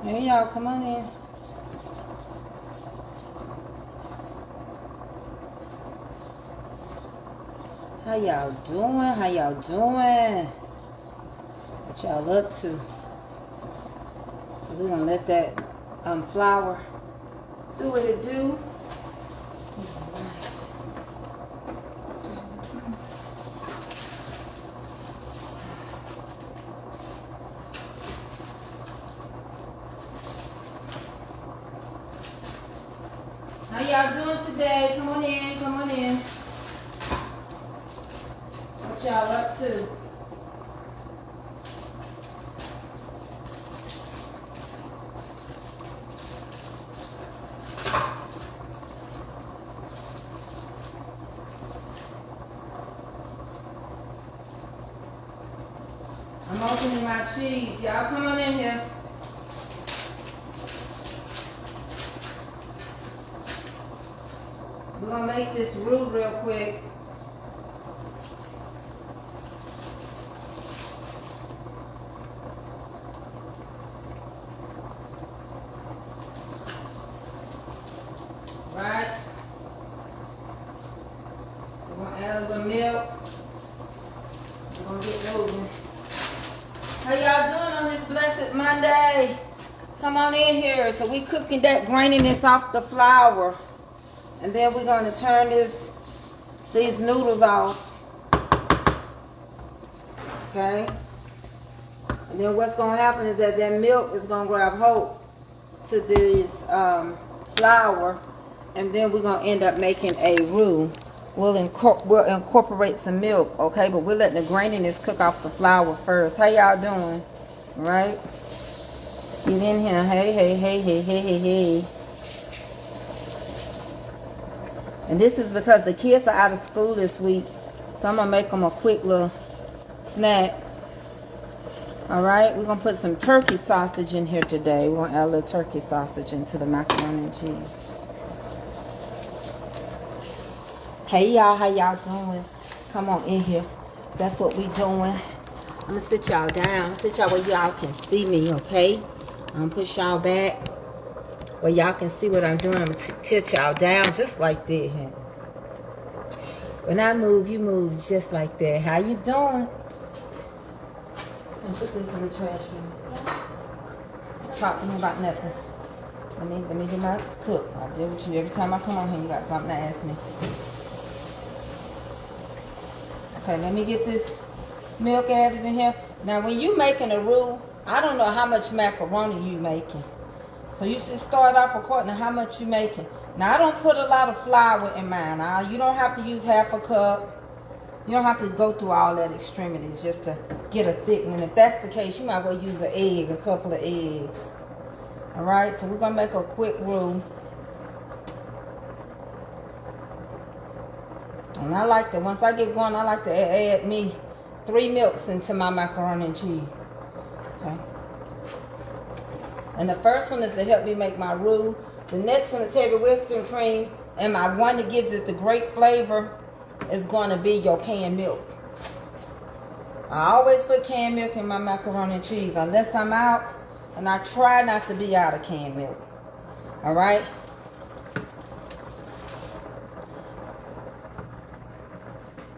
Hey, y'all, come on in. How y'all doing? How y'all doing? What y'all up to? We're gonna let that flour do what it do. How y'all doing today? Come on in, come on in. What y'all up to? I'm opening my cheese. Y'all come on in here. We're gonna make this roux real quick. Right? We're gonna add a little milk. We're gonna get moving. How y'all doing on this blessed Monday? Come on in here. So we cooking that graininess off the flour. And then we're going to turn these noodles off. Okay? And then what's going to happen is that milk is going to grab hold to this flour. And then we're going to end up making a roux. We'll incorporate some milk, okay? But we're letting the graininess cook off the flour first. How y'all doing? Right? Get in here. Hey, hey, hey, hey, hey, hey, hey. And this is because the kids are out of school this week. So I'm going to make them a quick little snack. Alright, we're going to put some turkey sausage in here today. We're going to add a little turkey sausage into the macaroni and cheese. Hey y'all, how y'all doing? Come on in here. That's what we doing. I'm going to sit y'all down. Sit y'all where y'all can see me, okay? I'm going to push y'all back where y'all can see what I'm doing. I'm going to tilt y'all down just like that. When I move, you move just like that. How you doing? And put this in the trash bin. Talk to me about nothing. Let me get my cook. I deal with you every time I come on here. You got something to ask me. Okay, let me get this milk added in here. Now, when you making a roux, I don't know how much macaroni you making. So you should start off according to how much you making. Now, I don't put a lot of flour in mine. You don't have to use half a cup. You don't have to go through all that extremities just to get a thickening. If that's the case, you might well use an egg, a couple of eggs. All right, so we're going to make a quick roux. And I like to, once I get going, I like to add me 3 milks into my macaroni and cheese. Okay. And the first one is to help me make my roux. The next one is heavy whipping cream. And my one that gives it the great flavor is going to be your canned milk. I always put canned milk in my macaroni and cheese unless I'm out. And I try not to be out of canned milk. Alright?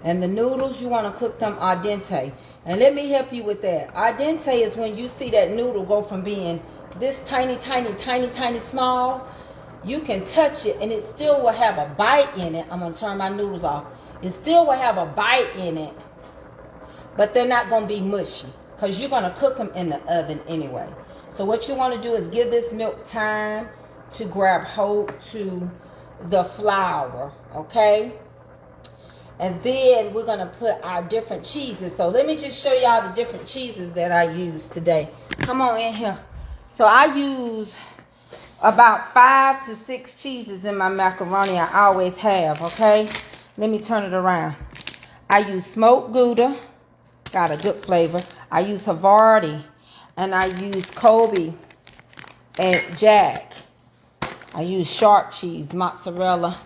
And the noodles, you want to cook them al dente. And let me help you with that. Al dente is when you see that noodle go from being this tiny, tiny, tiny, tiny small. You can touch it and it still will have a bite in it. I'm going to turn my noodles off. It still will have a bite in it. But they're not going to be mushy. Because you're going to cook them in the oven anyway. So what you want to do is give this milk time to grab hold to the flour. Okay? And then we're going to put our different cheeses. So let me just show y'all the different cheeses that I use today. Come on in here. So I use about 5 to 6 cheeses in my macaroni. I always have, okay? Let me turn it around. I use smoked Gouda. Got a good flavor. I use Havarti. And I use Colby and Jack. I use sharp cheese, mozzarella.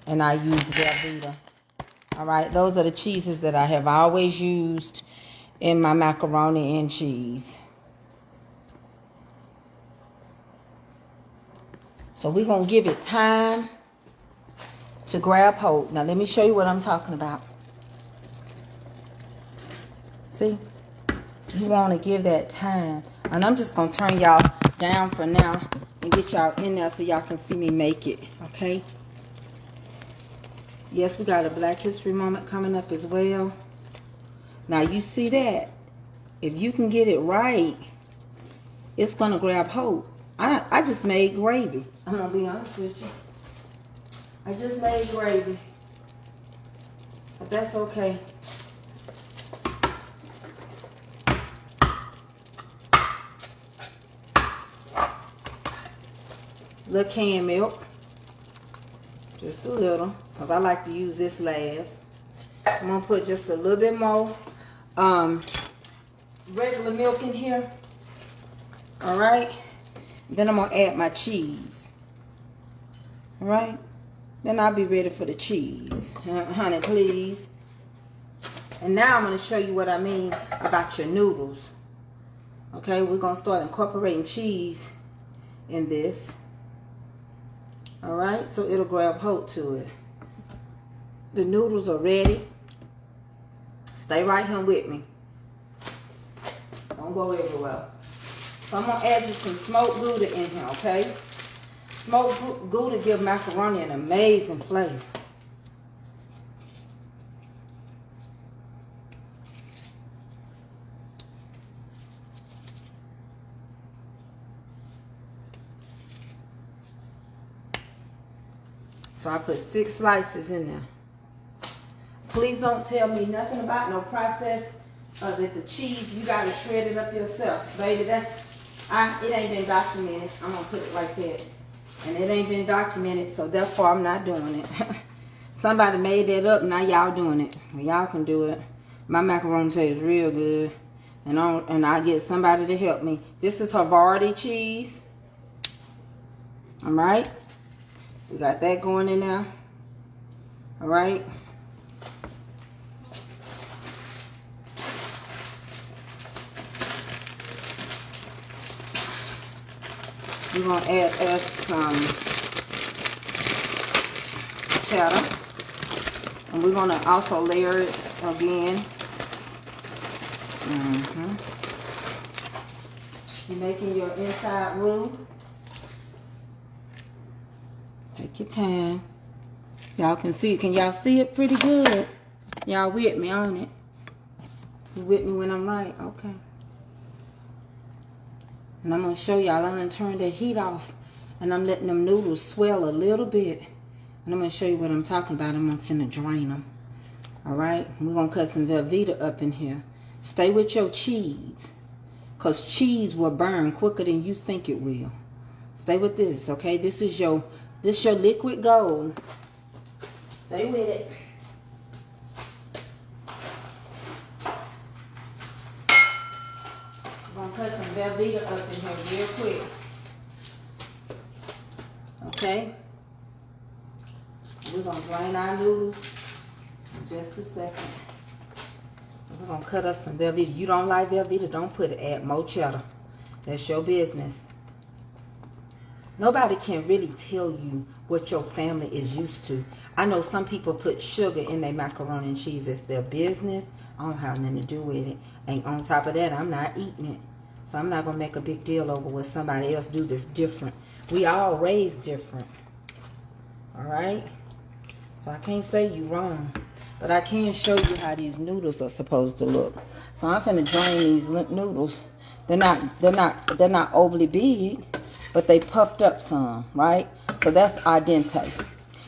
And I use Velveeta. Alright, those are the cheeses that I have always used in my macaroni and cheese. So we're going to give it time to grab hold. Now let me show you what I'm talking about. See? You want to give that time. And I'm just going to turn y'all down for now and get y'all in there so y'all can see me make it. Okay? Yes, we got a Black History moment coming up as well. Now you see that? If you can get it right, it's going to grab hold. I just made gravy. I'm going to be honest with you. I just made gravy. But that's okay. Little canned milk. Just a little. Because I like to use this last. I'm going to put just a little bit more regular milk in here. Alright. Then I'm going to add my cheese. Alright. Then I'll be ready for the cheese. Honey, please. And now I'm going to show you what I mean about your noodles. Okay, we're going to start incorporating cheese in this. Alright, so it'll grab hold to it. The noodles are ready. Stay right here with me. Don't go everywhere. So I'm going to add you some smoked Gouda in here, okay? Smoked Gouda give macaroni an amazing flavor. So I put 6 slices in there. Please don't tell me nothing about no process that the cheese, you got to shred it up yourself. Baby, it ain't been documented. I'm going to put it like that. And it ain't been documented, so therefore I'm not doing it. Somebody made that up, now y'all doing it. Well, y'all can do it. My macaroni tastes real good. And I get somebody to help me. This is Havarti cheese. Alright? We got that going in there. Alright? We're going to add us some cheddar. And we're going to also layer it again. You're making your inside roux. Take your time. Y'all can see, can y'all see it pretty good? Y'all with me on it? You with me when I'm right? Okay. And I'm going to show y'all, I'm going to turn the heat off. And I'm letting them noodles swell a little bit. And I'm going to show you what I'm talking about. I'm finna drain them. Alright? We're going to cut some Velveeta up in here. Stay with your cheese. Because cheese will burn quicker than you think it will. Stay with this, okay? This is your liquid gold. Stay with it. I'm going to cut some Velveeta up in here real quick. Okay? We're going to drain our noodles in just a second. So we're going to cut us some Velveeta. You don't like Velveeta, don't put it. Add more cheddar. That's your business. Nobody can really tell you what your family is used to. I know some people put sugar in their macaroni and cheese. It's their business. I don't have nothing to do with it. And on top of that, I'm not eating it. So I'm not going to make a big deal over what somebody else do that's different. We all raised different. Alright? So I can't say you wrong. But I can show you how these noodles are supposed to look. So I'm finna drain these noodles. They're not overly big, but they puffed up some, right? So that's al dente.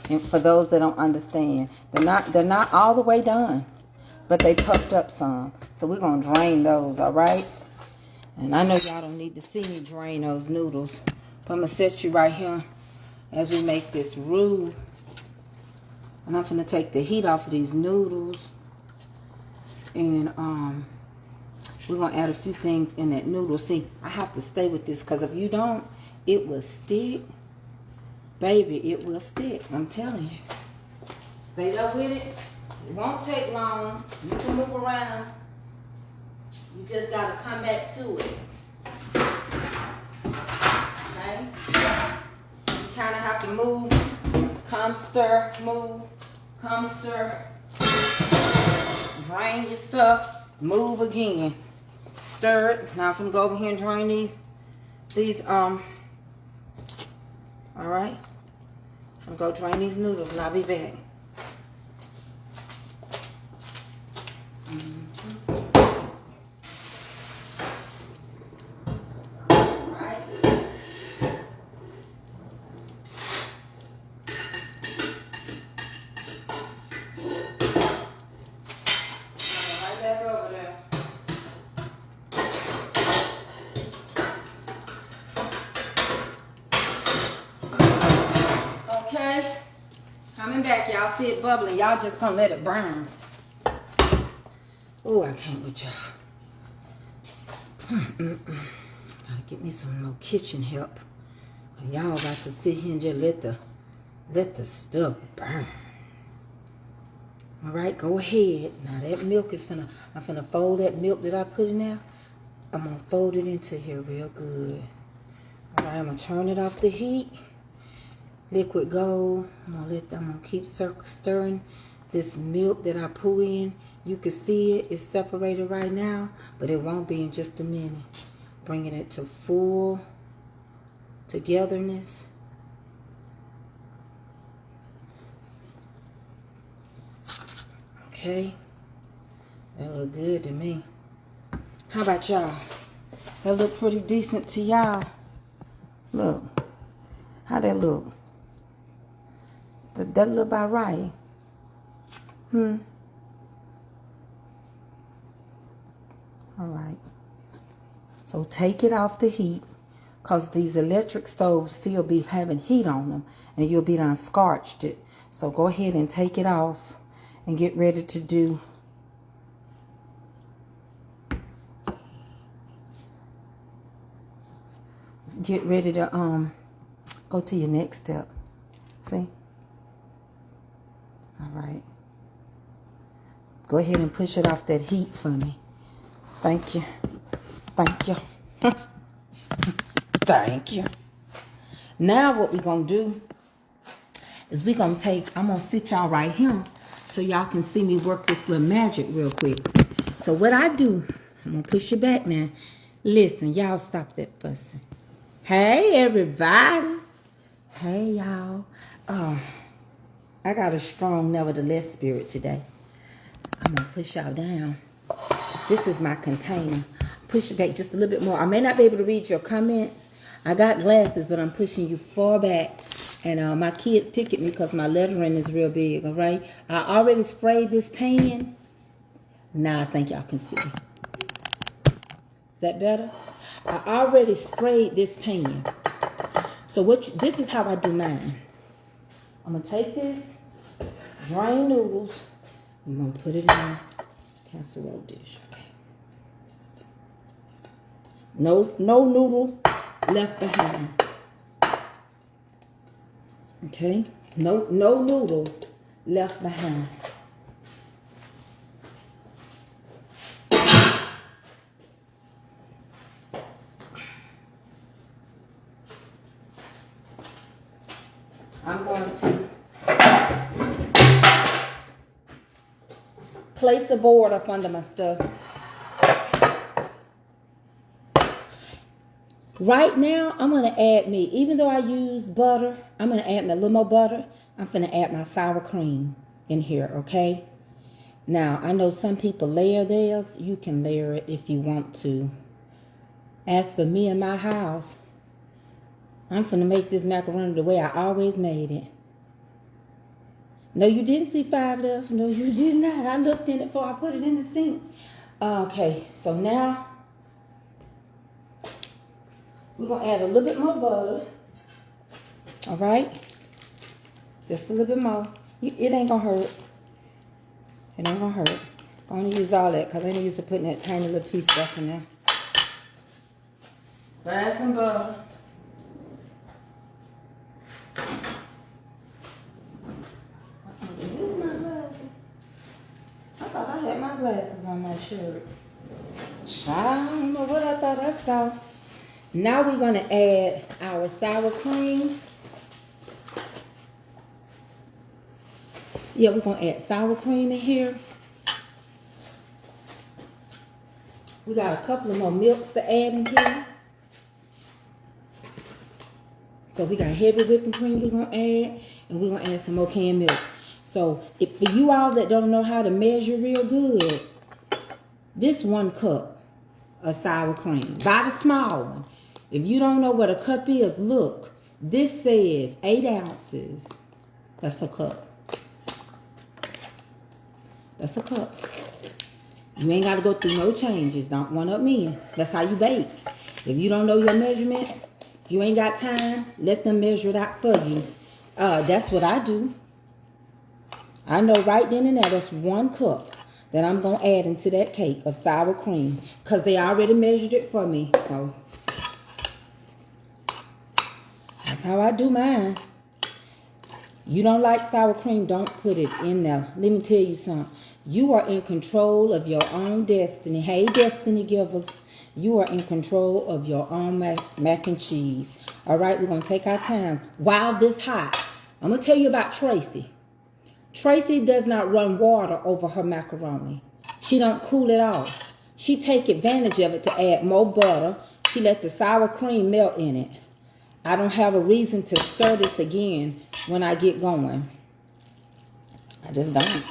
And for those that don't understand, they're not all the way done, but they puffed up some. So we're gonna drain those, all right? And I know y'all don't need to see me drain those noodles, but I'm gonna set you right here as we make this roux. And I'm finna take the heat off of these noodles. And we're gonna add a few things in that noodle. See, I have to stay with this because if you don't, it will stick. Baby, it will stick. I'm telling you. Stay there with it. It won't take long. You can move around. You just gotta come back to it. Okay? You kind kind of have to move, come stir, move, come stir. Drain your stuff, move again. Stir it. Now I'm gonna go over here and drain these all right. I'm gonna go drain these noodles and I'll be back. Okay, coming back, y'all see it bubbling. Y'all just gonna let it burn. Oh, I can't with y'all. Gotta get me some more kitchen help. Y'all got to sit here and just let the stuff burn. All right, go ahead. Now that milk is I'm finna fold that milk that I put in there. I'm gonna fold it into here real good. All right, I'm gonna turn it off the heat. Liquid gold. I'm gonna keep stirring this milk that I put in. You can see it's separated right now, but it won't be in just a minute. Bringing it to full togetherness. Okay, that look good to me. How about y'all? That look pretty decent to y'all. Look, how that look? That look about right. All right. So take it off the heat, because these electric stoves still be having heat on them, and you'll be done scorched it. So go ahead and take it off and get ready to do go to your next step. See? All right. Go ahead and push it off that heat for me. Thank you. Thank you. Thank you. Now what we're going to do is I'm going to sit y'all right here so y'all can see me work this little magic real quick. So what I do, I'm going to push you back now. Listen, y'all stop that fussing. Hey, everybody. Hey, y'all. I got a strong nevertheless spirit today. I'm going to push y'all down. This is my container. Push it back just a little bit more. I may not be able to read your comments. I got glasses, but I'm pushing you far back. And my kids pick at me because my lettering is real big, all right? I already sprayed this pan. Now I think y'all can see. Is that better? I already sprayed this pan. So this is how I do mine. I'm going to take this, drain noodles. I'm going to put it in a casserole dish. Okay. No noodle left behind. Okay? No noodle left behind. I'm going to place a board up under my stuff. Right now, I'm going to add me. Even though I use butter, I'm going to add me a little more butter. I'm going to add my sour cream in here, okay? Now, I know some people layer theirs. You can layer it if you want to. As for me and my house, I'm finna make this macaroni the way I always made it. No, you didn't see 5 left. No, you did not. I looked in it before I put it in the sink. Okay, so now we're going to add a little bit more butter. All right? Just a little bit more. It ain't going to hurt. It ain't going to hurt. I'm going to use all that because I ain't used to putting that tiny little piece stuff in there. Add some butter. I thought I had my glasses on my shirt. I don't know what I thought I saw. Now we're going to add our sour cream. Yeah, we're going to add sour cream in here. We got a couple of more milks to add in here. So we got heavy whipping cream we're going to add. And we're going to add some more canned milk. So if for you all that don't know how to measure real good, this 1 cup of sour cream. Buy the small one. If you don't know what a cup is, look. This says 8 ounces. That's a cup. That's a cup. You ain't got to go through no changes. Don't one-up me. That's how you bake. If you don't know your measurements, if you ain't got time, let them measure it out for you. That's what I do. I know right then and there, that's 1 cup that I'm going to add into that cake of sour cream. Because they already measured it for me. So, that's how I do mine. You don't like sour cream, don't put it in there. Let me tell you something. You are in control of your own destiny. Hey, destiny givers. You are in control of your own mac and cheese. All right, we're going to take our time. While this hot, I'm going to tell you about Tracey. Tracey does not run water over her macaroni. She don't cool it off. She take advantage of it to add more butter. She let the sour cream melt in it. I don't have a reason to stir this again when I get going. I just don't.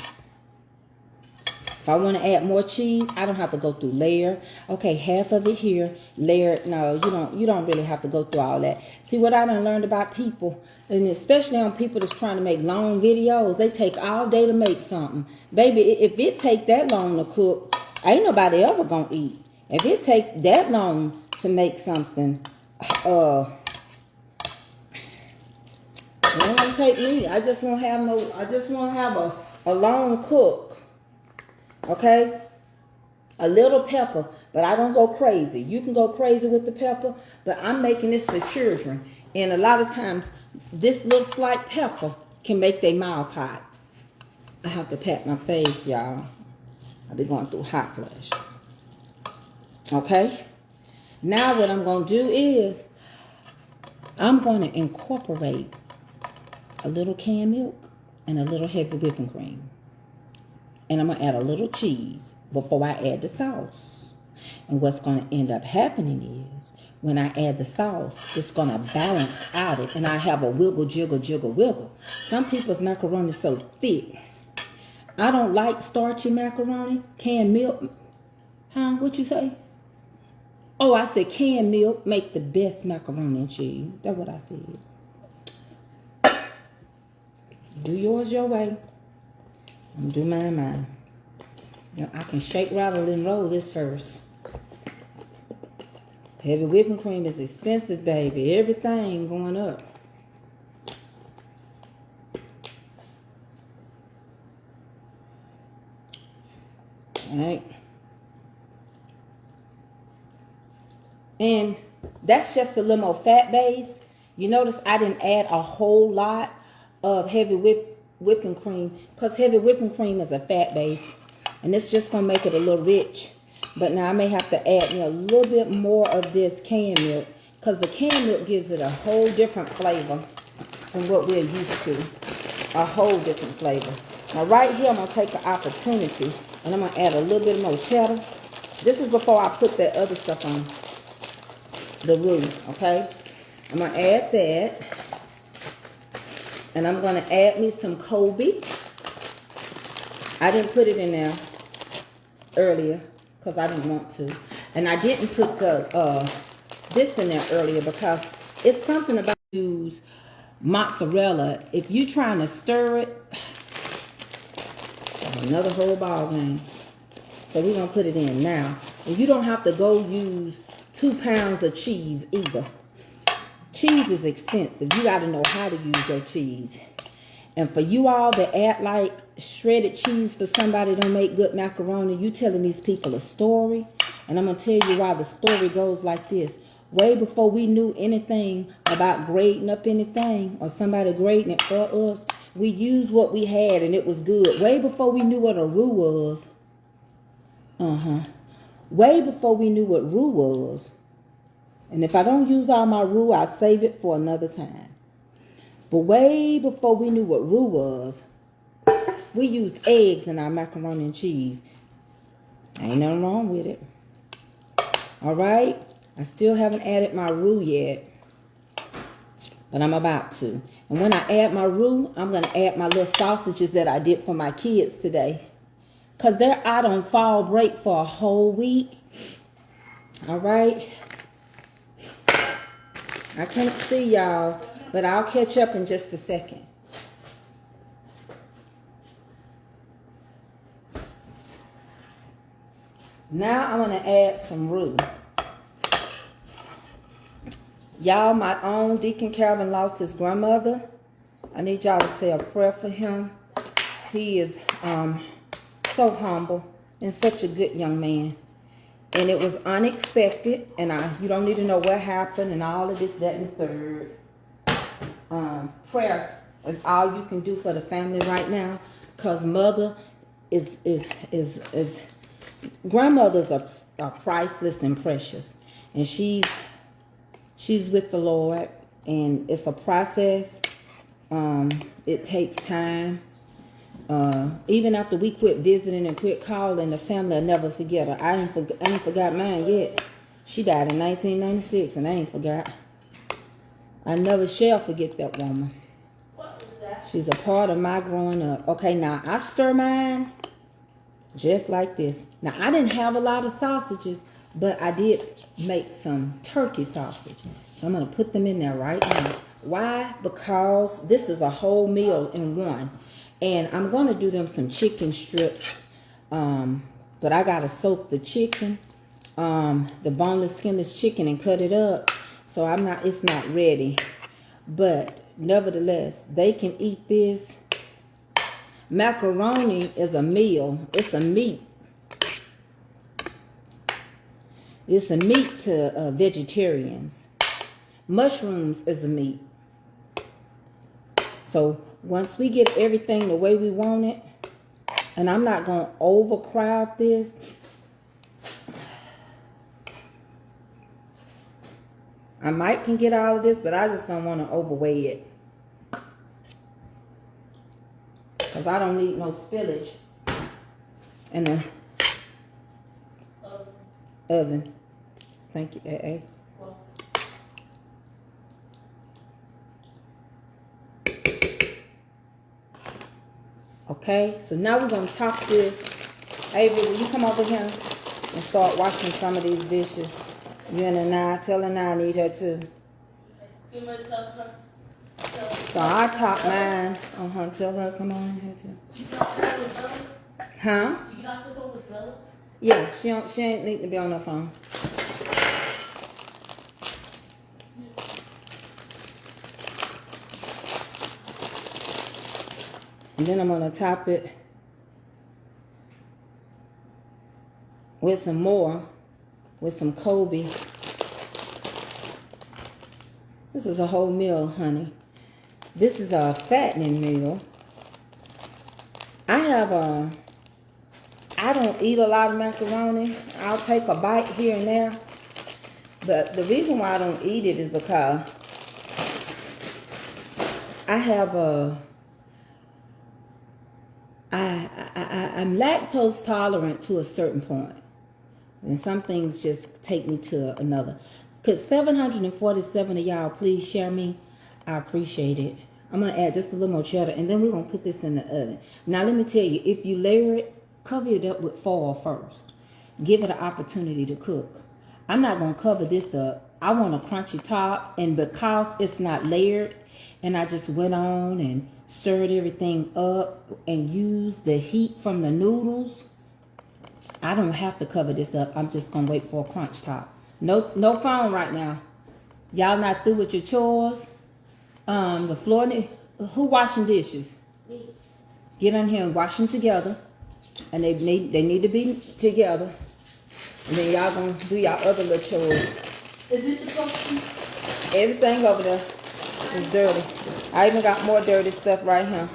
If I want to add more cheese, I don't have to go through layer. Okay, half of it here, layer. No, you don't really have to go through all that. See, what I done learned about people, and especially on people that's trying to make long videos, they take all day to make something. Baby, if it take that long to cook, ain't nobody ever gonna eat. If it take that long to make something, it ain't gonna take me. I just won't have a long cook. Okay? A little pepper, but I don't go crazy. You can go crazy with the pepper, but I'm making this for children. And a lot of times, this little slight pepper can make their mouth hot. I have to pat my face, y'all. I'll be going through hot flash. Okay? Now what I'm going to do is, I'm going to incorporate a little canned milk and a little heavy whipping cream. And I'm going to add a little cheese before I add the sauce. And what's going to end up happening is, when I add the sauce, it's going to balance out it. And I have a wiggle, jiggle, jiggle, wiggle. Some people's macaroni is so thick. I don't like starchy macaroni. Canned milk. Huh? What you say? Oh, I said canned milk make the best macaroni and cheese. That's what I said. Do yours your way. I'm gonna do mine. You know, I can shake, rattle, and roll this first. Heavy whipping cream is expensive, baby. Everything going up. All right. And that's just a little more fat base. You notice I didn't add a whole lot of heavy whipping cream, because heavy whipping cream is a fat base, and it's just gonna make it a little rich. But now I may have to add me a little bit more of this canned milk, because the canned milk gives it a whole different flavor than what we're used to. A whole different flavor. Now right here I'm gonna take the opportunity and I'm gonna add a little bit more cheddar. This is before I put that other stuff on the roux. Okay, I'm gonna add that. And I'm going to add me some Kobe. I didn't put it in there earlier because I didn't want to. And I didn't put the this in there earlier because it's something about use mozzarella. If you're trying to stir it, another whole ball game. So we're going to put it in now. And you don't have to go use 2 pounds of cheese either. Cheese is expensive. You got to know how to use your cheese. And for you all that act like shredded cheese for somebody that don't make good macaroni, you telling these people a story. And I'm going to tell you why the story goes like this. Way before we knew anything about grading up anything or somebody grading it for us, we used what we had and it was good. Way before we knew what a roux was. Way before we knew what roux was. And if I don't use all my roux, I'll save it for another time. But way before we knew what roux was, we use eggs in our macaroni and cheese. Ain't nothing wrong with it. All right. I still haven't added my roux yet, but I'm about to. And when I add my roux, I'm going to add my little sausages that I did for my kids today. Because they're out on fall break for a whole week. All right. I can't see y'all, but I'll catch up in just a second. Now I'm going to add some roux. Y'all, my own Deacon Calvin lost his grandmother. I need y'all to say a prayer for him. He is so humble and such a good young man. And it was unexpected. And you don't need to know what happened and all of this, that, and the third. Prayer is all you can do for the family right now. Because mother grandmothers are priceless and precious. And she's with the Lord. And it's a process. It takes time. Even after we quit visiting and quit calling, the family will never forget her. I ain't forgot mine yet. She died in 1996 and I ain't forgot. I never shall forget that woman. She's a part of my growing up. Okay, now I stir mine just like this. Now I didn't have a lot of sausages, but I did make some turkey sausage. So I'm going to put them in there right now. Why? Because this is a whole meal in one. And I'm going to do them some chicken strips. But I got to soak the chicken, the boneless, skinless chicken, and cut it up. So it's not ready. But nevertheless, they can eat this. Macaroni is a meal. It's a meat. It's a meat to vegetarians. Mushrooms is a meat. So once we get everything the way we want it, and I'm not going to overcrowd this. I might can get all of this, but I just don't want to overweigh it. Because I don't need no spillage in the oven. Thank you, A.A. Okay, so now we're going to top this. Avery, will you come over here and start washing some of these dishes? You and Anna, tell Anna I need her too. You want to tell her? So I top mine. Tell her come on in here too. Huh? Did you get off the phone with Bella? Yeah, she ain't need to be on her phone. And then I'm going to top it with some more, with some Kobe. This is a whole meal, honey. This is a fattening meal. I don't eat a lot of macaroni. I'll take a bite here and there. But the reason why I don't eat it is because I'm lactose tolerant to a certain point. And some things just take me to another. Could 747 of y'all please share me? I appreciate it. I'm going to add just a little more cheddar. And then we're going to put this in the oven. Now let me tell you, if you layer it, cover it up with foil first. Give it an opportunity to cook. I'm not going to cover this up. I want a crunchy top. And because it's not layered, and I just went on and stirred everything up and used the heat from the noodles, I don't have to cover this up. I'm just going to wait for a crunch top. No phone right now. Y'all not through with your chores? The floor, who washing dishes? Me. Get on here and wash them together. And they need to be together. And then y'all going to do y'all other little chores. Is this supposed to be? Everything over there is dirty. I even got more dirty stuff right here.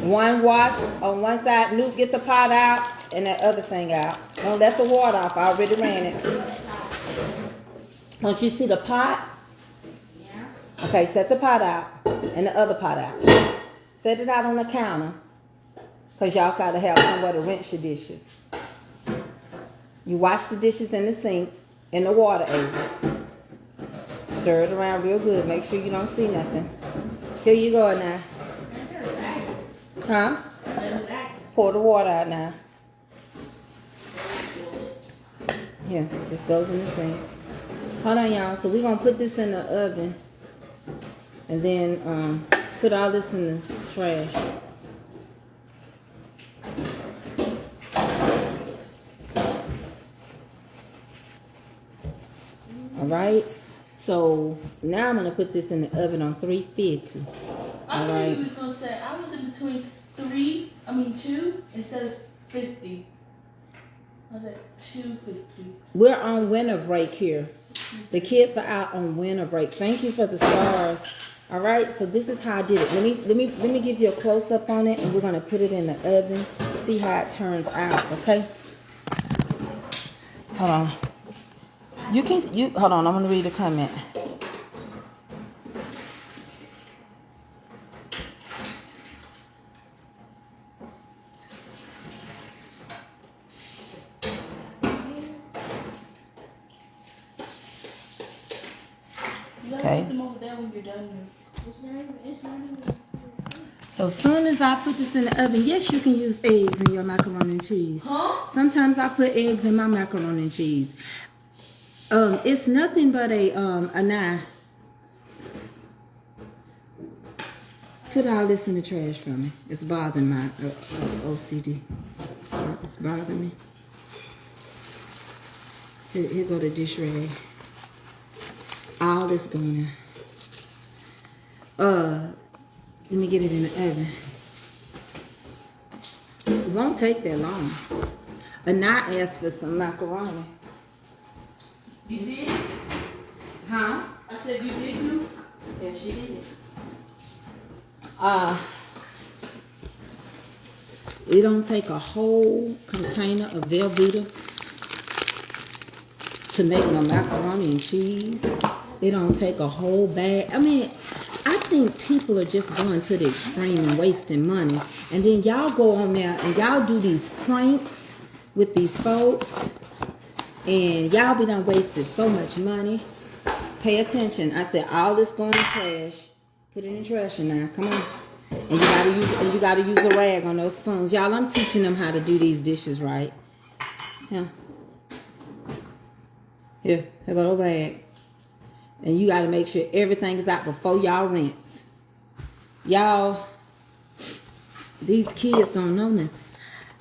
One wash on one side. Luke, get the pot out and that other thing out. Don't let the water off. I already ran it. Don't you see the pot? Yeah. Okay, set the pot out and the other pot out. Set it out on the counter Because y'all got to have somewhere to rinse your dishes. You wash the dishes in the sink, in the water area. Stir it around real good. Make sure you don't see nothing. Here you go now. Huh? Pour the water out now. Here, this goes in the sink. Hold on, y'all. So we're going to put this in the oven. And then put all this in the trash. Alright. So now I'm going to put this in the oven on 350. I knew you was going to say, I was in between 2 instead of 50. I was at 250. We're on winter break here. The kids are out on winter break. Thank you for the stars. All right, so this is how I did it. Let me give you a close up on it, and we're gonna put it in the oven. See how it turns out. Okay. Hold on. Hold on. I'm gonna read a comment. Okay. So as soon as I put this in the oven, yes, you can use eggs in your macaroni and cheese. Huh? Sometimes I put eggs in my macaroni and cheese. It's nothing but a knife. Put all this in the trash for me. It's bothering my OCD. It's bothering me. Here go the dish rag. All this going in. Let me get it in the oven. It won't take that long. And I asked for some macaroni. You did? Huh? I said you did, Luke? Yeah, she did. It don't take a whole container of Velveeta to make no macaroni and cheese. It don't take a whole bag. I mean, I think people are just going to the extreme and wasting money. And then y'all go on there and y'all do these pranks with these folks. And y'all be done wasted so much money. Pay attention. I said all this going in trash. Put it in trash now. Come on. And you gotta use a rag on those spoons. Y'all, I'm teaching them how to do these dishes right. Yeah. Here go the rag. And you got to make sure everything is out before y'all rinse. Y'all, these kids don't know nothing.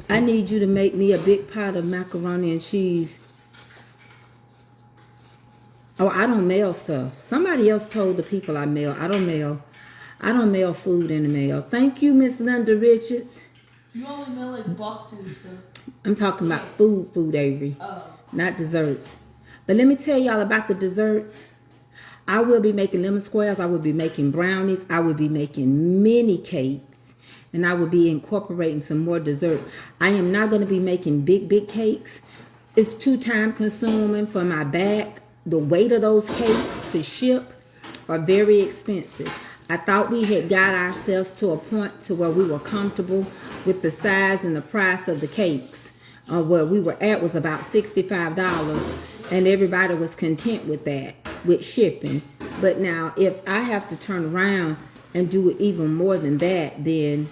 I need you to make me a big pot of macaroni and cheese. Oh, I don't mail stuff. Somebody else told the people I mail. I don't mail food in the mail. Thank you, Miss Linda Richards. You only mail like boxes and stuff. I'm talking about food, Avery. Oh. Not desserts. But let me tell y'all about the desserts. I will be making lemon squares. I will be making brownies. I will be making mini cakes. And I will be incorporating some more dessert. I am not going to be making big cakes. It's too time consuming for my back. The weight of those cakes to ship are very expensive. I thought we had got ourselves to a point to where we were comfortable with the size and the price of the cakes. Where we were at was about $65. And everybody was content with that, with shipping. But now, if I have to turn around and do it even more than that, then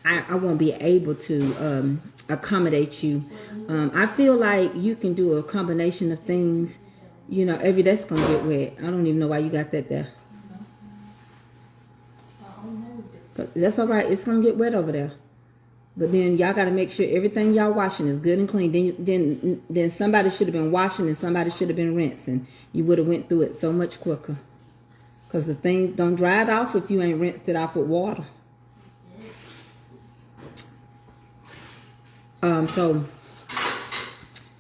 I won't be able to accommodate you. I feel like you can do a combination of things. You know, that's going to get wet. I don't even know why you got that there. That's all right. It's going to get wet over there. But then y'all got to make sure everything y'all washing is good and clean. Then somebody should have been washing and somebody should have been rinsing. You would have went through it so much quicker. Because the thing don't dry it off if you ain't rinsed it off with water. So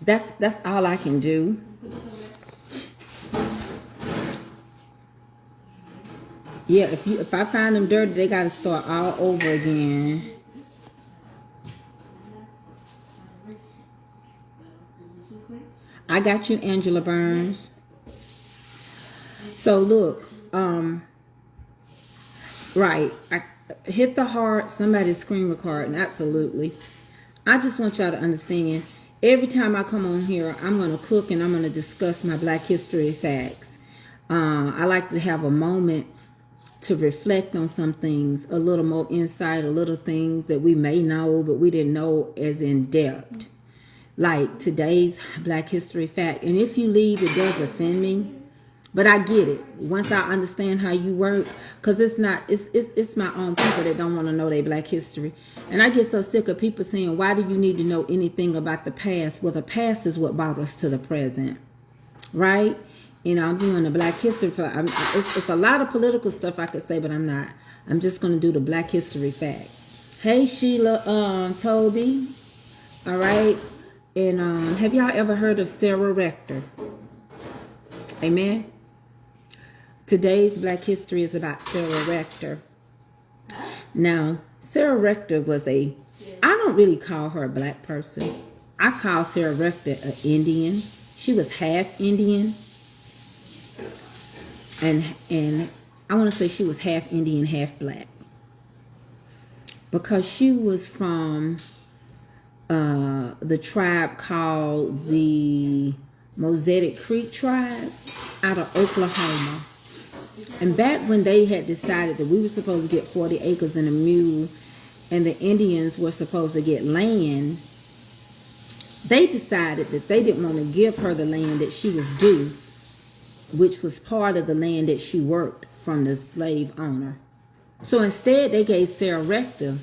that's all I can do. Yeah, if I find them dirty, they got to start all over again. I got you, Angela Burns. So look, right. Hit the heart. Somebody's screen recording. Absolutely. I just want y'all to understand, every time I come on here, I'm going to cook and I'm going to discuss my Black History facts. I like to have a moment to reflect on some things, a little more insight, a little things that we may know, but we didn't know as in depth. Like today's Black History fact. And if you leave, it does offend me. But I get it. Once I understand how you work, because it's my own people that don't want to know their Black history. And I get so sick of people saying, why do you need to know anything about the past? Well, the past is what brought us to the present. Right? You know, I'm doing the Black history. It's a lot of political stuff I could say, but I'm not. I'm just going to do the Black history fact. Hey, Sheila, Toby. All right. And have y'all ever heard of Sarah Rector? Amen. Today's Black history is about Sarah Rector. Now, Sarah Rector was I don't really call her a black person. I call Sarah Rector an Indian. She was half Indian. And I want to say she was half Indian, half black. Because she was from the tribe called the Mosaic Creek tribe out of Oklahoma. And back when they had decided that we were supposed to get 40 acres and a mule and the Indians were supposed to get land, they decided that they didn't want to give her the land that she was due, which was part of the land that she worked from the slave owner. So instead, they gave Sarah Rector,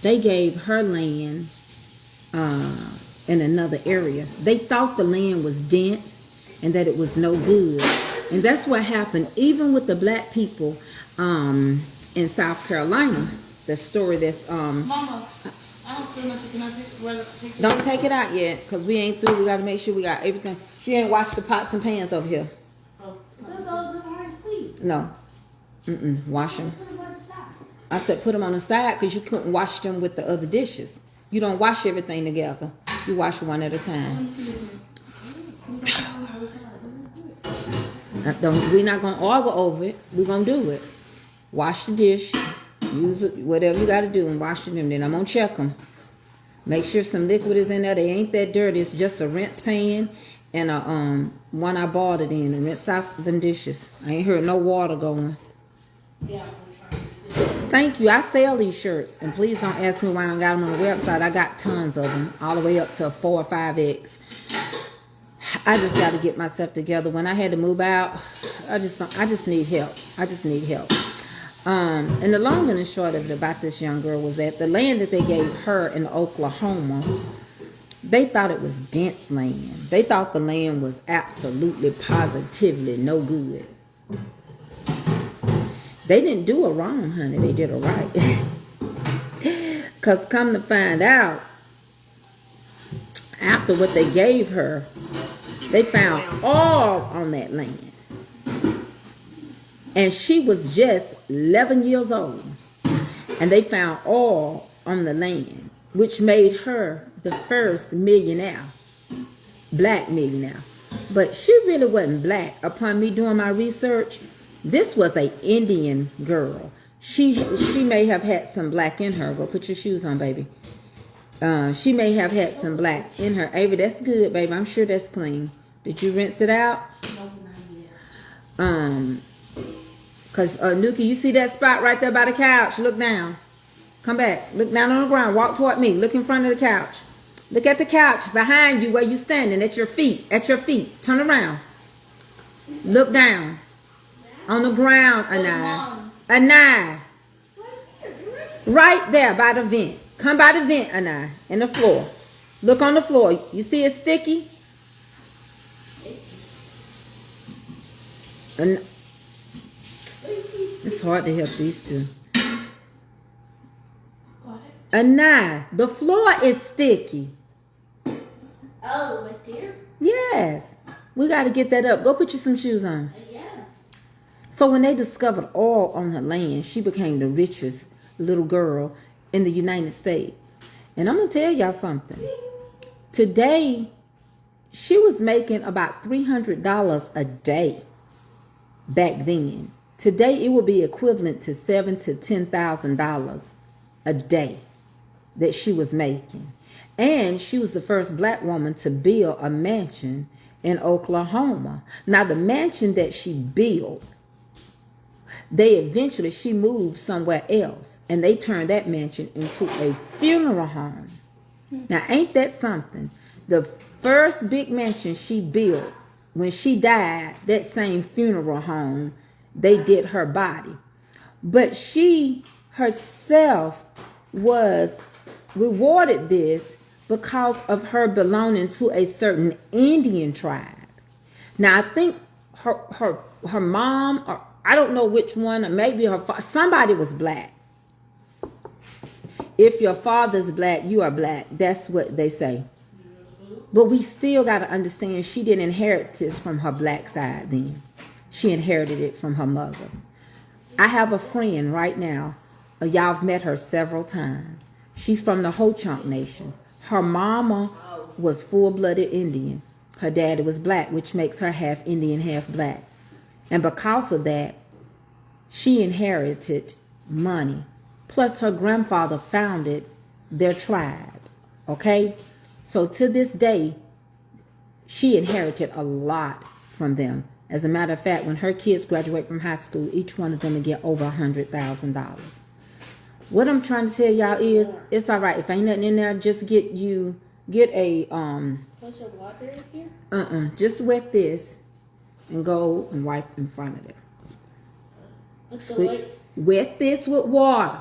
they gave her land in another area. They thought the land was dense and that it was no good. And that's what happened even with the black people in South Carolina. The story that's... Mama, I don't feel nothing. Can I take don't take it out yet, because we ain't through. We got to make sure we got everything. She ain't washed the pots and pans over here. Oh, those are already clean. No. Wash them. I said put them on the side because you couldn't wash them with the other dishes. You don't wash everything together. You wash one at a time. We're not going to argue over it. We're going to do it. Wash the dish. Use it, whatever you got to do, and wash them. Then I'm going to check them. Make sure some liquid is in there. They ain't that dirty. It's just a rinse pan and a one I bought it in, and rinse out them dishes. I ain't heard no water going. Yeah. Thank you. I sell these shirts, and please don't ask me why I got them on the website. I got tons of them, all the way up to 4 or 5X. I just got to get myself together. When I had to move out, I just need help. I just need help. And the long and the short of it about this young girl was that the land that they gave her in Oklahoma, they thought it was dense land. They thought the land was absolutely, positively no good. They didn't do it wrong, honey. They did it right. Because come to find out, after what they gave her, they found oil on that land. And she was just 11 years old. And they found oil on the land, which made her the first millionaire, black millionaire. But she really wasn't black. Upon me doing my research, this was an Indian girl. She may have had some black in her. Go put your shoes on, baby. She may have had some black in her. Avery, that's good, baby. I'm sure that's clean. Did you rinse it out? No, not yet. Because, Nuki, you see that spot right there by the couch? Look down. Come back. Look down on the ground. Walk toward me. Look in front of the couch. Look at the couch behind you where you standing. At your feet. At your feet. Turn around. Look down. On the ground, Anai. Anai. Right there by the vent. Come by the vent, Anai. And the floor. Look on the floor. You see it sticky? And it's hard to help these two. Anai, the floor is sticky. Oh, right there? Yes. We got to get that up. Go put you some shoes on. Yeah. So when they discovered oil on her land, she became the richest little girl in the United States. And I'm going to tell y'all something. Today, she was making about $300 a day back then. Today, it would be equivalent to $7,000 to $10,000 a day that she was making. And she was the first black woman to build a mansion in Oklahoma. Now, the mansion that she built, she moved somewhere else, and they turned that mansion into a funeral home. Now, ain't that something? The first big mansion she built, when she died, that same funeral home, they did her body. But she herself was rewarded this because of her belonging to a certain Indian tribe. Now, I think her mom, or I don't know which one, or maybe her father, somebody was black. If your father's black, you are black. That's what they say. But we still got to understand she didn't inherit this from her black side then. She inherited it from her mother. I have a friend right now. Y'all have met her several times. She's from the Ho-Chunk Nation. Her mama was full-blooded Indian. Her daddy was black, which makes her half Indian, half black. And because of that, she inherited money. Plus, her grandfather founded their tribe. Okay? So to this day, she inherited a lot from them. As a matter of fact, when her kids graduate from high school, each one of them will get over $100,000. What I'm trying to tell y'all is, it's all right. If ain't nothing in there, just get a What's your water in here? Just wet this and go and wipe in front of it. Wet this with water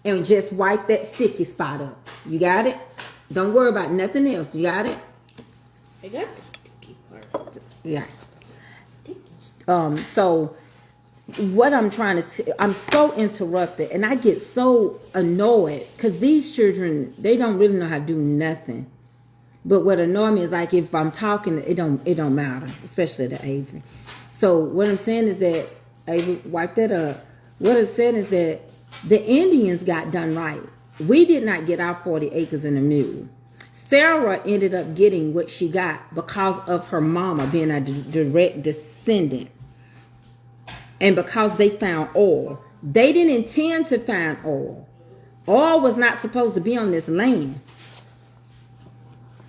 and just wipe that sticky spot up. You got it? Don't worry about nothing else. You got it? I got the sticky part. Yeah. So what I'm trying to I'm so interrupted, and I get so annoyed because these children, they don't really know how to do nothing. But what annoys me is, like, if I'm talking, it don't matter, especially to Avery. So what I'm saying is that, Avery, wipe that up. What I'm saying is that the Indians got done right. We did not get our 40 acres and a mule. Sarah ended up getting what she got because of her mama being a direct descendant. And because they found oil. They didn't intend to find oil. Oil was not supposed to be on this land.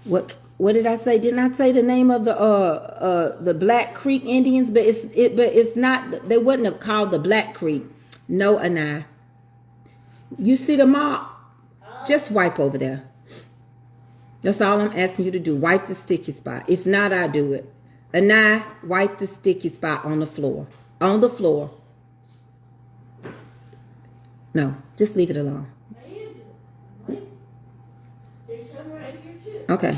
What did I say? Didn't I say the name of the Black Creek Indians? But it's not. They wouldn't have called the Black Creek. No, Anai. You see the mop? Just wipe over there. That's all I'm asking you to do. Wipe the sticky spot. If not, I'll do it. Anai, wipe the sticky spot on the floor. On the floor. No, just leave it alone. There's some right here too. Okay.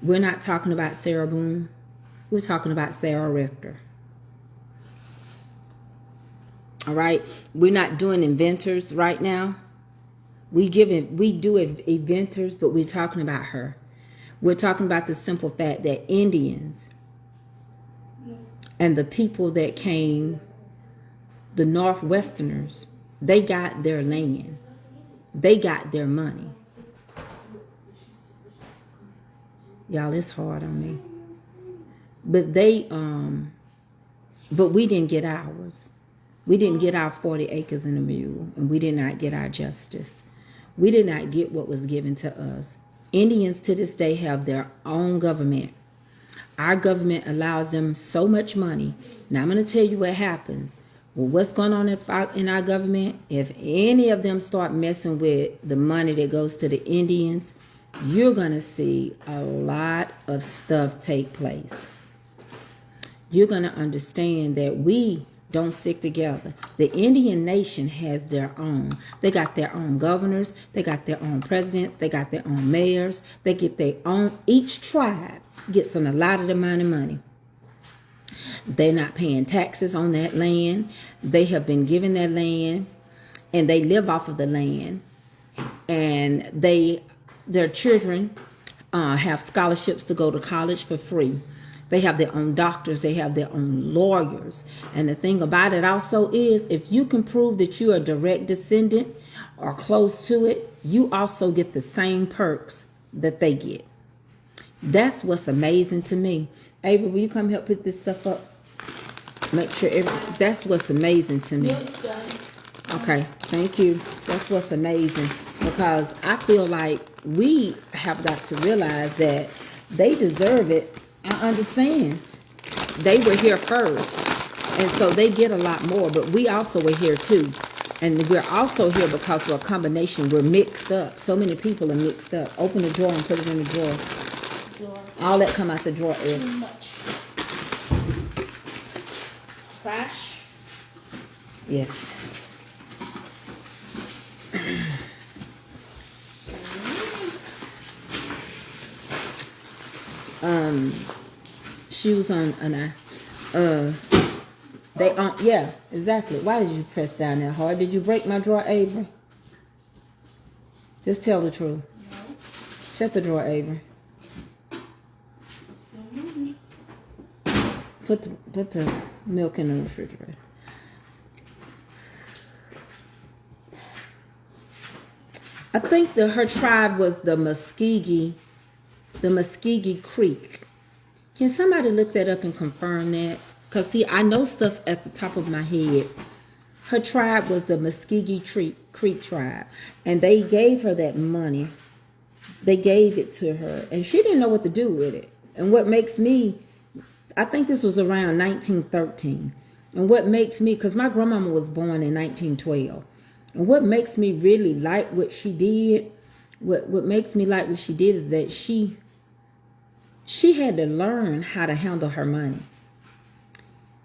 We're not talking about Sarah Boone. We're talking about Sarah Richter. All right? We're not doing inventors right now. We do inventors, but we're talking about her. We're talking about the simple fact that Indians and the people that came, the Northwesterners, they got their land. They got their money. Y'all, it's hard on me. But but we didn't get ours. We didn't get our 40 acres and a mule, and we did not get our justice. We did not get what was given to us. Indians to this day have their own government. Our government allows them so much money. Now, I'm going to tell you what happens. Well, what's going on in our government? If any of them start messing with the money that goes to the Indians, you're going to see a lot of stuff take place. You're going to understand that we don't stick together. The Indian nation has their own. They got their own governors. They got their own presidents. They got their own mayors. They get their own. Each tribe gets a lot of the amount of money. They're not paying taxes on that land. They have been given that land, and they live off of the land. And their children have scholarships to go to college for free. They have their own doctors. They have their own lawyers. And the thing about it also is, if you can prove that you're a direct descendant or close to it, you also get the same perks that they get. That's what's amazing to me. Ava, will you come help put this stuff up? Make sure that's what's amazing to me. Okay, thank you. That's what's amazing, because I feel like we have got to realize that they deserve it. I understand. They were here first, and so they get a lot more, but we also were here too. And we're also here because we're a combination. We're mixed up. So many people are mixed up. Open the drawer and put it in the drawer. All that come out the drawer. Too much. Trash. Yes. Shoes on they yeah, exactly. Why did you press down that hard? Did you break my drawer, Avery? Just tell the truth. No. Shut the drawer, Avery. Put the milk in the refrigerator. I think her tribe was the Muskogee Creek. Can somebody look that up and confirm that? Because, see, I know stuff at the top of my head. Her tribe was the Muskogee Creek tribe. And they gave her that money. They gave it to her. And she didn't know what to do with it. And what makes me, I think this was around 1913. And what makes me, because my grandmama was born in 1912. And what makes me really like what she did, what makes me like what she did is that she had to learn how to handle her money.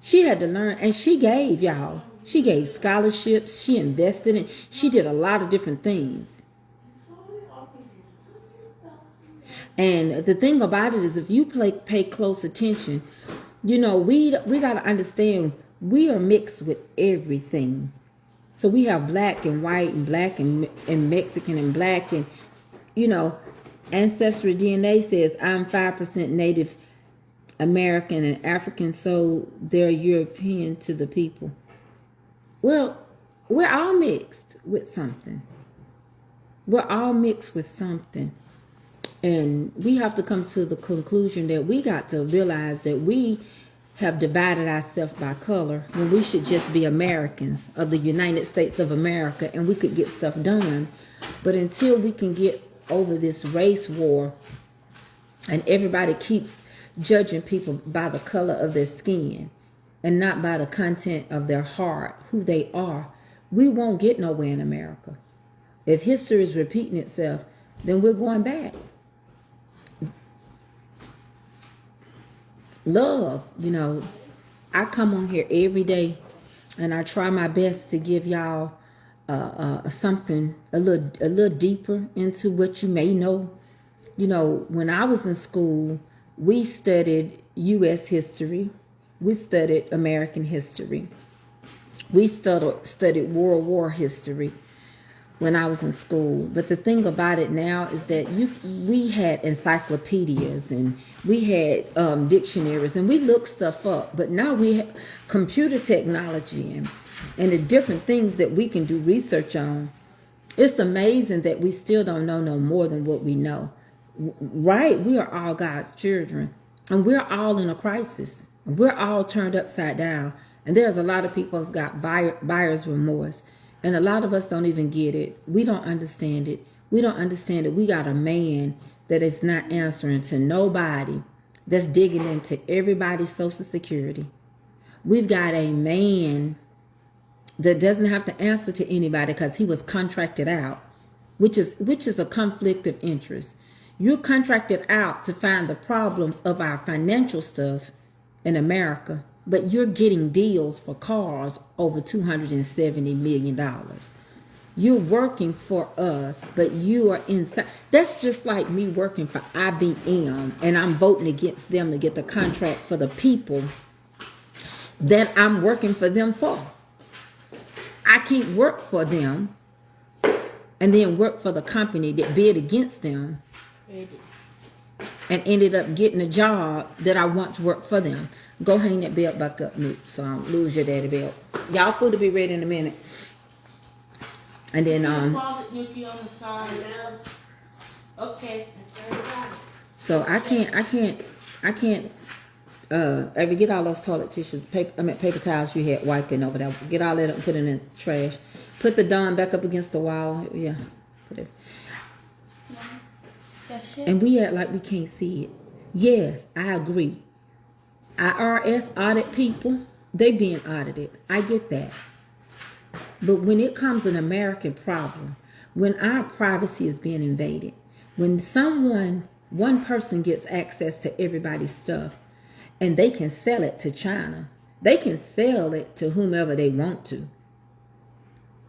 She had to learn, and she gave, y'all. She gave scholarships. She invested in. She did a lot of different things. And the thing about it is, if you pay close attention, you know, we got to understand we are mixed with everything. So we have black and white and black and Mexican and black, and, you know, Ancestry DNA says I'm 5% Native American and African, so they're European to the people. Well, we're all mixed with something. We're all mixed with something. And we have to come to the conclusion that we got to realize that we have divided ourselves by color when we should just be Americans of the United States of America, and we could get stuff done. But until we can get over this race war, and everybody keeps judging people by the color of their skin and not by the content of their heart, who they are, we won't get nowhere in America. If history is repeating itself, then we're going back. Love, you know, I come on here every day and I try my best to give y'all something a little deeper into what you may know. You know, when I was in school, we studied U.S. history. We studied American history. We studied World War history when I was in school. But the thing about it now is that we had encyclopedias and we had dictionaries and we looked stuff up. But now we have computer technology and the different things that we can do research on. It's amazing that we still don't know no more than what we know. Right? We are all God's children, and we're all in a crisis. We're all turned upside down, and there's a lot of people that's got buyer's remorse, and a lot of us don't even get it. We don't understand it. We don't understand that we got a man that is not answering to nobody, that's digging into everybody's Social Security. We've got a man that doesn't have to answer to anybody because he was contracted out, which is a conflict of interest. You're contracted out to find the problems of our financial stuff in America, but you're getting deals for cars over $270 million. You're working for us, but you are inside. That's just like me working for IBM, and I'm voting against them to get the contract for the people that I'm working for them for. I can't work for them and then work for the company that bid against them and ended up getting a job that I once worked for them. Go hang that belt back up, Nick, so I don't lose your daddy belt. Y'all food will be ready in a minute. And then closet Yuki on the side. Okay. So I can't ever get all those toilet tissues, paper towels you had wiping over there. Get all that up and put it in the trash. Put the Dawn back up against the wall. Yeah. Put it. That's it. And we act like we can't see it. Yes, I agree. IRS audit people, they being audited. I get that. But when it comes an American problem, when our privacy is being invaded, when one person gets access to everybody's stuff and they can sell it to China, they can sell it to whomever they want to.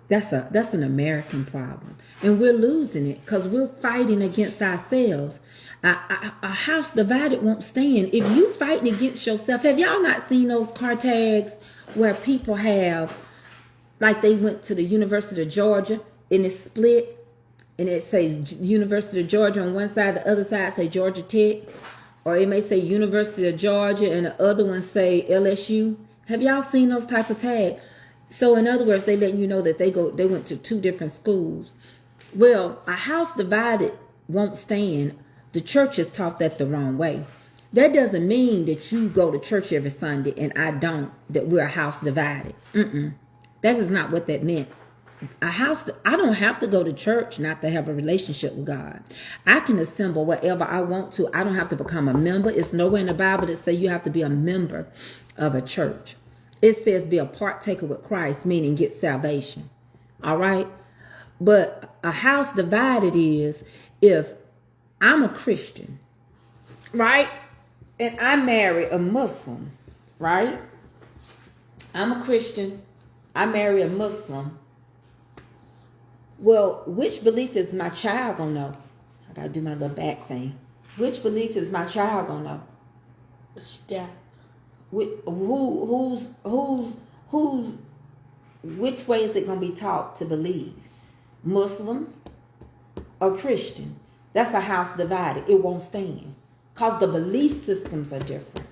That's an American problem. And we're losing it because we're fighting against ourselves. A house divided won't stand. If you fighting against yourself, have y'all not seen those car tags where people have, like they went to the University of Georgia and it's split and it says University of Georgia on one side, the other side say Georgia Tech, or it may say University of Georgia and the other one say LSU. Have y'all seen those type of tags? So in other words, they letting you know that they went to two different schools. Well, a house divided won't stand. The church has taught that the wrong way. That doesn't mean that you go to church every Sunday and I don't, that we're a house divided. That is not what that meant. I don't have to go to church not to have a relationship with God. I can assemble wherever I want to. I don't have to become a member. It's nowhere in the Bible that say you have to be a member of a church. It says be a partaker with Christ, meaning get salvation. All right? But a house divided is if I'm a Christian, right? And I marry a Muslim, right? I'm a Christian. I marry a Muslim. Well, which belief is my child gonna know? I gotta do my little back thing. Which belief is my child gonna know? Yeah. Who's which way is it gonna be taught to believe? Muslim or Christian? That's a house divided. It won't stand. Because the belief systems are different.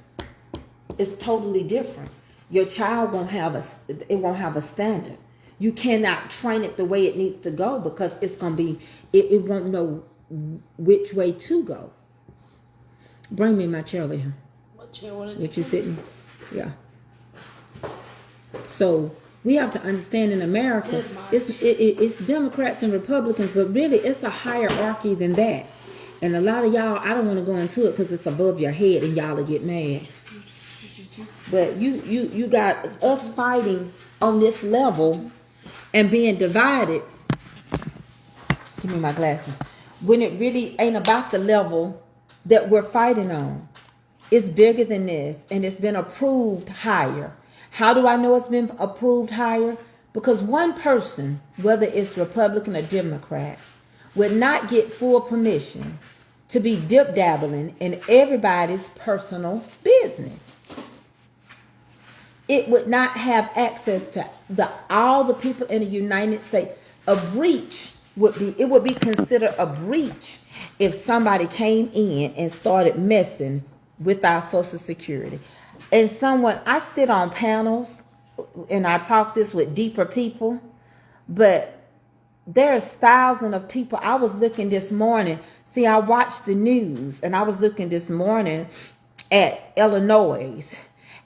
It's totally different. Your child won't have a standard. You cannot train it the way it needs to go because it's gonna be it won't know which way to go. Bring me my chair over here. What you sitting? Yeah. So we have to understand in America, it's Democrats and Republicans, but really it's a hierarchy than that. And a lot of y'all, I don't want to go into it because it's above your head and y'all will get mad. But you got us fighting on this level and being divided. Give me my glasses. When it really ain't about the level that we're fighting on. It's bigger than this, and it's been approved higher. How do I know it's been approved higher? Because one person, whether it's Republican or Democrat, would not get full permission to be dip-dabbling in everybody's personal business. It would not have access to all the people in the United States. A breach would be considered a breach if somebody came in and started messing with our Social Security. And I sit on panels and I talk this with deeper people, but there's thousands of people. I was looking this morning. See, I watched the news and I was looking this morning at Illinois,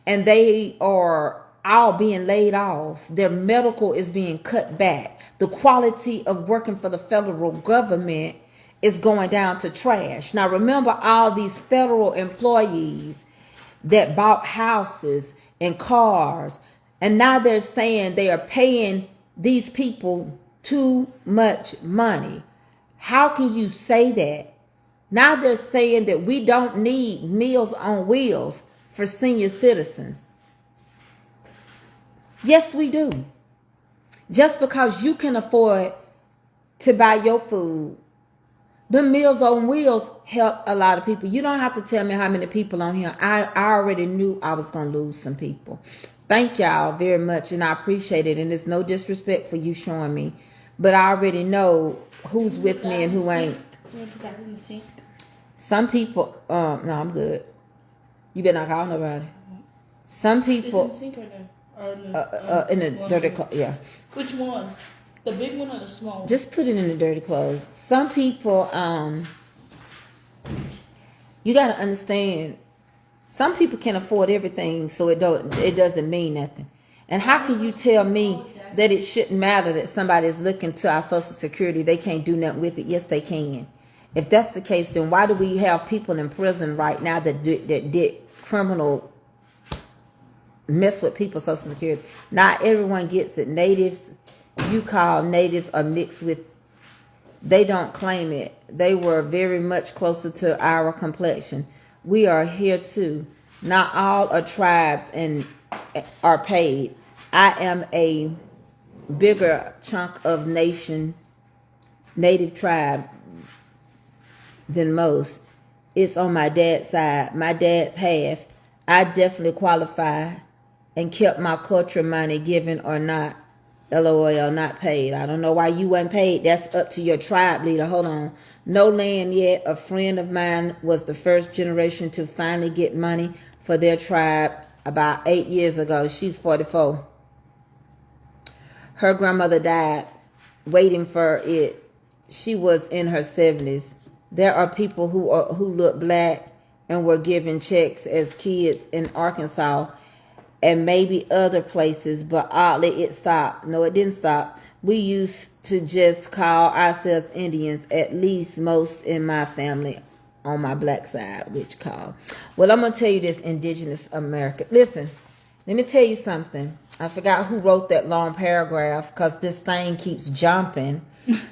and they are all being laid off. Their medical is being cut back. The quality of working for the federal government is going down to trash. Now, remember all these federal employees that bought houses and cars, and now they're saying they are paying these people too much money. How can you say that? Now they're saying that we don't need Meals on Wheels for senior citizens. Yes, we do. Just because you can afford to buy your food, the Meals on Wheels help a lot of people. You don't have to tell me how many people on here. I already knew I was going to lose some people. Thank y'all very much, and I appreciate it. And it's no disrespect for you showing me, but I already know who's with me and who ain't. Some people, no, I'm good. You better not call nobody. Some people. In the sink or in the dirty closet, yeah. Which one? The big one or the small one? Just put it in the dirty clothes. Some people, you got to understand, some people can afford everything, so it doesn't mean nothing. And how can you tell me that it shouldn't matter that somebody is looking to our Social Security? They can't do nothing with it. Yes, they can. If that's the case, then why do we have people in prison right now that did criminal mess with people's Social Security? Not everyone gets it. Natives, you call natives, are mixed with. They don't claim it. They were very much closer to our complexion. We are here too. Not all are tribes and are paid. I am a bigger chunk of native tribe than most. It's on my dad's side. My dad's half. I definitely qualify and kept my culture money, given or not. LOL, not paid. I don't know why you wasn't paid. That's up to your tribe leader. Hold on. No land yet. A friend of mine was the first generation to finally get money for their tribe about 8 years ago. She's 44. Her grandmother died waiting for it. She was in her 70s. There are people who look black and were given checks as kids in Arkansas and maybe other places, but oddly it stopped. No, it didn't stop. We used to just call ourselves Indians, at least most in my family on my black side, which call. Well, I'm going to tell you this, Indigenous America. Listen, let me tell you something. I forgot who wrote that long paragraph because this thing keeps jumping.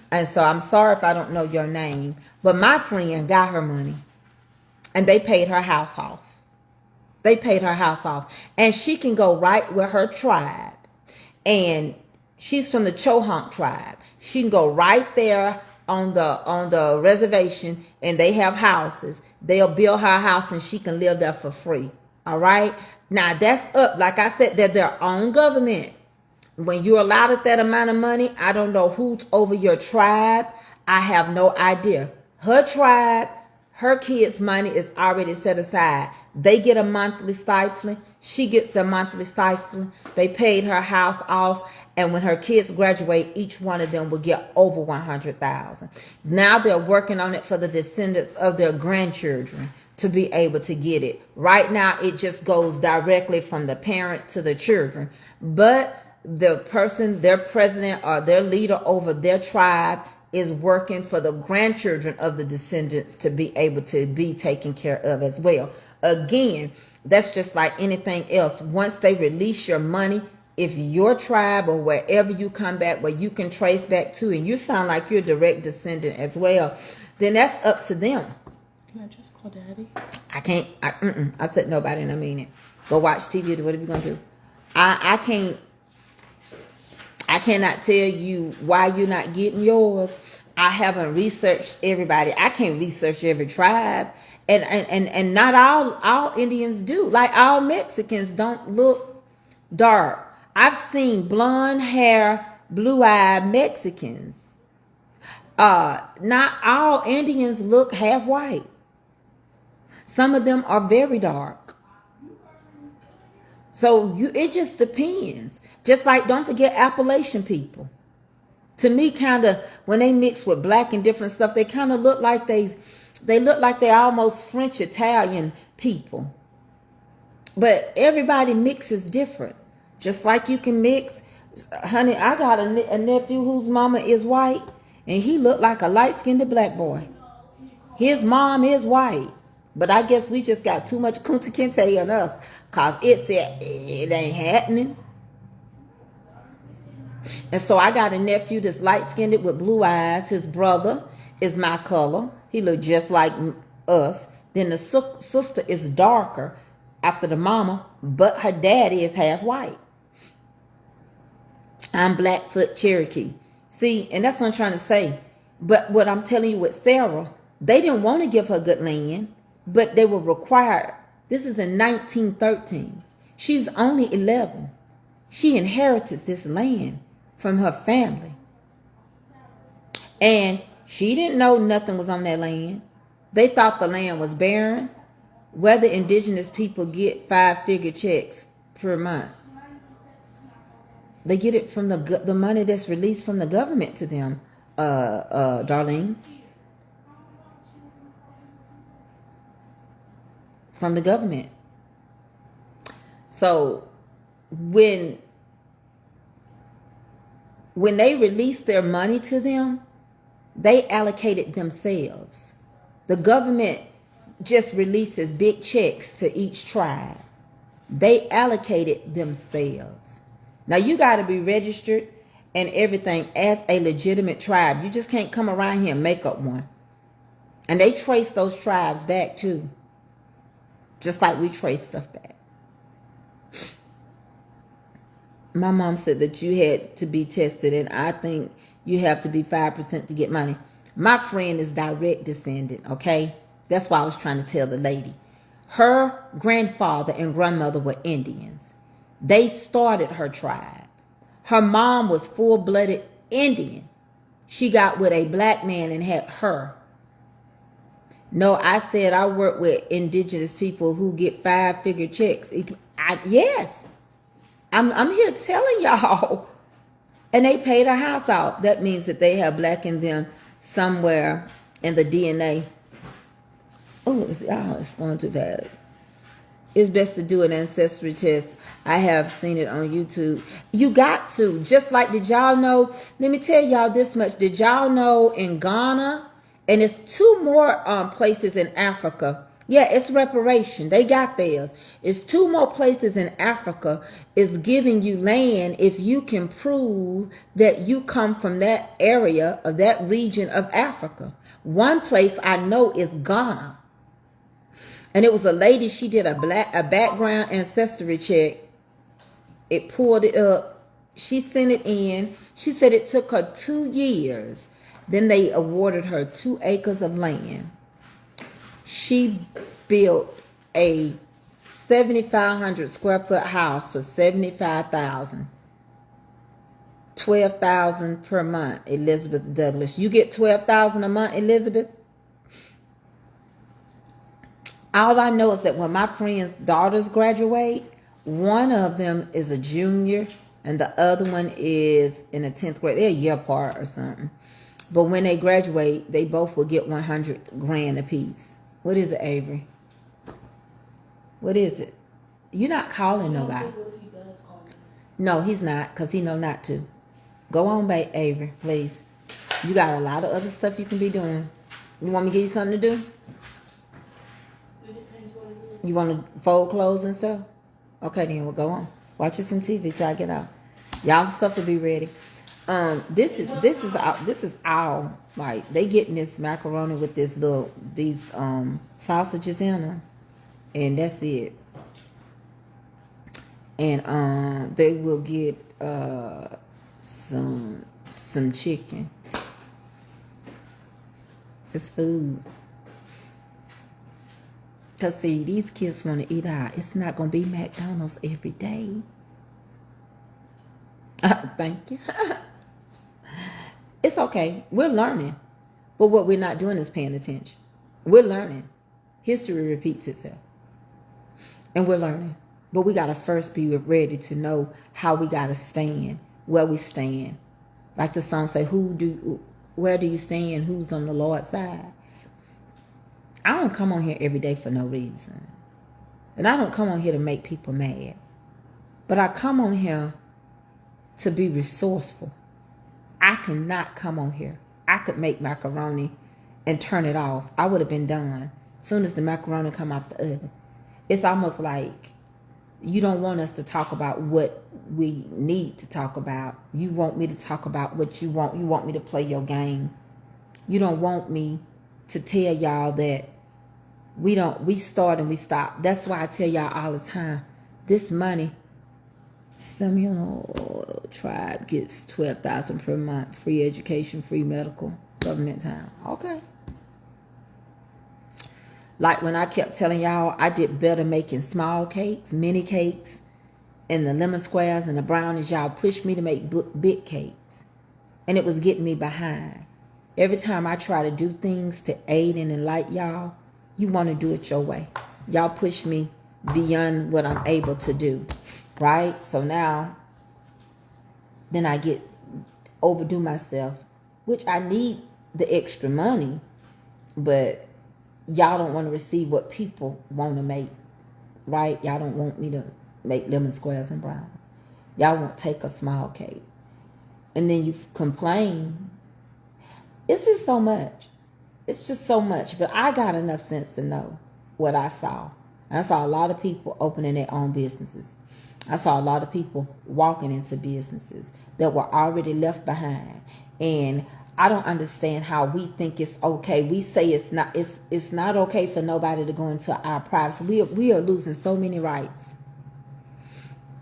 And so I'm sorry if I don't know your name. But my friend got her money and they paid her house off. They paid her house off. And she can go right with her tribe. And she's from the Chohonk tribe. She can go right there on the reservation and they have houses. They'll build her house and she can live there for free. All right. Now that's up. Like I said, they're their own government. When you're allotted that amount of money, I don't know who's over your tribe. I have no idea. Her tribe, her kids' money is already set aside. They get a monthly stipend. She gets a monthly stipend. They paid her house off. And when her kids graduate, each one of them will get over $100,000. Now they're working on it for the descendants of their grandchildren to be able to get it. Right now, it just goes directly from the parent to the children. But the person, their president or their leader over their tribe is working for the grandchildren of the descendants to be able to be taken care of as well. Again, that's just like anything else. Once they release your money, if your tribe or wherever you come back, where you can trace back to, and you sound like you're a direct descendant as well, then that's up to them. Can I just call Daddy? I can't. I said nobody, and I mean it. Go watch TV. Whatever you're gonna do. I can't. I cannot tell you why you're not getting yours. I haven't researched everybody. I can't research every tribe. And not all Indians do. Like all Mexicans don't look dark. I've seen blonde hair, blue-eyed Mexicans. Not all Indians look half white. Some of them are very dark. So it just depends. Just like, don't forget Appalachian people. To me, kind of, when they mix with black and different stuff, they kind of look like they look like they're almost French Italian people. But everybody mixes different. Just like you can mix. Honey, I got a nephew whose mama is white, and he looked like a light-skinned black boy. His mom is white. But I guess we just got too much Kunta Kinte in us, because it said it ain't happening. And so I got a nephew that's light-skinned with blue eyes. His brother is my color. He look just like us. Then the sister is darker after the mama, but her daddy is half white. I'm Blackfoot Cherokee. See, and that's what I'm trying to say. But what I'm telling you with Sarah, they didn't want to give her good land, but they were required. This is in 1913. She's only 11. She inherited this land from her family. And she didn't know nothing was on that land. They thought the land was barren. Whether indigenous people get 5-figure checks per month. They get it from the money that's released from the government to them, Darlene. From the government. So when they release their money to them, they allocate it themselves. The government just releases big checks to each tribe. They allocate it themselves. Now you got to be registered and everything as a legitimate tribe. You just can't come around here and make up one. And they trace those tribes back too. Just like we trace stuff back. My mom said that you had to be tested, and I think you have to be 5% to get money. My friend is direct descendant, okay? That's why I was trying to tell the lady. Her grandfather and grandmother were Indians. They started her tribe. Her mom was full-blooded Indian. She got with a black man and had her. No, I said I work with indigenous people who get 5-figure checks. Yes. I'm here telling y'all. And they paid a house out. That means that they have black in them somewhere in the DNA. Oh, it's going too bad. It's best to do an ancestry test. I have seen it on YouTube. You got to. Just like, did y'all know? Let me tell y'all this much. Did y'all know in Ghana, and it's 2 more places in Africa. Yeah, it's reparation. They got theirs. It's 2 more places in Africa is giving you land if you can prove that you come from that area or that region of Africa. One place I know is Ghana. And it was a lady, she did a background ancestry check. It pulled it up. She sent it in. She said it took her 2 years. Then they awarded her 2 acres of land. She built a 7,500 square foot house for $75,000. $12,000 per month, Elizabeth Douglas. You get $12,000 a month, Elizabeth? All I know is that when my friends' daughters graduate, one of them is a junior and the other one is in the 10th grade. They're a year apart or something. But when they graduate, they both will get 100 grand apiece. What is it, Avery? What is it? You're not calling nobody. No, he's not, because he know not to. Go on, Avery, please. You got a lot of other stuff you can be doing. You want me to give you something to do? You want to fold clothes and stuff? Okay, then we'll go on. Watch some TV till I get out. Y'all stuff will be ready. This is all like they getting this macaroni with these sausages in them, and that's it. And they will get some chicken. It's food. Cause see, these kids want to eat out. It's not gonna be McDonald's every day. Thank you. It's okay. We're learning. But what we're not doing is paying attention. We're learning. History repeats itself. And we're learning. But we got to first be ready to know how we got to stand, where we stand. Like the song say, where do you stand? Who's on the Lord's side? I don't come on here every day for no reason. And I don't come on here to make people mad. But I come on here to be resourceful. I cannot come on here. I could make macaroni and turn it off. I would have been done as soon as the macaroni come out the oven. It's almost like you don't want us to talk about what we need to talk about. You want me to talk about what you want. You want me to play your game. You don't want me to tell y'all that we start and we stop. That's why I tell y'all all the time, this money, Seminole tribe gets $12,000 per month, free education, free medical, government time. Okay. Like when I kept telling y'all, I did better making small cakes, mini cakes, and the lemon squares and the brownies. Y'all pushed me to make big cakes, and it was getting me behind. Every time I try to do things to aid and enlighten y'all, you want to do it your way. Y'all push me beyond what I'm able to do. Right? So now, then I get overdo myself, which I need the extra money, but y'all don't want to receive what people want to make, right? Y'all don't want me to make lemon squares and browns. Y'all won't take a small cake. And then you complain. It's just so much. It's just so much. But I got enough sense to know what I saw. I saw a lot of people opening their own businesses. I saw a lot of people walking into businesses that were already left behind. And I don't understand how we think it's okay. We say it's not okay for nobody to go into our privacy. We are losing so many rights.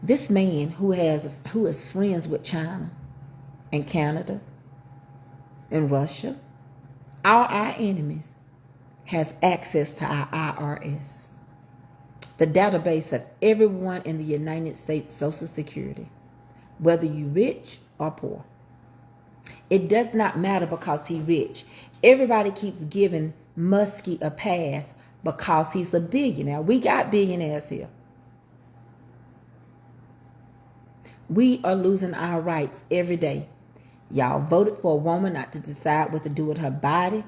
This man who is friends with China and Canada and Russia, our enemies, has access to our IRS, the database of everyone in the United States Social Security, whether you rich or poor. It does not matter because he's rich. Everybody keeps giving Muskie a pass because he's a billionaire. We got billionaires here. We are losing our rights every day. Y'all voted for a woman not to decide what to do with her body.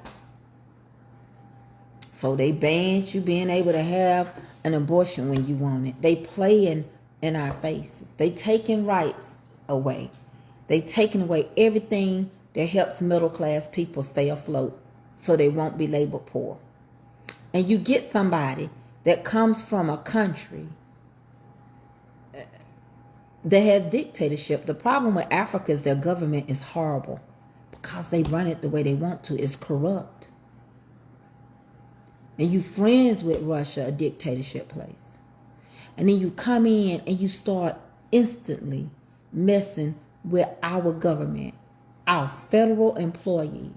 So they banned you being able to have an abortion when you want it. They playing in our faces. They taking rights away. They taking away everything that helps middle class people stay afloat so they won't be labeled poor. And you get somebody that comes from a country that has dictatorship. The problem with Africa is their government is horrible because they run it the way they want to. It's corrupt. And you friends with Russia, a dictatorship place. And then you come in and you start instantly messing with our government, our federal employees.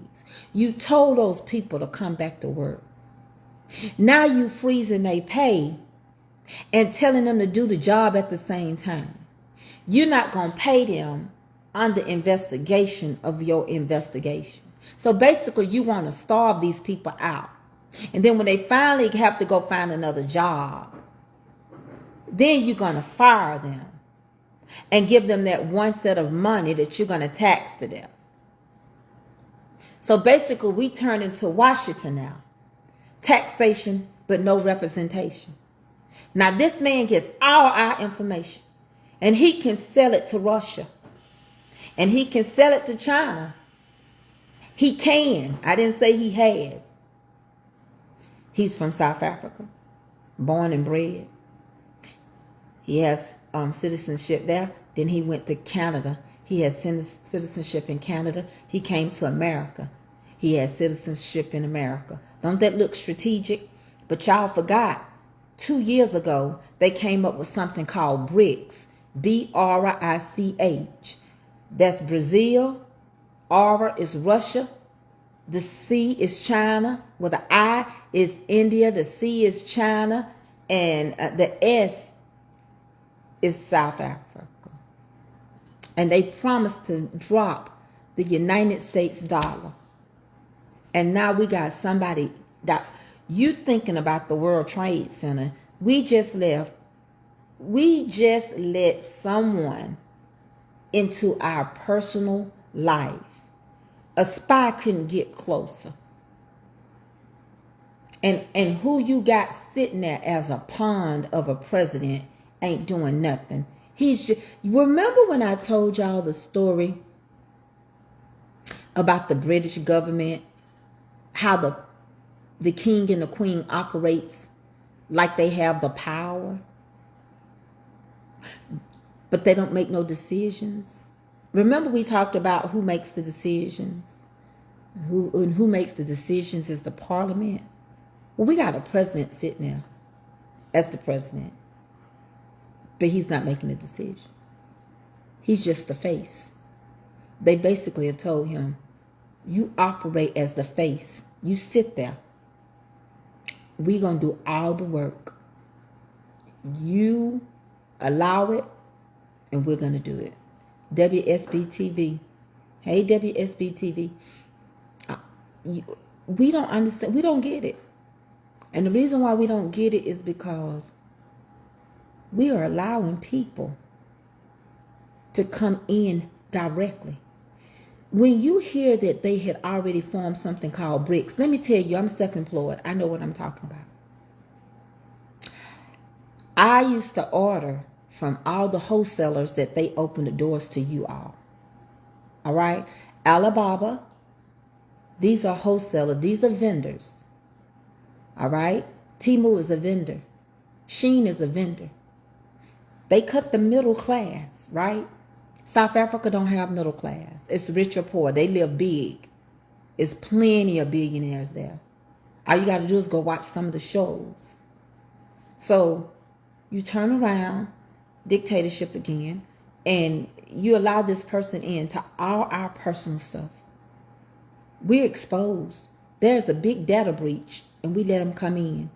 You told those people to come back to work. Now you freezing their pay and telling them to do the job at the same time. You're not going to pay them under investigation of your investigation. So basically you want to starve these people out. And then when they finally have to go find another job, then you're going to fire them and give them that one set of money that you're going to tax to them. So basically we turn into Washington now. Taxation, but no representation. Now this man gets all our information. And he can sell it to Russia. And he can sell it to China. He can. I didn't say he has. He's from South Africa. Born and bred. He has citizenship there. Then he went to Canada. He has citizenship in Canada. He came to America. He has citizenship in America. Don't that look strategic? But y'all forgot. 2 years ago, they came up with something called BRICS. BRICH. That's Brazil. R is Russia. The C is China. Well, the I is India. The C is China. And the S is South Africa. And they promised to drop the United States dollar. And now we got somebody that you thinking about the World Trade Center. We just let someone into our personal life. A spy couldn't get closer. And who you got sitting there as a pawn of a president ain't doing nothing. He's just, remember when I told y'all the story about the British government, how the king and the queen operates like they have the power, but they don't make no decisions. Remember we talked about who makes the decisions? Who makes the decisions is the parliament. Well, we got a president sitting there as the president, but he's not making the decisions. He's just the face. They basically have told him, you operate as the face. You sit there. We're going to do all the work. You allow it, and we're going to do it. WSB-TV. Hey, WSB-TV. We don't understand. We don't get it. And the reason why we don't get it is because we are allowing people to come in directly. When you hear that they had already formed something called BRICS, let me tell you, I'm self-employed. I know what I'm talking about. I used to order from all the wholesalers that they open the doors to you all. All right? Alibaba, these are wholesalers. These are vendors. All right? Temu is a vendor. Shein is a vendor. They cut the middle class, right? South Africa don't have middle class. It's rich or poor. They live big. There's plenty of billionaires there. All you got to do is go watch some of the shows. So you turn around, dictatorship again, and you allow this person into all our personal stuff. We're exposed. There's a big data breach, and we let them come in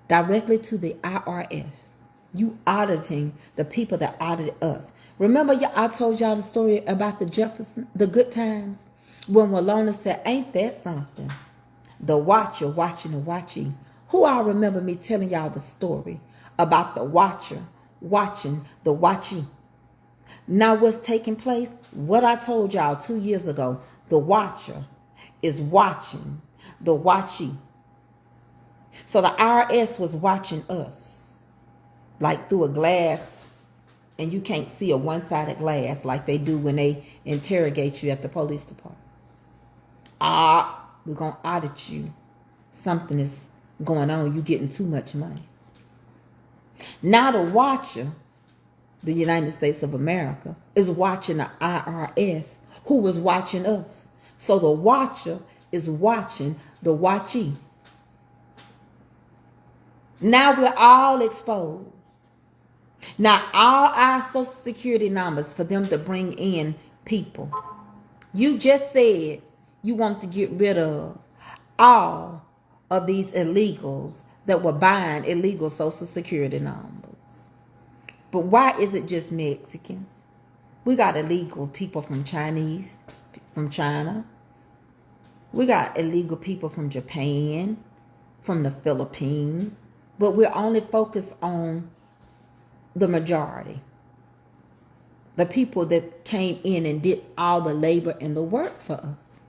directly to the IRS. You auditing the people that audited us. Remember, I told y'all the story about the Jefferson, the good times, when Walona said, ain't that something? The watcher watching the watching. Who all remember me telling y'all the story about the watcher watching the watching? Now what's taking place? What I told y'all 2 years ago, the watcher is watching the watching. So the IRS was watching us like through a glass, and you can't see a one-sided glass like they do when they interrogate you at the police department. We're going to audit you. Something is going on. You're getting too much money. Now the watcher, the United States of America, is watching the IRS, who was watching us. So the watcher is watching the watchee. Now we're all exposed. Now all our Social Security numbers for them to bring in people. You just said you want to get rid of all of these illegals that were buying illegal Social Security numbers. But why is it just Mexicans? We got illegal people from China. We got illegal people from Japan, from the Philippines. But we're only focused on the majority. The people that came in and did all the labor and the work for us.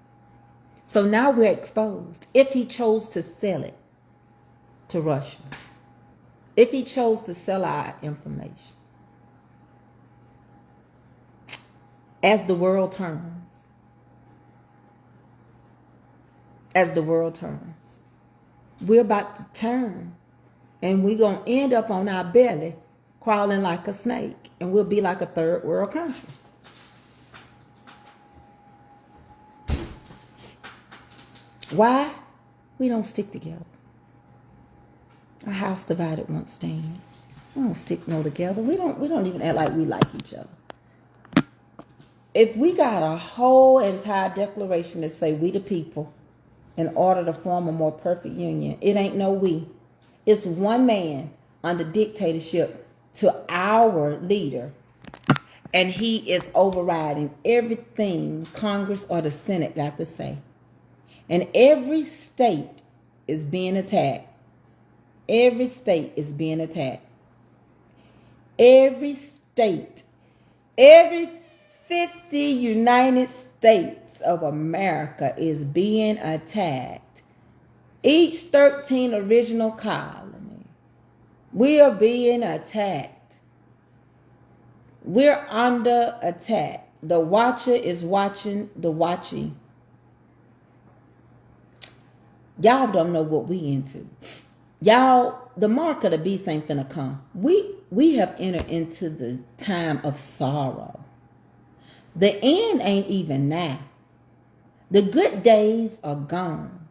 So now we're exposed. If he chose to sell it to Russia, if he chose to sell our information, as the world turns, we're about to turn, and we're going to end up on our belly crawling like a snake, and we'll be like a third world country. Why? We don't stick together. A house divided won't stand. We don't stick together. We don't even act like we like each other. If we got a whole entire declaration that say we the people in order to form a more perfect union, it ain't no we. It's one man under dictatorship to our leader, and he is overriding everything Congress or the Senate got to say. And every state is being attacked. Every state is being attacked. Every state, every 50 United States of America is being attacked. Each 13 original colony, we are being attacked. We're under attack. The watcher is watching the watching. Y'all don't know what we into. Y'all, the mark of the beast ain't finna come. We have entered into the time of sorrow. The end ain't even now. The good days are gone.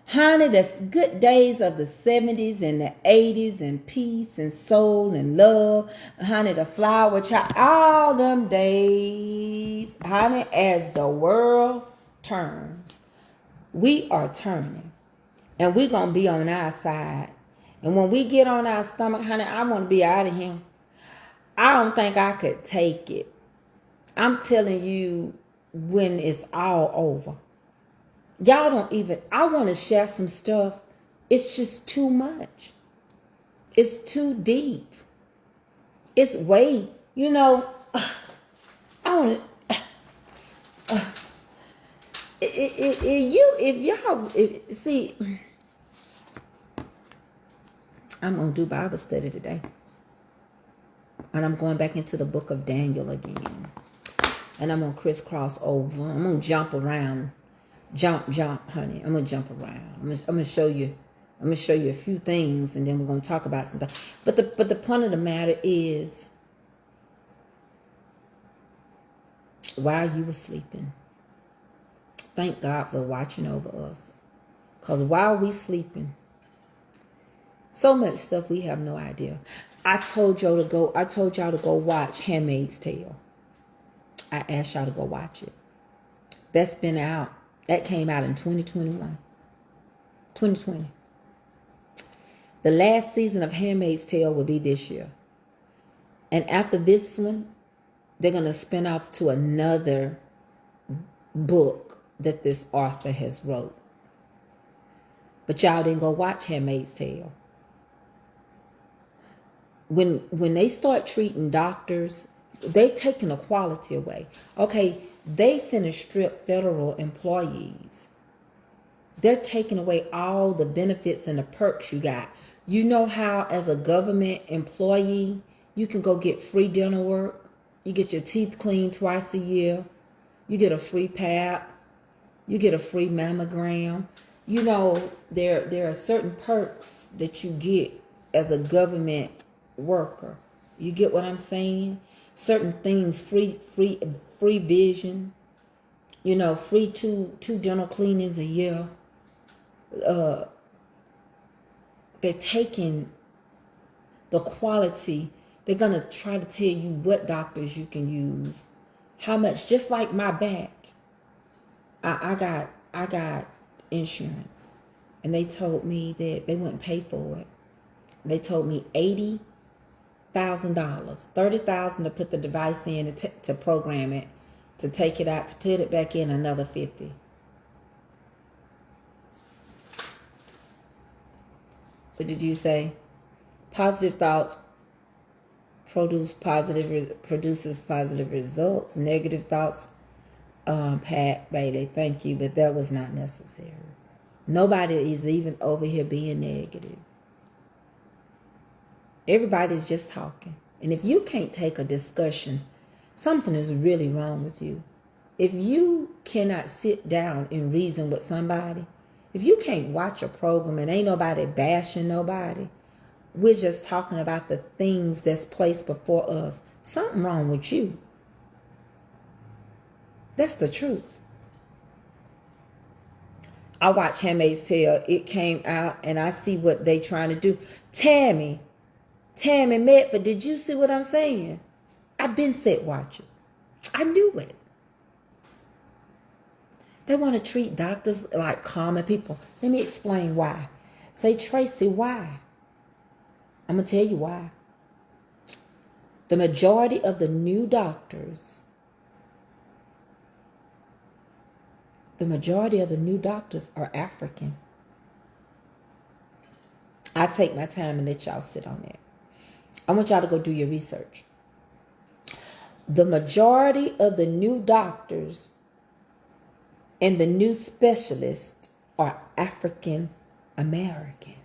Honey, the good days of the 70s and the 80s and peace and soul and love. Honey, the flower child, all them days. Honey, as the world turns, we are turning. And we're going to be on our side. And when we get on our stomach, honey, I want to be out of here. I don't think I could take it. I'm telling you, when it's all over. Y'all don't even, I want to share some stuff. It's just too much. It's too deep. It's way, I want to, See, I'm gonna do Bible study today, and I'm going back into the book of Daniel again, and I'm gonna crisscross over. I'm gonna jump around, jump, honey. I'm gonna jump around. I'm gonna show you. I'm gonna show you a few things, and then we're gonna talk about some stuff. But the point of the matter is, while you were sleeping, thank God for watching over us. Because while we sleeping, so much stuff we have no idea. I told y'all to go watch Handmaid's Tale. I asked y'all to go watch it. That's been out. That came out in 2021. 2020. The last season of Handmaid's Tale will be this year. And after this one, they're going to spin off to another book that this author has wrote. But y'all didn't go watch Handmaid's Tale. When they start treating doctors, they taking the quality away. Okay, they finna strip federal employees. They're taking away all the benefits and the perks you got. You know how as a government employee, you can go get free dental work. You get your teeth cleaned twice a year. You get a free PAP. You get a free mammogram. You know, there are certain perks that you get as a government worker. You get what I'm saying? Certain things, free vision. You know, free two dental cleanings a year. They're taking the quality. They're gonna try to tell you what doctors you can use, how much. Just like my back, I got insurance, and they told me that they wouldn't pay for it. They told me $80,000, $30,000 to put the device in to program it, to take it out, to put it back in, another $50,000. What did you say? Positive thoughts produces positive results. Negative thoughts, Pat, baby, thank you, but that was not necessary. Nobody is even over here being negative. Everybody's just talking. And if you can't take a discussion, something is really wrong with you. If you cannot sit down and reason with somebody, if you can't watch a program and ain't nobody bashing nobody, we're just talking about the things that's placed before us, something wrong with you. That's the truth. I watch Handmaid's Tale. It came out and I see what they trying to do. Tammy Medford, did you see what I'm saying? I've been set watching. I knew it. They want to treat doctors like common people. Let me explain why. Say, Tracey, why? I'm going to tell you why. The majority of the new doctors are African. I take my time and let y'all sit on that. I want y'all to go do your research. The majority of the new doctors and the new specialists are African Americans.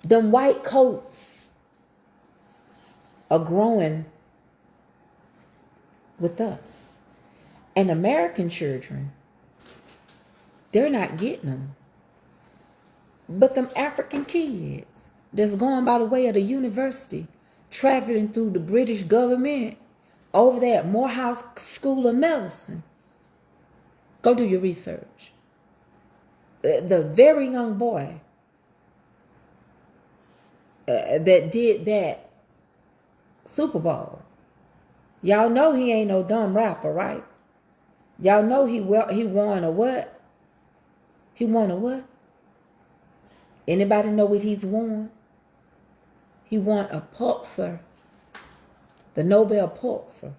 Them white coats are growing with us. And American children, they're not getting them. But them African kids that's going by the way of the university, traveling through the British government, over there at Morehouse School of Medicine. Go do your research. The very young boy that did that Super Bowl. Y'all know he ain't no dumb rapper, right? Y'all know he won a what? He won a what? Anybody know what he's won? He won a Pulitzer, the Nobel Pulitzer.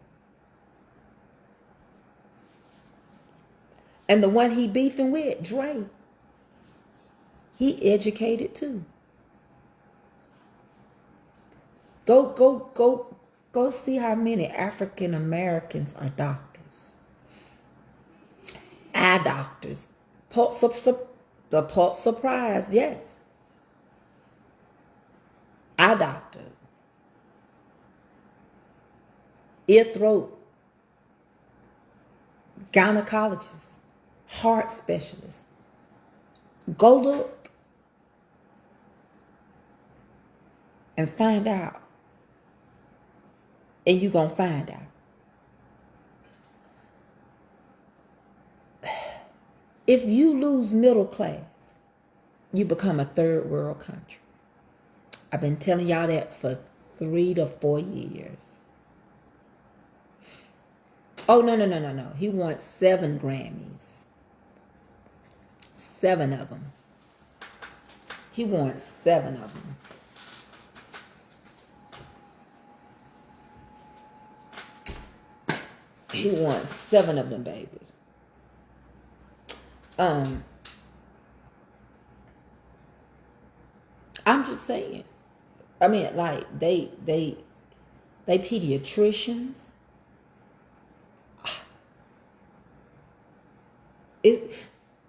And the one he beefing with, Dre, he educated too. Go see how many African Americans are doctors. Eye doctors. The Pulitzer Prize, yes. Eye doctor. Ear, throat. Gynecologist. Heart specialist. Go look and find out. And you're going to find out. If you lose middle class, you become a third world country. I've been telling y'all that for 3 to 4 years. Oh, no. He wants 7 Grammys. 7 of them. He wants 7 of them. He wants 7 of them babies. I'm just saying. I mean, like they pediatricians.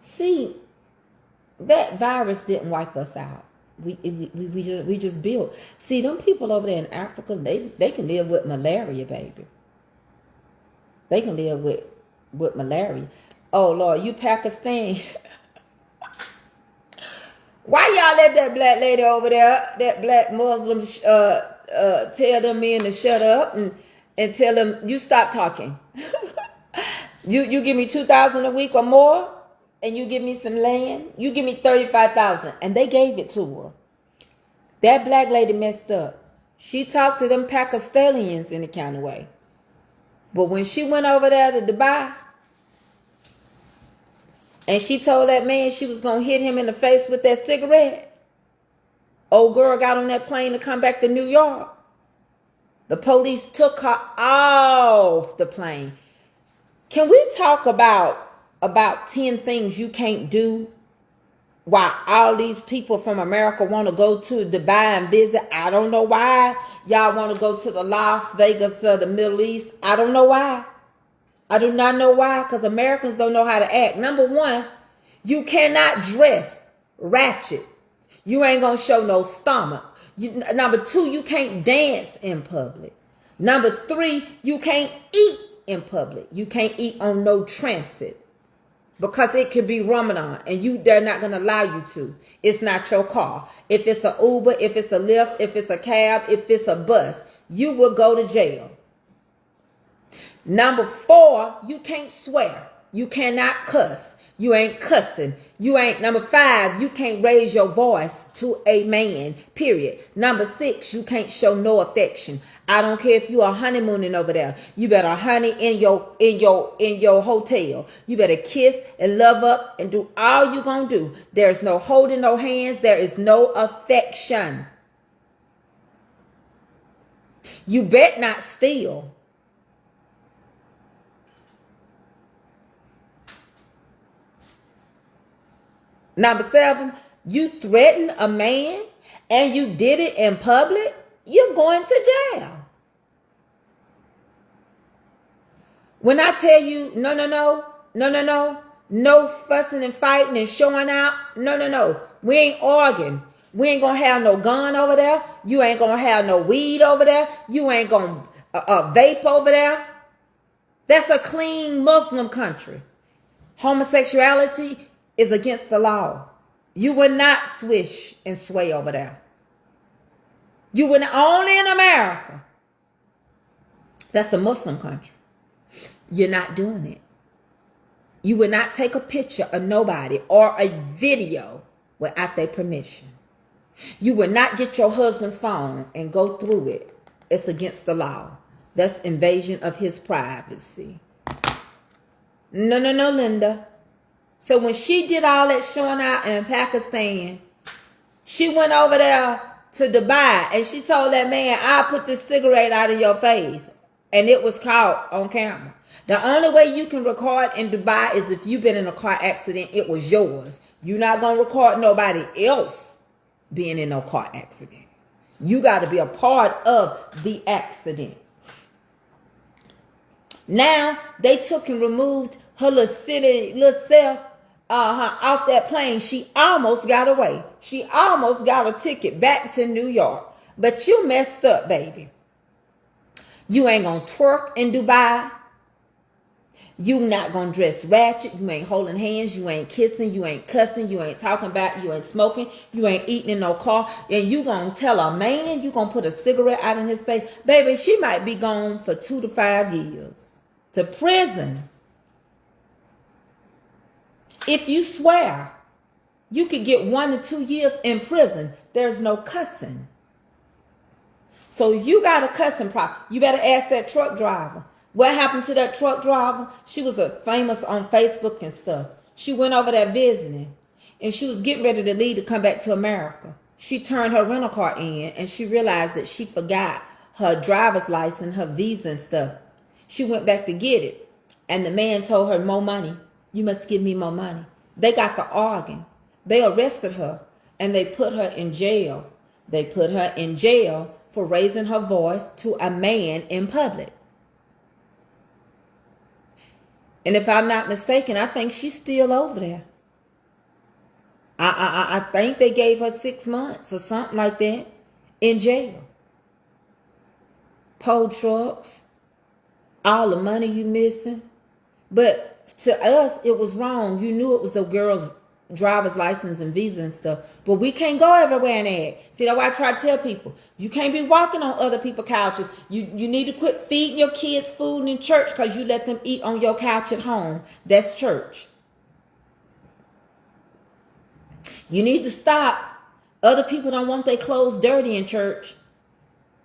See, that virus didn't wipe us out. We just built. See, them people over there in Africa, they can live with malaria, baby. They can live with malaria. Oh Lord, you Pakistan. Why y'all let that black lady over there, that black Muslim, tell them men to shut up and tell them you stop talking? You give me $2,000 a week or more, and you give me some land. You give me $35,000, and they gave it to her. That black lady messed up. She talked to them Pakistanians in a kind of way, but when she went over there to Dubai, and she told that man she was going to hit him in the face with that cigarette, old girl got on that plane to come back to New York. The police took her off the plane. Can we talk about 10 things you can't do while all these people from America want to go to Dubai and visit? I don't know why y'all want to go to the Las Vegas of the Middle East. I don't know why. I do not know why, because Americans don't know how to act. Number one, you cannot dress ratchet. You ain't going to show no stomach. Number two, you can't dance in public. Number three, you can't eat in public. You can't eat on no transit because it could be Ramadan and they're not going to allow you to. It's not your car. If it's an Uber, if it's a Lyft, if it's a cab, if it's a bus, you will go to jail. Number four, you can't swear. You cannot cuss. You ain't cussing. Number five, you can't raise your voice to a man, period. Number six, you can't show no affection. I don't care if you are honeymooning over there. You better honey in your hotel. You better kiss and love up and do all you gonna do. There's no holding no hands. There is no affection. You bet not steal. Number seven, you threaten a man and you did it in public, you're going to jail. When I tell you, no fussing and fighting and showing out, no, we ain't arguing. We ain't going to have no gun over there. You ain't going to have no weed over there. You ain't going to vape over there. That's a clean Muslim country. Homosexuality is against the law. You will not swish and sway over there. You will only in America. That's a Muslim country. You're not doing it. You will not take a picture of nobody or a video without their permission. You will not get your husband's phone and go through it. It's against the law. That's invasion of his privacy. No, Linda. So when she did all that showing out in Pakistan, she went over there to Dubai and she told that man, I'll put this cigarette out of your face. And it was caught on camera. The only way you can record in Dubai is if you've been in a car accident, it was yours. You're not going to record nobody else being in no car accident. You got to be a part of the accident. Now they took and removed her little self off that plane. She almost got away. She almost got a ticket back to New York. But you messed up, baby. You ain't gonna twerk in Dubai. You not gonna dress ratchet. You ain't holding hands. You ain't kissing. You ain't cussing. You ain't talking about. You ain't smoking. You ain't eating in no car. And you gonna tell a man you gonna put a cigarette out in his face. Baby, she might be gone for 2 to 5 years to prison. If you swear, you could get 1 to 2 years in prison. There's no cussing. So you got a cussing problem. You better ask that truck driver. What happened to that truck driver? She was famous on Facebook and stuff. She went over there visiting. And she was getting ready to leave to come back to America. She turned her rental car in and she realized that she forgot her driver's license, her visa and stuff. She went back to get it. And the man told her, more money. You must give me more money. They got the arguing. They arrested her and they put her in jail. They put her in jail for raising her voice to a man in public. And if I'm not mistaken, I think she's still over there. I think they gave her 6 months or something like that in jail. Pole trucks, all the money you missing. But to us, it was wrong. You knew it was a girl's driver's license and visa and stuff. But we can't go everywhere and act. See, that's why I try to tell people. You can't be walking on other people's couches. You need to quit feeding your kids food in church because you let them eat on your couch at home. That's church. You need to stop. Other people don't want their clothes dirty in church.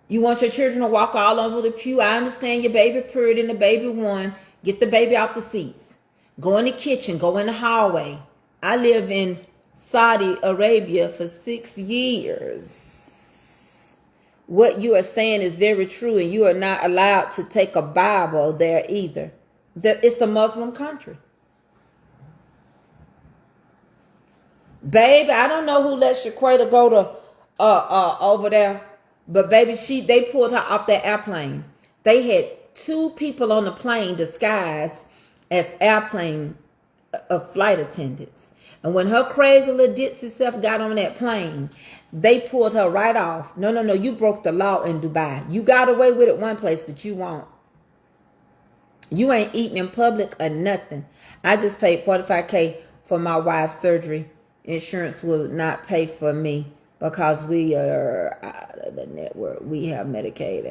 You want your children to walk all over the pew. I understand your baby purred and the baby won. Get the baby off the seats. Go in the kitchen. Go in the hallway. I live in Saudi Arabia for 6 years. What you are saying is very true, and you are not allowed to take a Bible there either. It's a Muslim country. Baby, I don't know who let Shaquita go to over there, but baby, they pulled her off that airplane. They had 2 people on the plane disguised as airplane flight attendants. And when her crazy little ditzy self got on that plane, they pulled her right off. No, you broke the law in Dubai. You got away with it one place, but you won't. You ain't eating in public or nothing. I just paid $45,000 for my wife's surgery. Insurance will not pay for me because we are out of the network. We have Medicaid.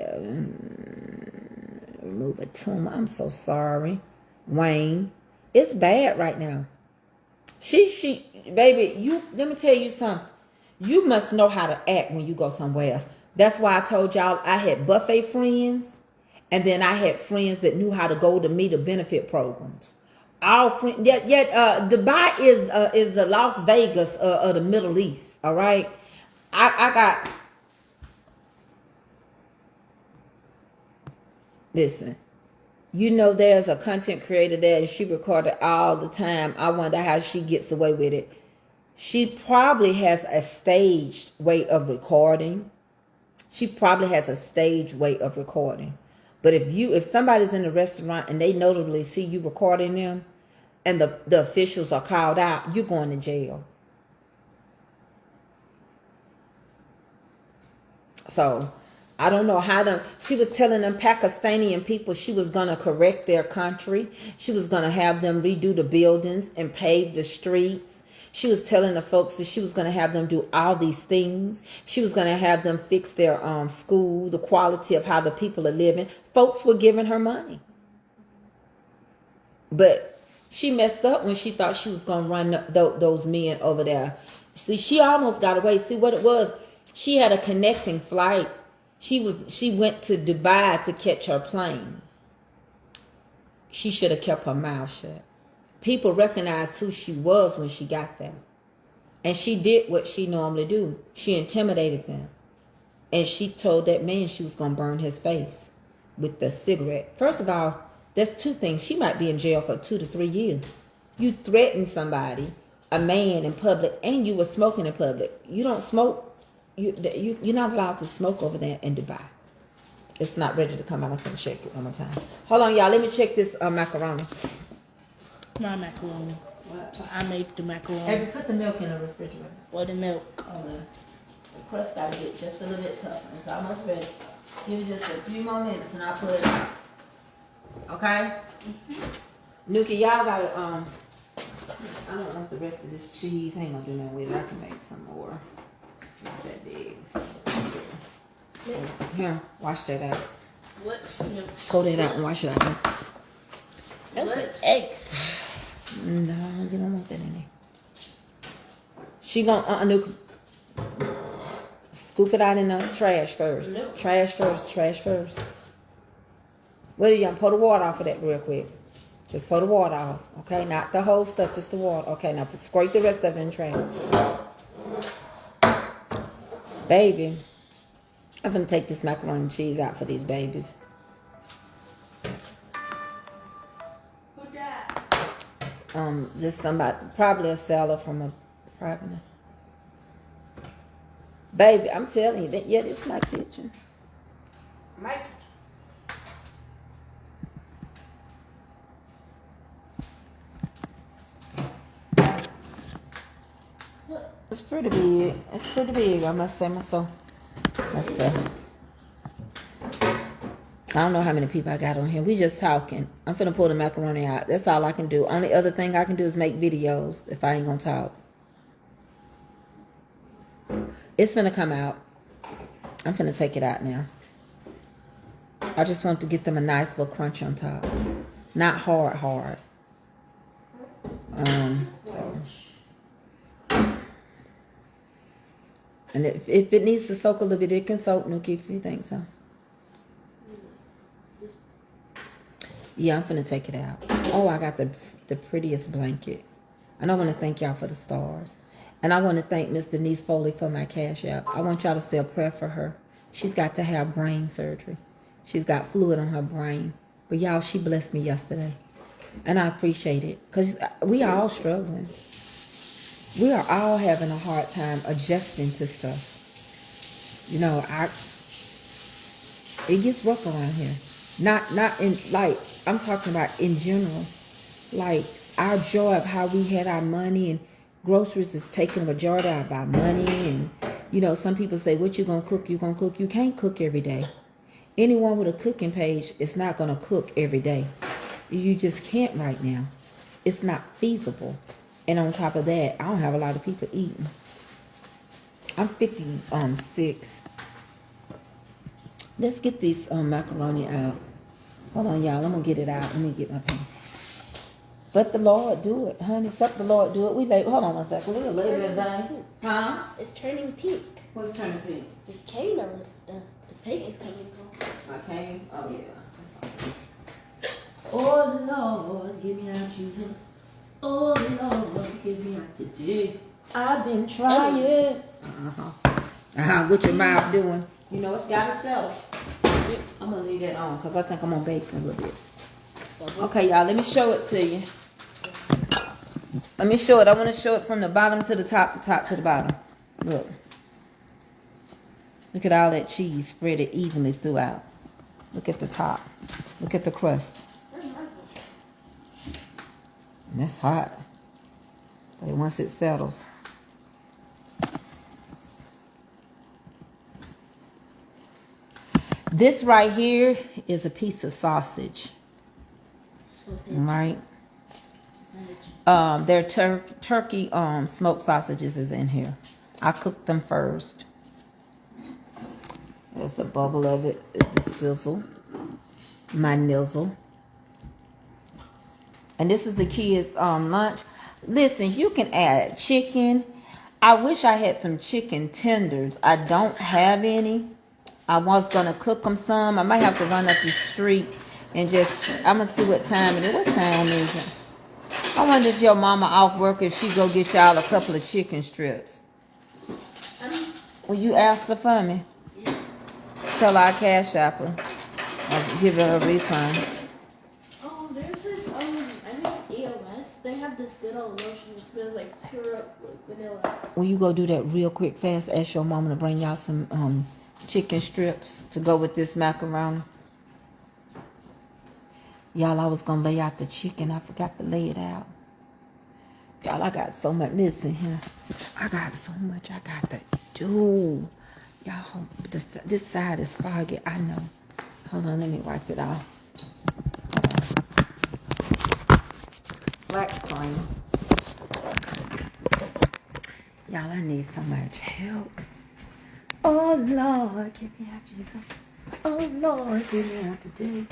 Remove a tumor. I'm so sorry, Wayne. It's bad right now. Baby, let me tell you something. You must know how to act when you go somewhere else. That's why I told y'all I had buffet friends, and then I had friends that knew how to go to meet the benefit programs. All friends, Dubai is the Las Vegas of the Middle East. All right, I got. Listen. You know there's a content creator there and she recorded all the time. I wonder how she gets away with it. She probably has a staged way of recording. But if somebody's in the restaurant and they notably see you recording them and the officials are called out, you're going to jail. So I don't know how she was telling them Pakistani people she was going to correct their country. She was going to have them redo the buildings and pave the streets. She was telling the folks that she was going to have them do all these things. She was going to have them fix their school, the quality of how the people are living. Folks were giving her money. But she messed up when she thought she was going to run those men over there. See, she almost got away. See what it was? She had a connecting flight. She went to Dubai to catch her plane. She should have kept her mouth shut. People recognized who she was when she got there. And she did what she normally do. She intimidated them. And she told that man she was going to burn his face with the cigarette. First of all, there's 2 things. She might be in jail for 2 to 3 years. You threatened somebody, a man in public, and you were smoking in public. You don't smoke you're not allowed to smoke over there in Dubai. It's not ready to come out. I'm gonna shake it one more time. Hold on, y'all. Let me check this macaroni. My macaroni. What? I make the macaroni. Hey, put the milk in the refrigerator. Or the milk. Oh, the crust gotta get just a little bit tougher. It's almost ready. Give it just a few more minutes and I'll put it out. Okay? Nuki, y'all gotta I don't want the rest of this cheese. I ain't gonna do nothing with it. I can make some more. It's not that big. Here, wash that out. Pull that out and wash it out. That's eggs. No, you don't want that in there. She gonna scoop it out in the trash first. No. Trash first. What are you gonna pour the water off of that real quick? Just pour the water off, okay? Not the whole stuff, just the water. Okay, now scrape the rest of it in the trash. Baby, I'm gonna take this macaroni and cheese out for these babies. Who that? Just somebody, probably a seller from a private. Baby, I'm telling you that, yeah, this is my kitchen. My kitchen. It's pretty big. It's pretty big, I must say myself. Let's see. I don't know how many people I got on here. We just talking. I'm finna pull the macaroni out. That's all I can do. Only other thing I can do is make videos if I ain't gonna talk. It's finna come out. I'm finna take it out now. I just want to get them a nice little crunch on top. Not hard. So. And if it needs to soak a little bit, it can soak, Nuki, if you think so. Yeah, I'm finna take it out. Oh, I got the prettiest blanket. And I want to thank y'all for the stars. And I want to thank Miss Denise Foley for my cash app. I want y'all to say a prayer for her. She's got to have brain surgery. She's got fluid on her brain. But y'all, she blessed me yesterday. And I appreciate it. Because we are all struggling. We are all having a hard time adjusting to stuff. You know, it gets rough around here. Not in, like, I'm talking about in general. Like, our joy of how we had our money and groceries is taking a majority of our money. And, you know, some people say, what you gonna cook? You gonna cook? You can't cook every day. Anyone with a cooking page is not gonna cook every day. You just can't right now. It's not feasible. And on top of that, I don't have a lot of people eating. I'm 56. Let's get this macaroni out. Hold on, y'all. I'm going to get it out. Let me get my pen. But the Lord do it, honey. Except the Lord do it. Hold on one second. We're later today. Huh? It's turning pink. What's turning pink? The cane on the paint is coming off. My cane? Oh, yeah. Oh, Lord, give me out, Jesus. Oh, Lord, give me out today. I've been trying. What your mouth doing? You know, it's got to settle. I'm going to leave that on because I think I'm going to bake a little bit. Okay, y'all, let me show it to you. Let me show it. I want to show it from the bottom to the top to the bottom. Look. Look at all that cheese spread it evenly throughout. Look at the top. Look at the crust. And that's hot. But once it settles. This right here is a piece of sausage. Right? Their turkey smoked sausages is in here. I cooked them first. There's the bubble of it, the sizzle, my nizzle. And this is the kids' lunch. Listen, you can add chicken. I wish I had some chicken tenders. I don't have any. I was going to cook them some. I might have to run up the street and I'm going to see what time it is. What time is it? I wonder if your mama off work, if she go get y'all a couple of chicken strips. Will you ask her for me? Tell our cash apper. I'll give her a refund. Oh, there's this, I think it's EOS. They have this good old lotion that smells like pure vanilla. when you go do that real quick fast, ask your mama to bring y'all some chicken strips to go with this macaroni. Y'all, I was gonna lay out the chicken. I forgot to lay it out. Y'all, I got so much. Listen here. I got so much I got to do. Y'all, this side is foggy. I know. Hold on, let me wipe it off. Black screen. Y'all, I need so much help. Oh, Lord, get me out, Jesus. Oh, Lord, get me out today.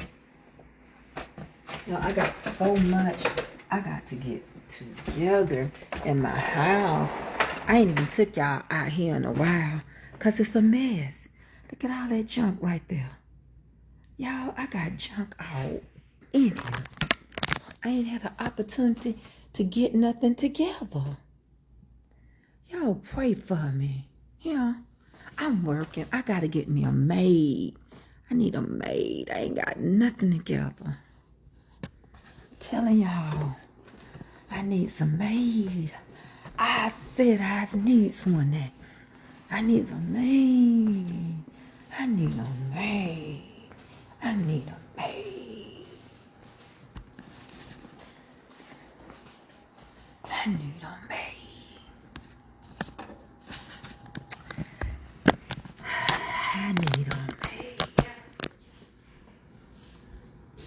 Yo, I got so much I got to get together in my house. I ain't even took y'all out here in a while because it's a mess. Look at all that junk right there. Y'all, I got junk all in here. I ain't had an opportunity to get nothing together. Y'all pray for me. Yeah, I'm working. I got to get me a maid. I need a maid. I ain't got nothing together. Telling y'all, I need some maid. I said I need one. I need a maid. I need a maid. I need a maid. I need a maid. I need a maid.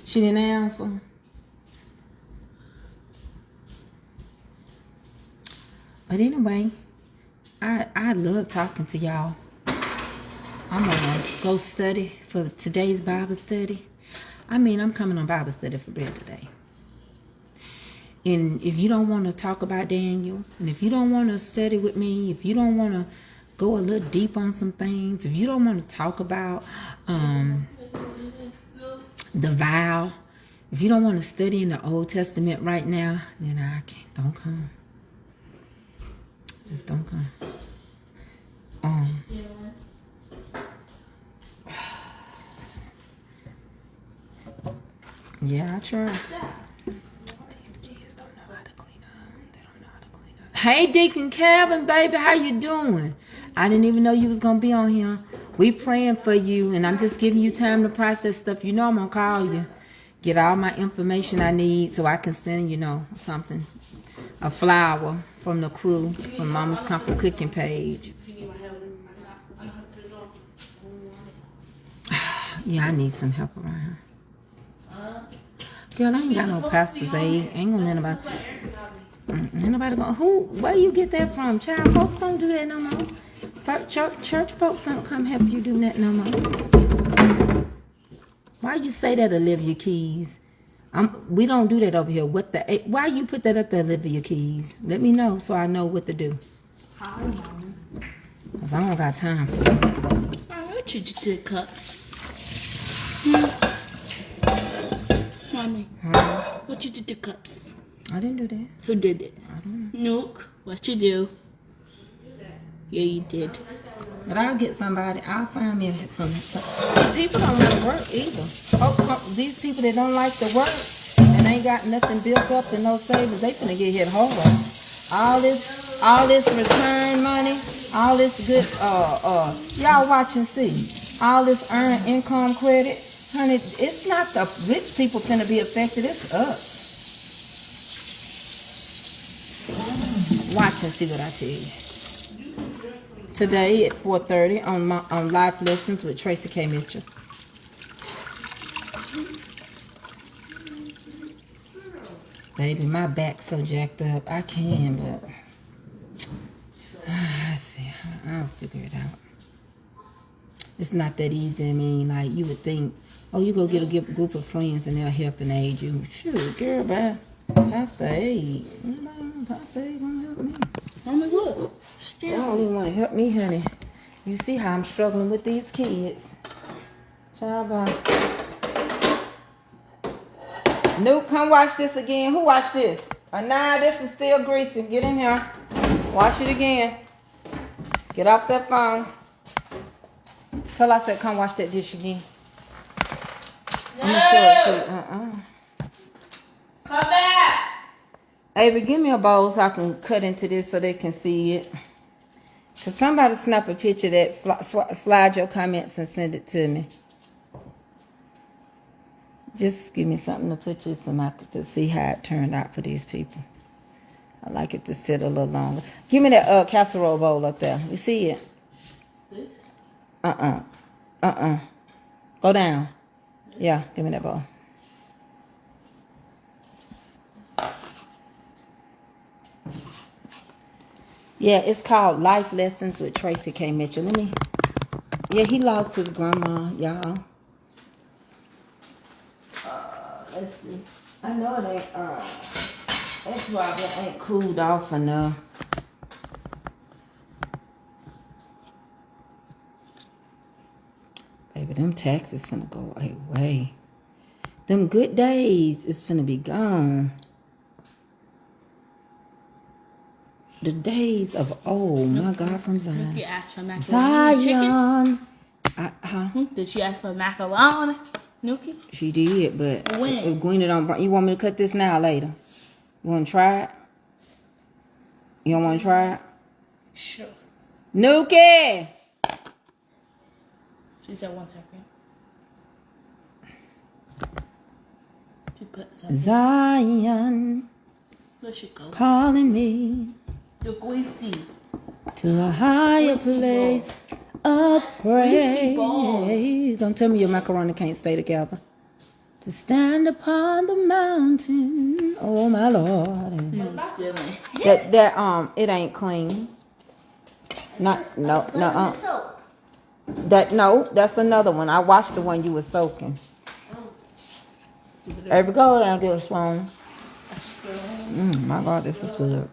She didn't answer. But anyway, I love talking to y'all. I'm gonna go study for today's Bible study. I mean, I'm coming on Bible study for real today. And if you don't want to talk about Daniel, and if you don't want to study with me, if you don't want to go a little deep on some things, if you don't want to talk about the vow, if you don't want to study in the Old Testament right now, then I can't. Don't come. Just don't come. Yeah, I try. These kids don't know how to clean up. They don't know how to clean up. Hey, Deacon Calvin, baby, how you doing? I didn't even know you was gonna be on here. We praying for you, and I'm just giving you time to process stuff. You know I'm gonna call you, get all my information I need so I can send something, a flower from the crew from Mama's Comfort Cooking page. Yeah, I need some help around here. Girl, I ain't got no pastor's aid. Ain't gonna let nobody. Ain't nobody going. Where you get that from? Child, folks don't do that no more. Church folks don't come help you do that no more. Why you say that, Olivia Keys? We don't do that over here. Why you put that up there, Olivia Keys? Let me know so I know what to do. Cause I don't got time for it. I want you to do cups. Mommy, what you did to cups? I didn't do that. Who did it? I don't know. Nook, what you do? Yeah, you did. But I'll get somebody. I'll find me some people don't want to work either. Oh, these people that don't like to work and ain't got nothing built up and no savings, they finna get hit hard. All this return money, all this good y'all watch and see. All this earned income credit. Honey, it's not the rich people finna be affected, it's us. Watch and see what I tell you. Today at 4:30 on live lessons with Tracey K Mitchell. Baby, my back's so jacked up. I can, but I see. I'll figure it out. It's not that easy. I mean, like you would think, oh, you go get a group of friends and they'll help and aid you. Shoot, girl, bye. Pastor aid. Pastor aid gonna help me. Mommy, look. They don't even want to help me, honey. You see how I'm struggling with these kids. Child, bye. Nuke, come watch this again. Who watched this? Nah, this is still greasy. Get in here. Wash it again. Get off that phone. Tell I said, come wash that dish again. No. I'm gonna show it to you. Come back. Avery, give me a bowl so I can cut into this so they can see it. So somebody snap a picture of that, slide your comments and send it to me. Just give me something to put you to see how it turned out for these people. I like it to sit a little longer. Give me that casserole bowl up there. You see it? This? Go down. Yeah, give me that bowl. Yeah, it's called Life Lessons with Tracey K Mitchell. Yeah, he lost his grandma, y'all. Let's see. I know it ain't, that probably ain't cooled off enough. Baby, them taxes finna go away. Them good days is finna be gone. The days of old, my God, from Zion. Nuki asked for macaroni Zion. Did she ask for macaroni? Nuki? She did, but when? If Gwen don't, you want me to cut this now or later? You want to try it? You don't want to try it? Sure. Nuki! She said 1 second. She put something. Zion. Where she go? Calling me. You're greasy. To a higher place of praise. Don't tell me your macaroni can't stay together. To stand upon the mountain, oh my Lord. It ain't clean. No. That's another one. I watched the one you were soaking. There we go. I'll get a spoon. My God, this is good.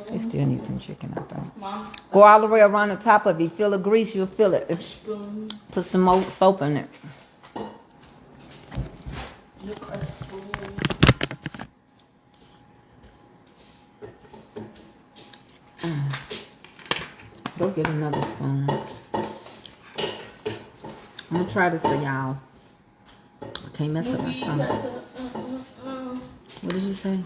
They still need some chicken, I think. Mom. Go all the way around the top of it. Feel the grease, you'll feel it. Put some more soap in it. Go get another spoon. I'm gonna try this for y'all. I can't mess up my stomach. What did you say?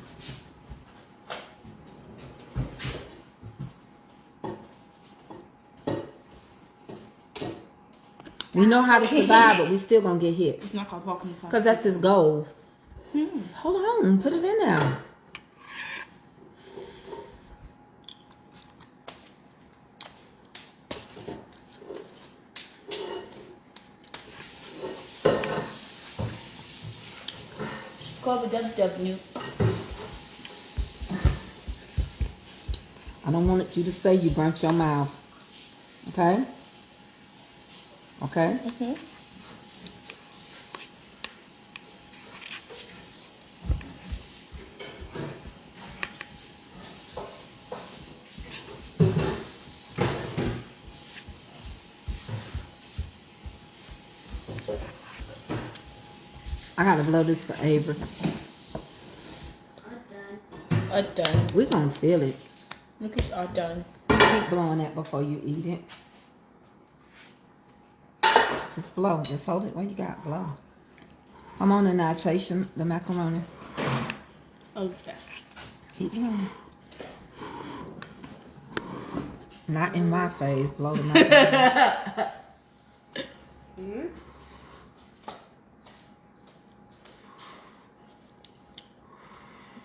We know how to survive, but we still gonna get hit. It's not called walking inside. Because that's his goal. Hold on, put it in there. Call the WW. I don't want you to say you burnt your mouth. Okay? Okay? Mm-hmm. I gotta blow this for Avery. I'm done. We're gonna feel it. Look, it's all done. Keep blowing that before you eat it. Just blow. Just hold it. What you got? Blow. Come on and now chase the macaroni. Okay. Keep blowing. Not in my face. Blow the macaroni.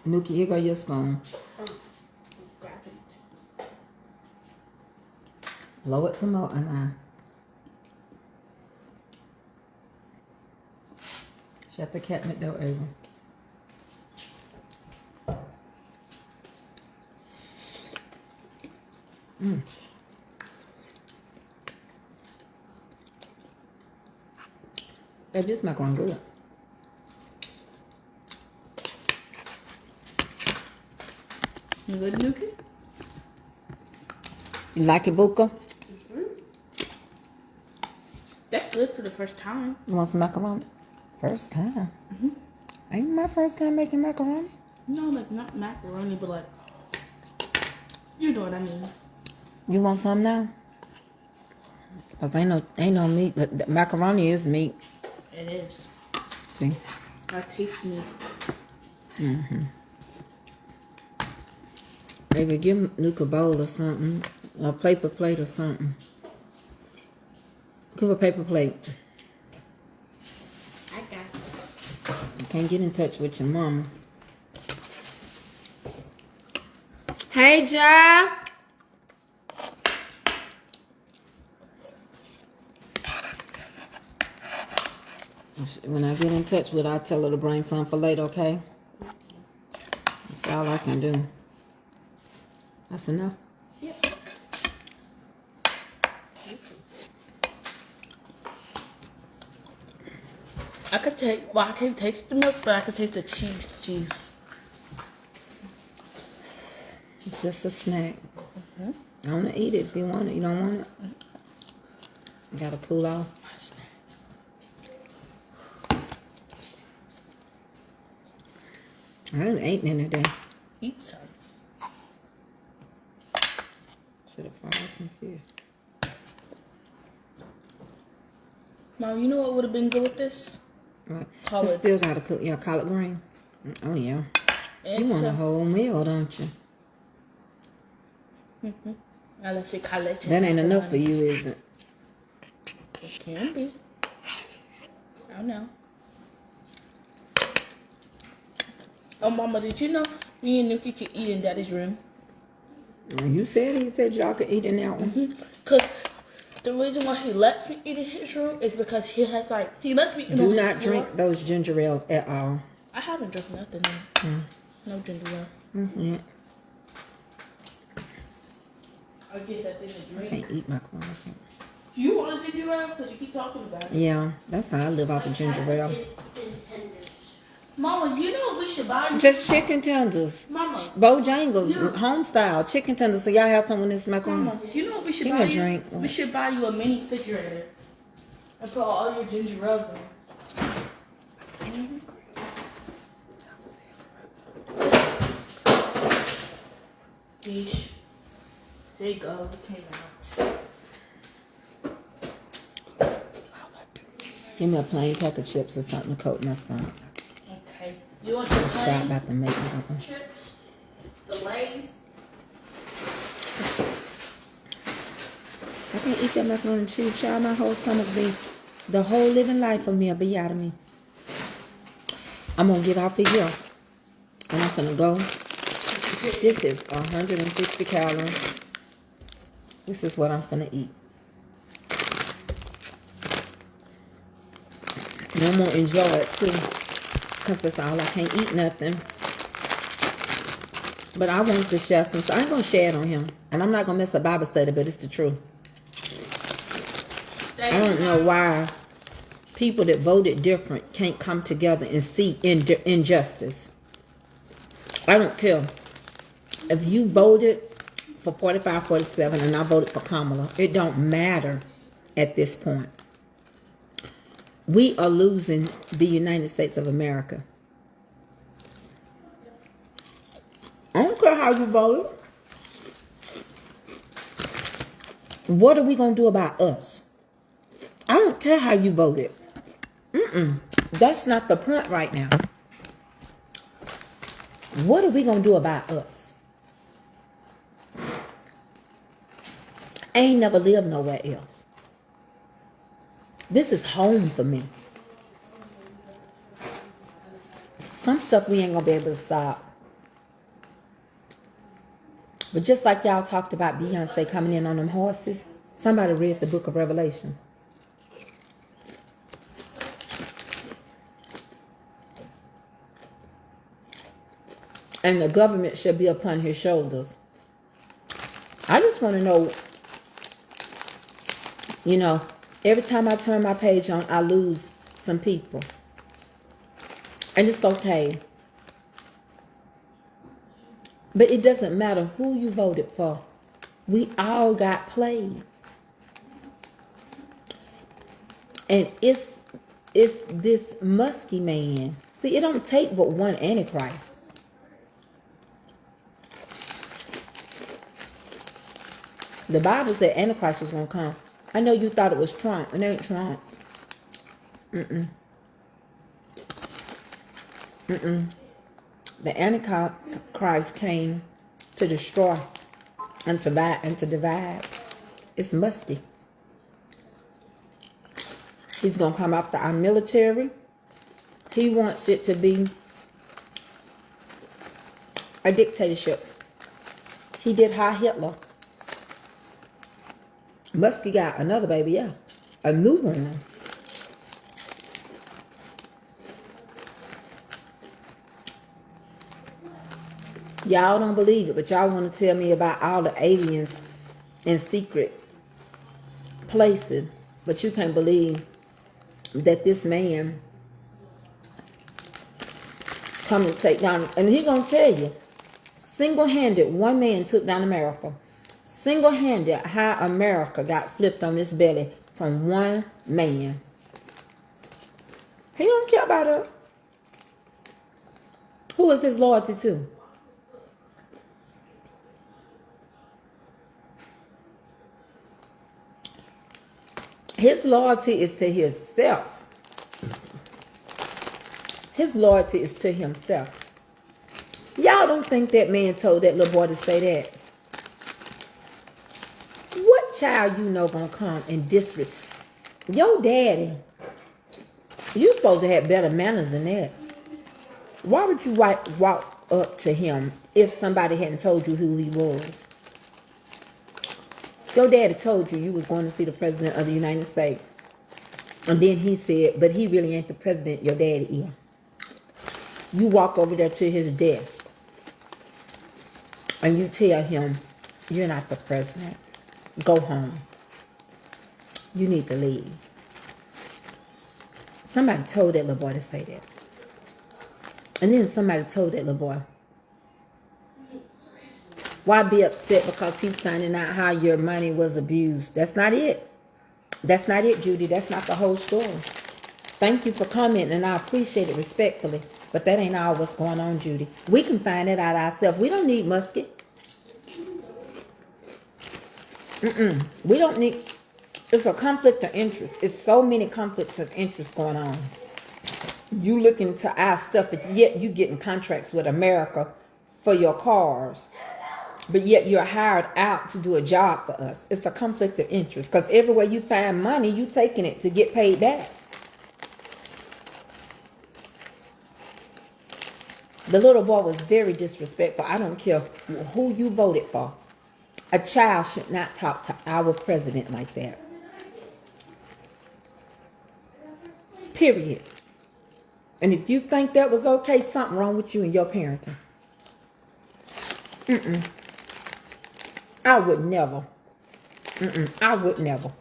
Nuki, here go your spoon. Blow it some more, and shut the cabinet door over. Baby, this macaroni good. You good, Nuki? You like it, Buka? That's good for the first time. You want some macaroni? First time? Ain't my first time making macaroni. No, like not macaroni, but like, you know what I mean. You want some now? Cause ain't no meat, but the macaroni is meat. It is. See? I taste meat. Baby, give Nuke a bowl or something. A paper plate or something. Give a paper plate. I got it. You can't get in touch with your mama. Hey, Ja. When I get in touch with her, I'll tell her to bring some for later, okay? That's all I can do. That's enough. Yep. I could take, well, I can't taste the milk, but I could taste the cheese juice. It's just a snack. I want to eat it if you want it. You don't want it? You got to cool off. I didn't eat any today. Eat some. Should have fried some fish. Mom, you know what would have been good with this? Right. Collards. You still got to cook your collard green. Oh, yeah. And You want a whole meal, don't you? I let you collect it. That ain't enough for you, is it? It can be. I don't know. Oh, Mama, did you know me and Nuki could eat in Daddy's room? You said y'all could eat in that one. Because the reason why he lets me eat in his room is because he has he lets me eat Do on his not floor. drink those ginger ales at all. I haven't drunk nothing. No ginger ale. Mm-hmm. I guess that thing to I drink. can't eat macaroni. You want a ginger ale? Because you keep talking about it. Yeah, that's how I live off of ginger ale. Mama, you know what we should buy? Just chicken tenders. Mama. Bojangles, home style chicken tenders. So y'all have some with this macaroni. Mama, you know what we should Give me buy a you? drink. We should buy you a mini refrigerator. And put all your ginger ales in. Yeesh. There you go. It came out. Give me a plain pack of chips or something to coat my stomach. Okay. You want your A shot plain about to make it. chips? The Lay's? I can't eat that macaroni and cheese. Child, my whole stomach be, the whole living life of me will be out of me. I'm going to get off of here. And I'm going to go. This is 160 calories. This is what I'm going to eat. And I'm going to enjoy it too. Because that's all. I can't eat nothing. But I want to share some. So I ain't going to share it on him. And I'm not going to miss a Bible study, but it's the truth. I don't know why people that voted different can't come together and see injustice. I don't care. If you voted for 45-47 and I voted for Kamala, it don't matter at this point. We are losing the United States of America. I don't care how you voted. What are we going to do about us? I don't care how you voted. That's not the point right now. What are we going to do about us? I ain't never lived nowhere else. This is home for me. Some stuff we ain't going to be able to stop. But just like y'all talked about Beyonce coming in on them horses, somebody read the book of Revelation. And the government should be upon his shoulders. I just want to know, you know, every time I turn my page on, I lose some people. And it's okay. But it doesn't matter who you voted for. We all got played. And it's this musky man. See, it don't take but one Antichrist. The Bible said Antichrist was going to come. I know you thought it was Trump. It ain't Trump. The Antichrist came to destroy and to divide. It's musty. He's going to come after our military. He wants it to be a dictatorship. He did Heil Hitler. Muskie got another baby, yeah. A new one. Y'all don't believe it, but y'all want to tell me about all the aliens in secret places. But you can't believe that this man come to take down, and he gonna tell you, single-handed, one man took down America. Single-handed, how America got flipped on its belly from one man. He don't care about her. Who is his loyalty to? His loyalty is to himself. His loyalty is to himself. Y'all don't think that man told that little boy to say that? What child you know gonna come and disrespect your daddy? You supposed to have better manners than that. Why would you walk up to him if somebody hadn't told you who he was? Your daddy told you was going to see the president of the United States. And then he said, but he really ain't the president, your daddy is. You walk over there to his desk. And you tell him, you're not the president. Go home. You need to leave. Somebody told that little boy to say that. And then somebody told that little boy, why be upset because he's finding out how your money was abused? That's not it. That's not it, Judy. That's not the whole story. Thank you for commenting, and I appreciate it respectfully. But that ain't all what's going on, Judy. We can find it out ourselves. We don't need Muskie. We don't need... It's a conflict of interest. It's so many conflicts of interest going on. You looking to our stuff, but yet you getting contracts with America for your cars. But yet you're hired out to do a job for us. It's a conflict of interest. Because everywhere you find money, you taking it to get paid back. The little boy was very disrespectful. I don't care who you voted for. A child should not talk to our president like that. Period. And if you think that was okay, something wrong with you and your parenting. I would never. I would never.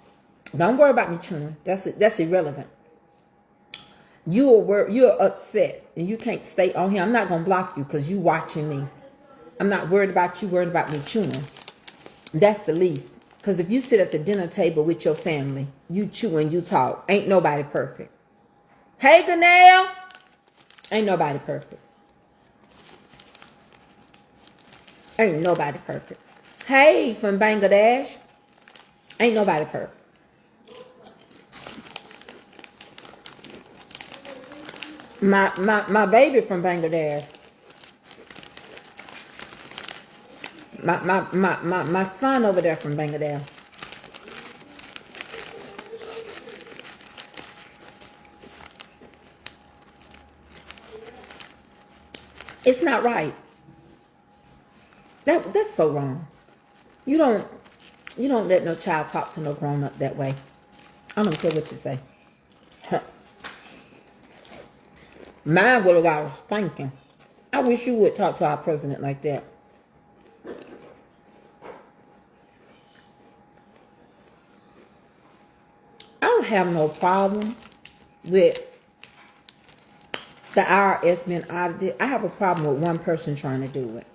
Don't worry about me chewing. That's irrelevant. You're upset and you can't stay on here. I'm not gonna block you because you watching me. I'm not worried about you. Worried about me chewing. That's the least. Because if you sit at the dinner table with your family, you chew and you talk. Ain't nobody perfect. Hey, Ganelle. Ain't nobody perfect. Ain't nobody perfect. Hey, from Bangladesh. Ain't nobody perfect. My baby from Bangladesh. My son over there from Bangladesh. It's not right. That's so wrong. You don't let no child talk to no grown up that way. I don't care what you say. Mine would have got a spanking. I wish you would talk to our president like that. I don't have no problem with the IRS being audited. I have a problem with one person trying to do it.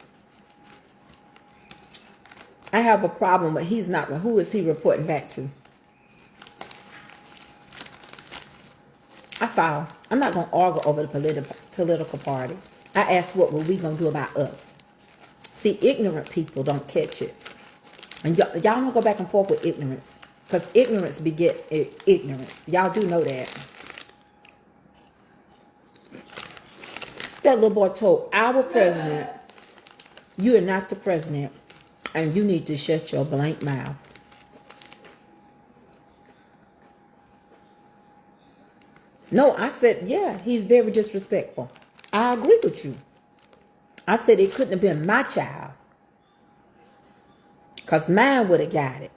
I have a problem, but he's not. Who is he reporting back to? I saw. I'm not going to argue over the political party. I asked what were we going to do about us. See, ignorant people don't catch it. And y'all don't go back and forth with ignorance. Because ignorance begets ignorance. Y'all do know that. That little boy told our president, you are not the president. And you need to shut your blank mouth. No, I said, yeah, he's very disrespectful. I agree with you. I said it couldn't have been my child. Because mine would have got it.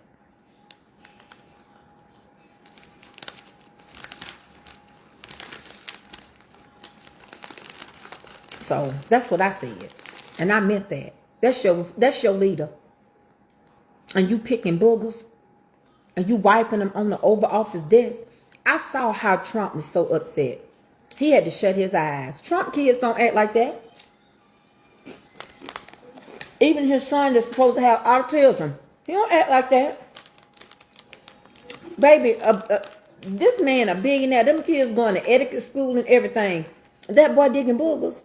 So that's what I said. And I meant that. That's your leader. And you picking boogers. And you wiping them on the Oval Office desk. I saw how Trump was so upset. He had to shut his eyes. Trump kids don't act like that. Even his son that's supposed to have autism, he don't act like that. Baby, this man a billionaire. Them kids going to etiquette school and everything. That boy digging boogers.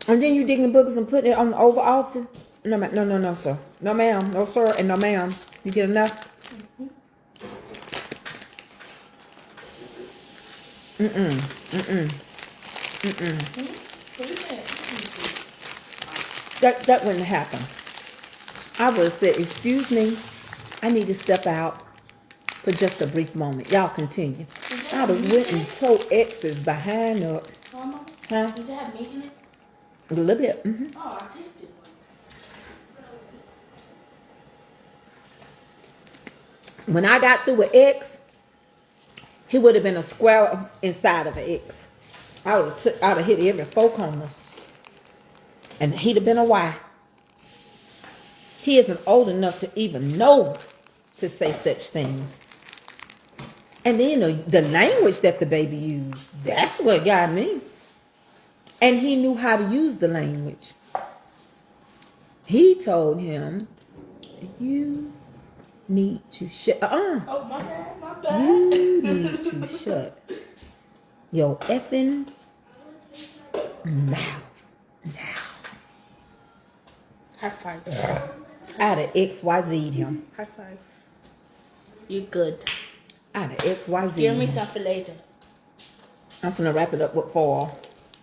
And then you digging boogers and putting it on the Oval Office. No, sir. No, ma'am. No, sir. And no, ma'am. You get enough? That wouldn't happen. I would have said, excuse me, I need to step out for just a brief moment. Y'all continue. I'd have went and told exes behind up. Huh? Does it have meat in it? A little bit. Oh, I tasted one. When I got through with X, he would have been a square inside of an X. I would have hit every 4 corners. And he'd have been a Y. He isn't old enough to even know to say such things. And then the language that the baby used, that's what got me. And he knew how to use the language. He told him, you need to shut. Oh, my bad. You need to shut your effing mouth now. High five. I'd have XYZ'd him. High five. You good. I'd have XYZ'd Give me him. something later. I'm finna wrap it up with 4.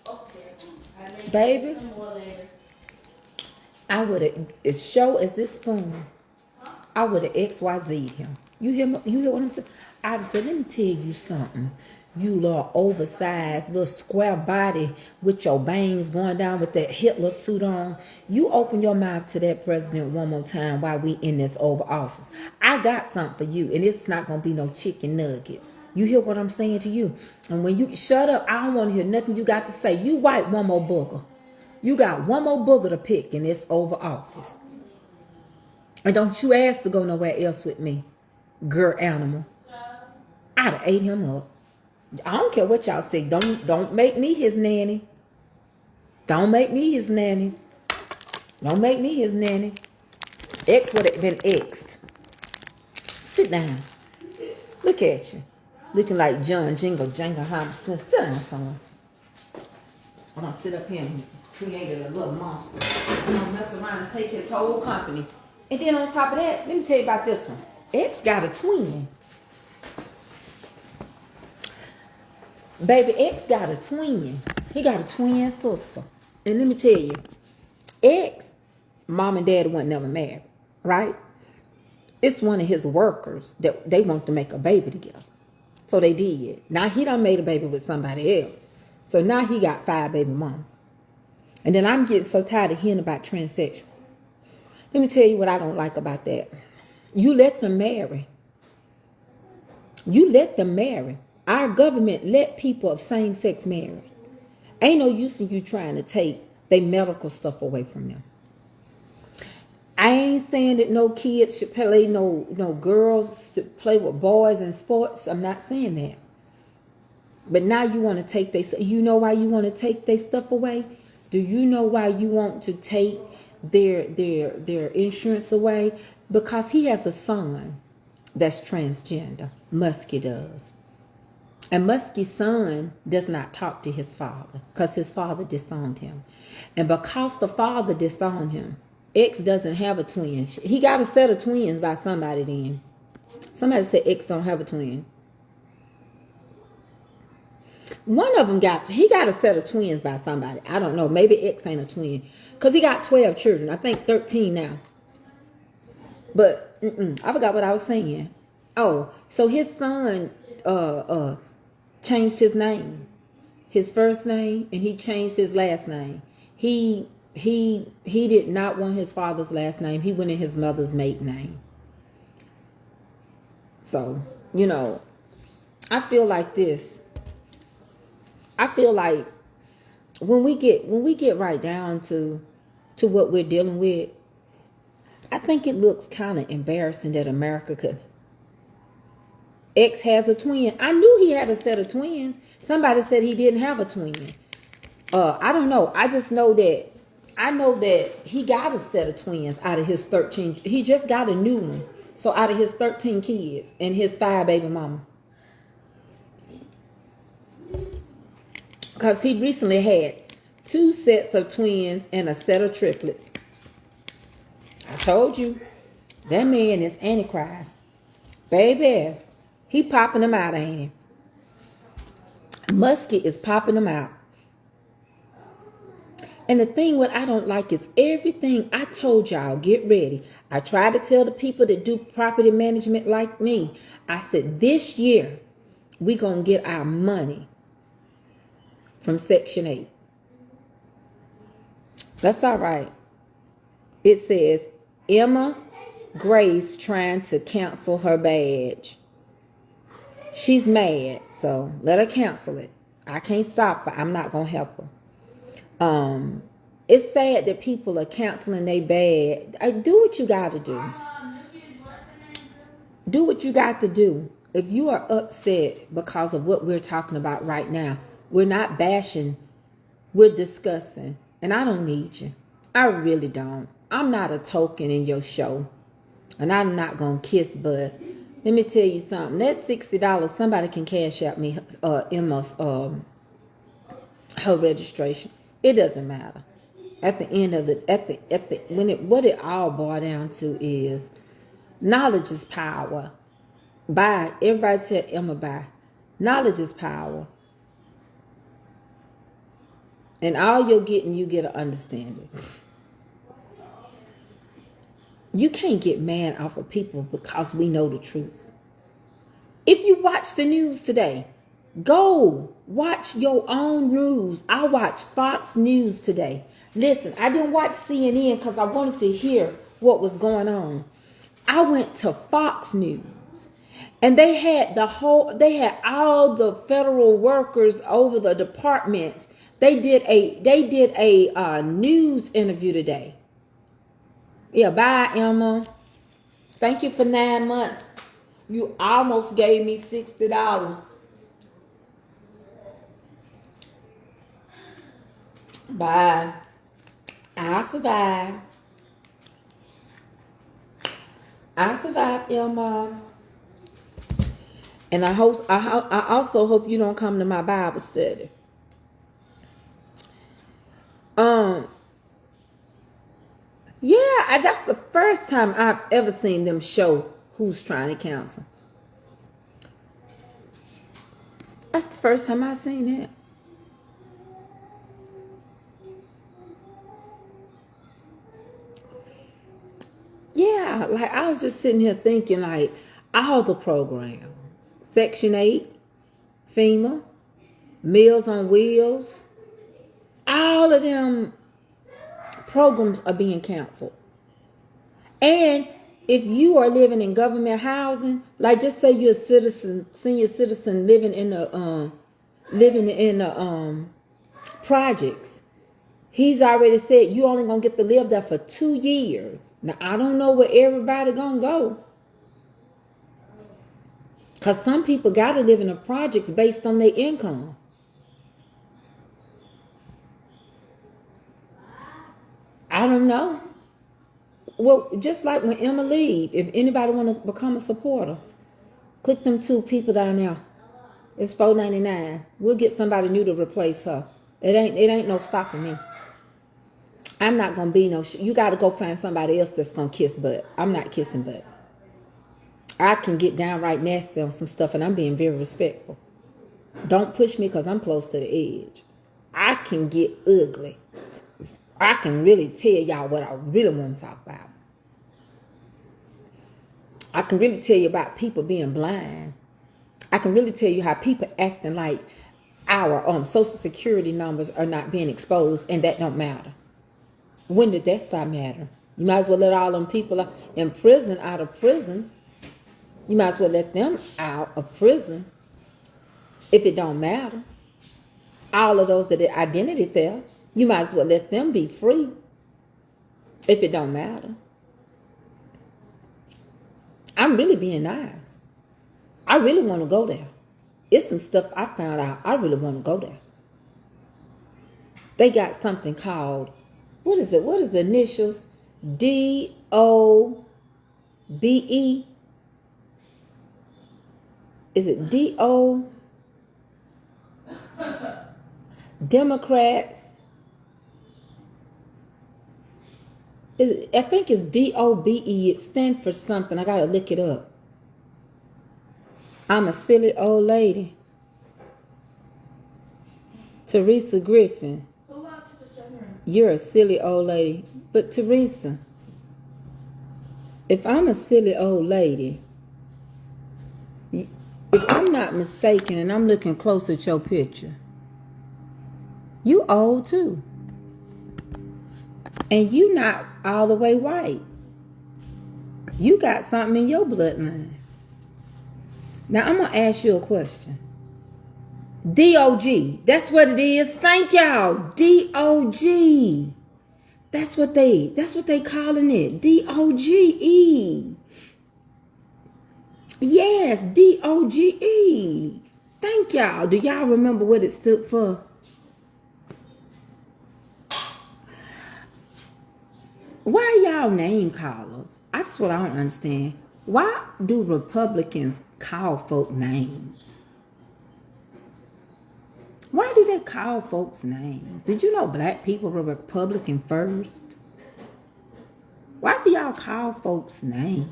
Okay. Baby, Some more later. I would have, as show as this spoon, I would have XYZ'd him. You hear what I'm saying? I'd have said, let me tell you something. You little oversized, little square body with your bangs going down with that Hitler suit on. You open your mouth to that president one more time while we in this Oval Office. I got something for you, and it's not going to be no chicken nuggets. You hear what I'm saying to you? And when you shut up, I don't want to hear nothing you got to say. You wipe one more booger. You got one more booger to pick in this Oval Office. And don't you ask to go nowhere else with me, girl animal. I'd have ate him up. I don't care what y'all say. Don't make me his nanny. Don't make me his nanny. Don't make me his nanny. X would have been X'd. Sit down. Look at you. Looking like John Jingle Jangle Hammer. Sit down somewhere. I'm going to sit up here and create a little monster. I'm going to mess around and take his whole company. And then on top of that, let me tell you about this one. X got a twin. Baby X got a twin. He got a twin sister. And let me tell you, X, mom and dad weren't never married, right? It's one of his workers that they want to make a baby together. So they did. Now he done made a baby with somebody else. So now he got 5 baby mamas. And then I'm getting so tired of hearing about transsexual. Let me tell you what I don't like about that. You let them marry. You let them marry. Our government let people of same-sex marry. Ain't no use in you trying to take their medical stuff away from them. I ain't saying that no kids should play, no girls should play with boys in sports. I'm not saying that. But now you want to take you know why you want to take their stuff away? Do you know why you want to take their insurance away? Because he has a son that's transgender. Muskie does. And Muskie's son does not talk to his father because his father disowned him. And because the father disowned him, X doesn't have a twin. He got a set of twins by somebody then. Somebody said X don't have a twin. One of them he got a set of twins by somebody. I don't know. Maybe X ain't a twin. Because he got 12 children. I think 13 now. But I forgot what I was saying. Oh, so his son changed his name, his first name, and he changed his last name. He did not want his father's last name. He went in his mother's maiden name. So, I feel like this. I feel like when we get right down to what we're dealing with, I think it looks kind of embarrassing that America could. X has a twin. I knew he had a set of twins. Somebody said he didn't have a twin. I don't know. I just know that he got a set of twins out of his 13. He just got a new one. So out of his 13 kids and his 5 baby mama. Because he recently had 2 sets of twins and a set of triplets. I told you, that man is Antichrist. Baby, he popping them out, ain't he? Musket is popping them out. And the thing what I don't like is everything I told y'all, get ready. I try to tell the people that do property management like me. I said, this year, we going to get our money from Section 8. That's all right. It says, Emma Grace trying to cancel her badge. She's mad, so let her cancel it. I can't stop her. I'm not going to help her. It's sad that people are canceling their badge. Do what you got to do. Do what you got to do. If you are upset because of what we're talking about right now, we're not bashing. We're discussing. And I don't need you. I really don't. I'm not a token in your show. And I'm not going to kiss butt. Let me tell you something. That $60, somebody can cash out me Emma's her registration. It doesn't matter. At the end of what it all boils down to is knowledge is power. Buy. Everybody tell Emma buy. Knowledge is power. And all you're getting, you get an understanding. You can't get mad off of people because we know the truth. If you watch the news today, go watch your own news. I watched Fox News today. Listen, I didn't watch CNN because I wanted to hear what was going on. I went to Fox News. And they had all the federal workers over the departments. They did a news interview today. Yeah, bye, Emma. Thank you for 9 months. You almost gave me $60. Bye. I survived. Emma. And I also hope you don't come to my Bible study. Yeah, that's the first time I've ever seen them show who's trying to cancel. That's the first time I've seen that. Yeah, like I was just sitting here thinking like all the programs. Section 8, FEMA, Meals on Wheels, all of them programs are being canceled. And if you are living in government housing, like just say you're a citizen, senior citizen living in the projects, he's already said you only gonna get to live there for 2 years. Now I don't know where everybody gonna go. Because some people got to live in the projects based on their income. I don't know. Well, just like when Emma leave, if anybody want to become a supporter, click them 2 people down there. It's $4.99. We'll get somebody new to replace her. It ain't no stopping me. I'm not going to be no... You got to go find somebody else that's going to kiss butt. I'm not kissing butt. I can get downright nasty on some stuff, and I'm being very respectful. Don't push me because I'm close to the edge. I can get ugly. I can really tell y'all what I really want to talk about. I can really tell you about people being blind. I can really tell you how people acting like our social security numbers are not being exposed, and that don't matter. When did that start mattering? You might as well let all them people in prison out of prison. You might as well let them out of prison if it don't matter. All of those that are identity theft, you might as well let them be free if it don't matter. I'm really being nice. I really want to go there. It's some stuff I found out. I really want to go there. They got something called, what is it? What is the initials? D-O-B-E? Is it D-O? Democrats? I think it's D-O-B-E. It stands for something. I got to look it up. I'm a silly old lady. Teresa Griffin. You're a silly old lady. But Teresa, if I'm a silly old lady, if I'm not mistaken and I'm looking close at your picture, you old too. And you not all the way white. You got something in your bloodline. Now I'm going to ask you a question. D-O-G. That's what it is. Thank y'all. D-O-G. That's what they calling it. D-O-G-E. Yes, D-O-G-E. Thank y'all. Do y'all remember what it stood for? Why are y'all name callers? That's what I don't understand. Why do Republicans call folk names? Why do they call folks names? Did you know black people were Republican first? Why do y'all call folks names?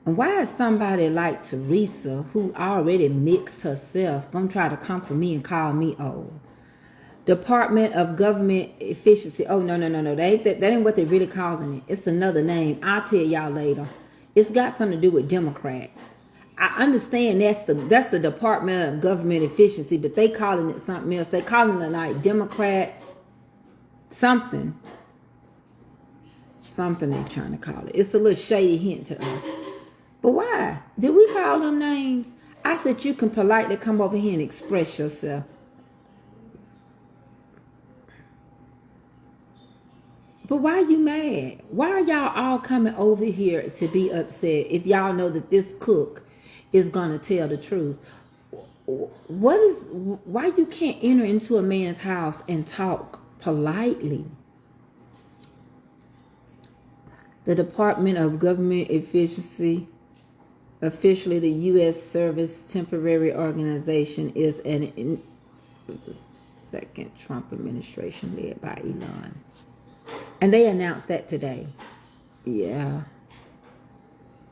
And why is somebody like Teresa, who already mixed herself, gonna try to come for me and call me old? Department of Government Efficiency. Oh, no. That ain't what they really calling it. It's another name. I'll tell y'all later. It's got something to do with Democrats. I understand that's the Department of Government Efficiency, but they calling it something else. They calling it like Democrats something. Something they trying to call it. It's a little shady hint to us. But why? Did we call them names? I said you can politely come over here and express yourself. But why are you mad? Why are y'all all coming over here to be upset if y'all know that this cook is going to tell the truth? Why you can't enter into a man's house and talk politely? The Department of Government Efficiency, officially the U.S. Service Temporary Organization, is the second Trump administration led by Elon. And they announced that today. Yeah.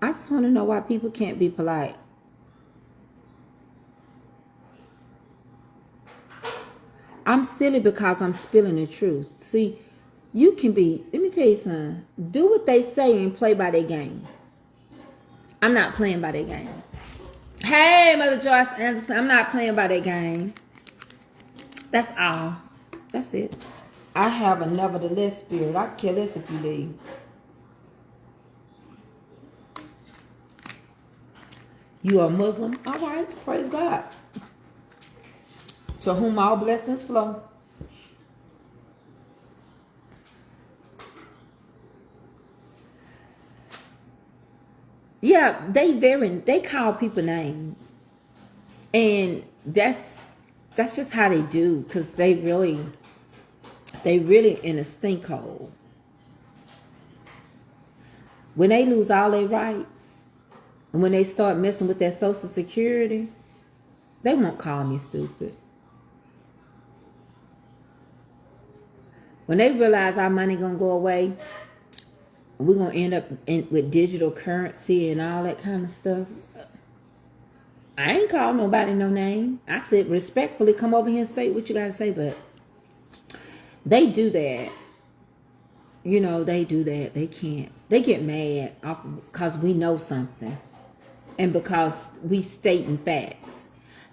I just want to know why people can't be polite. I'm silly because I'm spilling the truth. See, you can be, let me tell you something. Do what they say and play by their game. I'm not playing by their game. Hey, Mother Joyce Anderson, I'm not playing by their game. That's all. That's it. I have a nevertheless spirit. I'll kill this if you leave. You are Muslim? All right. Praise God. To whom all blessings flow. Yeah, they call people names. And that's just how they do, because they really in a sinkhole. When they lose all their rights, and when they start messing with their Social Security, they won't call me stupid. When they realize our money gonna go away, we're gonna end up with digital currency and all that kind of stuff, I ain't called nobody no name. I said respectfully, come over here and say what you gotta say, but they do that. You know, they do that. They can't They get mad off because we know something and because we stating facts.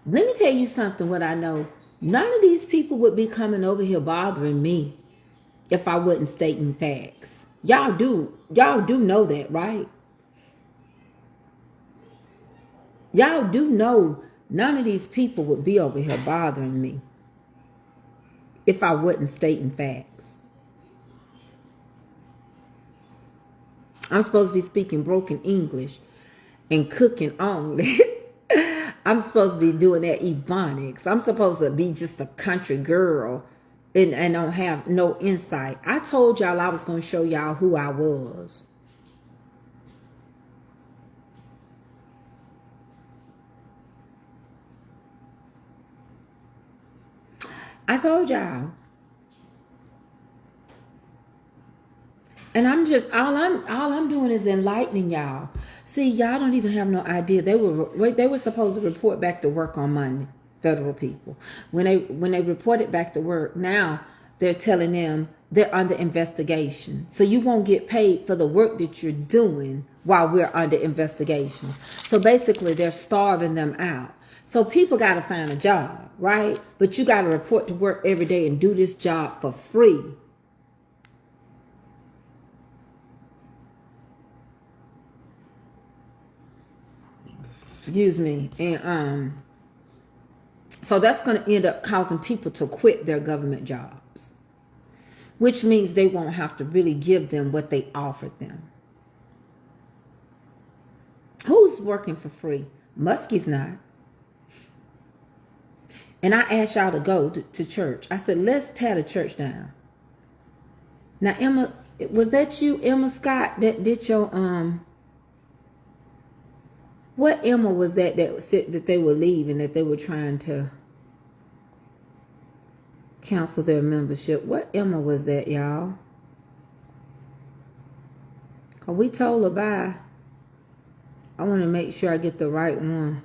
Let me tell you something, what I know. None of these people would be coming over here bothering me if I wasn't stating facts. Y'all do know that, right? Y'all do know none of these people would be over here bothering me if I wasn't stating facts. I'm supposed to be speaking broken English and cooking only. I'm supposed to be doing that ebonics. I'm supposed to be just a country girl and don't have no insight. I told y'all I was going to show y'all who I was. I told y'all. And I'm just all I'm doing is enlightening y'all. See, y'all don't even have no idea. They were supposed to report back to work on Monday, federal people. When they reported back to work, now they're telling them they're under investigation. So you won't get paid for the work that you're doing while we're under investigation. So basically they're starving them out. So people got to find a job, right? But you got to report to work every day and do this job for free. Excuse me. And so that's going to end up causing people to quit their government jobs, which means they won't have to really give them what they offered them. Who's working for free? Muskie's not. And I asked y'all to go to church. I said, let's tear the church down. Now, Emma, was that you, Emma Scott, that did your what Emma was that said that they were leaving, that they were trying to cancel their membership? What Emma was that, y'all? Cause we told her bye. I want to make sure I get the right one.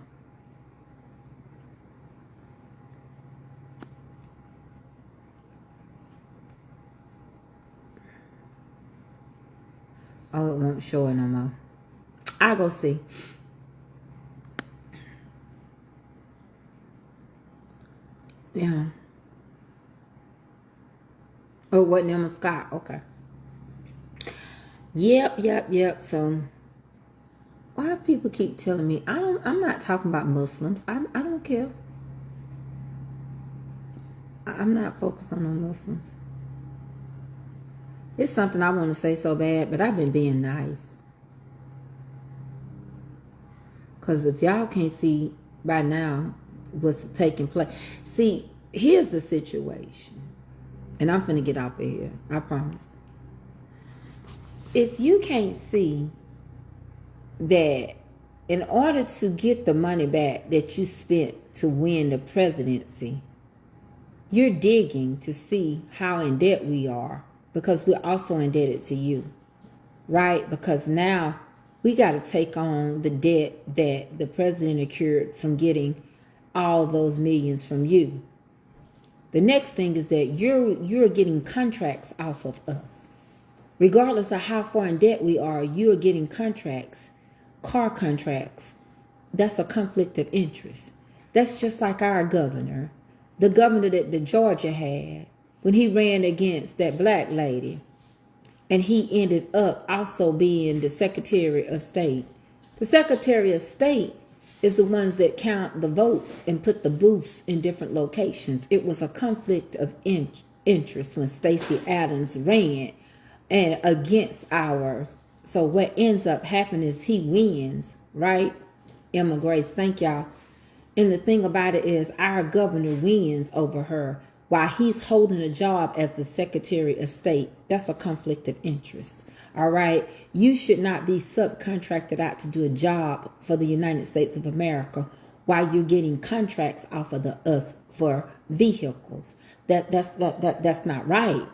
Oh, it won't show it no more. I'll go see. Yeah. Oh, it wasn't Emma Scott. Okay. Yep. So, why people keep telling me I'm not talking about Muslims. I don't care. I'm not focused on no Muslims. It's something I want to say so bad, but I've been being nice. Because if y'all can't see by now what's taking place. See, here's the situation. And I'm finna get off of here. I promise. If you can't see that in order to get the money back that you spent to win the presidency, you're digging to see how in debt we are, because we're also indebted to you, right? Because now we got to take on the debt that the president incurred from getting all those millions from you. The next thing is that you're getting contracts off of us. Regardless of how far in debt we are, you're getting contracts, car contracts. That's a conflict of interest. That's just like our governor. The governor that the Georgia had when he ran against that black lady. And he ended up also being the Secretary of State. The Secretary of State is the ones that count the votes and put the booths in different locations. It was a conflict of interest when Stacey Adams ran and against ours. So what ends up happening is he wins, right? Emma Grace, thank y'all. And the thing about it is our governor wins over her while he's holding a job as the Secretary of State. That's a conflict of interest. All right. You should not be subcontracted out to do a job for the United States of America while you're getting contracts off of us for vehicles. That's not right.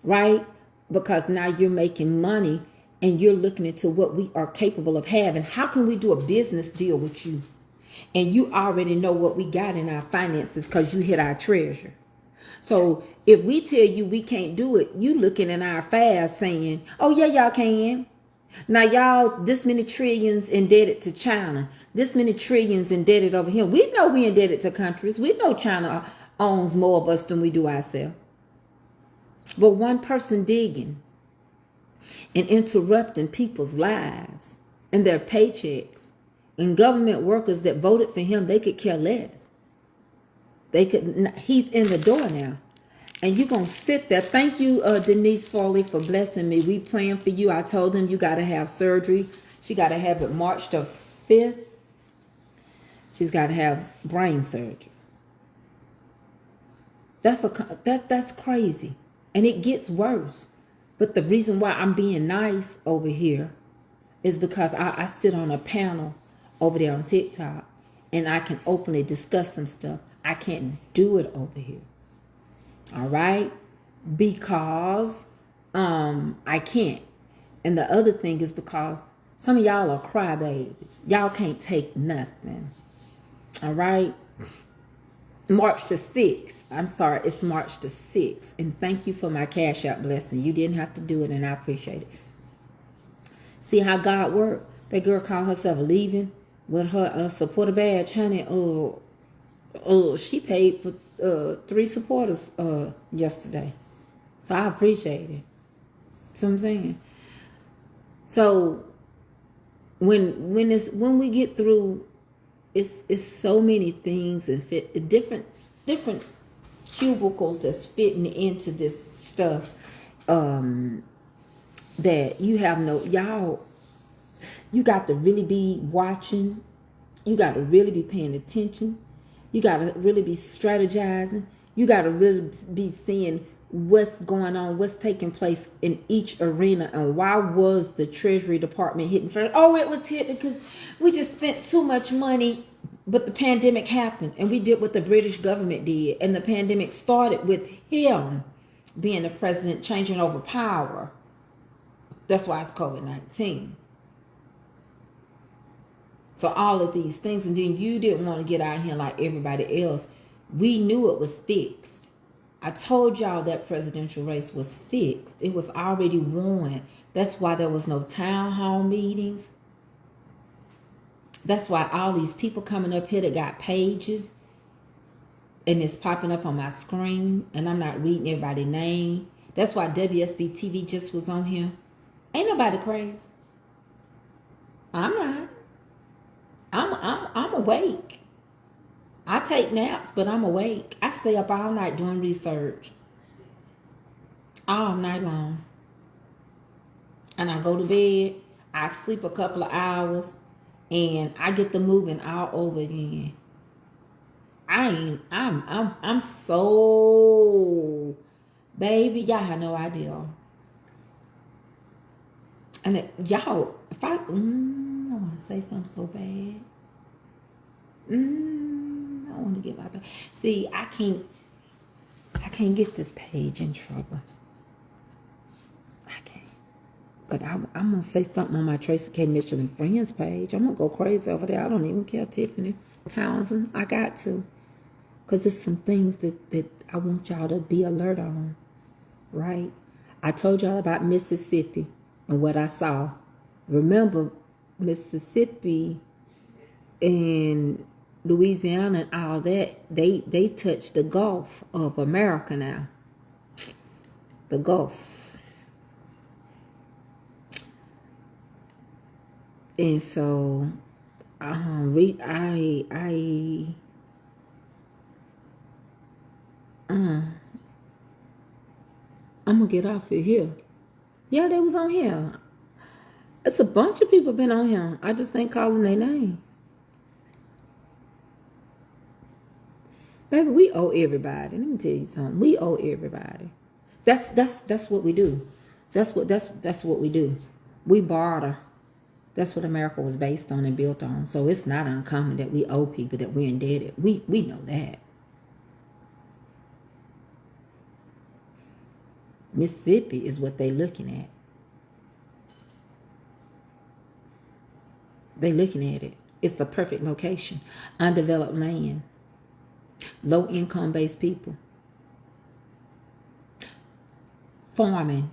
Right? Because now you're making money and you're looking into what we are capable of having. How can we do a business deal with you? And you already know what we got in our finances because you hit our treasure. So if we tell you we can't do it, you looking in our fast saying, oh yeah, y'all can. Now, y'all, this many trillions indebted to China. This many trillions indebted over here. We know we indebted to countries. We know China owns more of us than we do ourselves. But one person digging and interrupting people's lives and their paychecks, and government workers that voted for him, they could care less. He's in the door now. And you're going to sit there. Thank you, Denise Foley, for blessing me. We praying for you. I told them you got to have surgery. She got to have it March the 5th. She's got to have brain surgery. That's crazy. And it gets worse. But the reason why I'm being nice over here is because I sit on a panel over there on TikTok. And I can openly discuss some stuff. I can't do it over here. All right, because I can't. And the other thing is because some of y'all are crybabies. Y'all can't take nothing. All right. March the 6th. I'm sorry, it's March the 6th. And thank you for my Cash App blessing. You didn't have to do it, and I appreciate it. See how God worked? That girl called herself leaving with her supporter badge, honey. She paid for 3 supporters yesterday. So I appreciate it. See what I'm saying? So when we get through, it's so many things and different cubicles that's fitting into this stuff that you have you got to really be watching. You got to really be paying attention. You got to really be strategizing. You got to really be seeing what's going on, what's taking place in each arena, and why was the Treasury Department hitting first? Oh, it was hit because we just spent too much money, but the pandemic happened, and we did what the British government did, and the pandemic started with him being the president, changing over power. That's why it's COVID-19. So all of these things, and then you didn't want to get out here like everybody else. We knew it was fixed. I told y'all that presidential race was fixed. It was already won. That's why there was no town hall meetings. That's why all these people coming up here that got pages and it's popping up on my screen and I'm not reading everybody's name. That's why WSB TV just was on here. Ain't nobody crazy. I'm not. I'm awake. I take naps, but I'm awake. I stay up all night doing research. All night long. And I go to bed. I sleep a couple of hours. And I get the moving all over again. I'm so, baby, y'all have no idea. And y'all, if I want to say something so bad. I want to get my back. See, I can't get this page in trouble. I can't. But I'm going to say something on my Tracey K Mitchell and Friends page. I'm going to go crazy over there. I don't even care, Tiffany Townsend. I got to. Because there's some things that I want y'all to be alert on. Right? I told y'all about Mississippi and what I saw. Remember, Mississippi and Louisiana and all that, they touch the Gulf of America now. The Gulf. And so I'm gonna get off of here. Yeah, they was on here. It's a bunch of people been on here. I just ain't calling their name. Baby, we owe everybody. Let me tell you something. We owe everybody. That's what we do. That's what we do. We barter. That's what America was based on and built on. So it's not uncommon that we owe people, that we're indebted. We know that. Mississippi is what they're looking at. They're looking at it. It's the perfect location. Undeveloped land. Low income based people. Farming.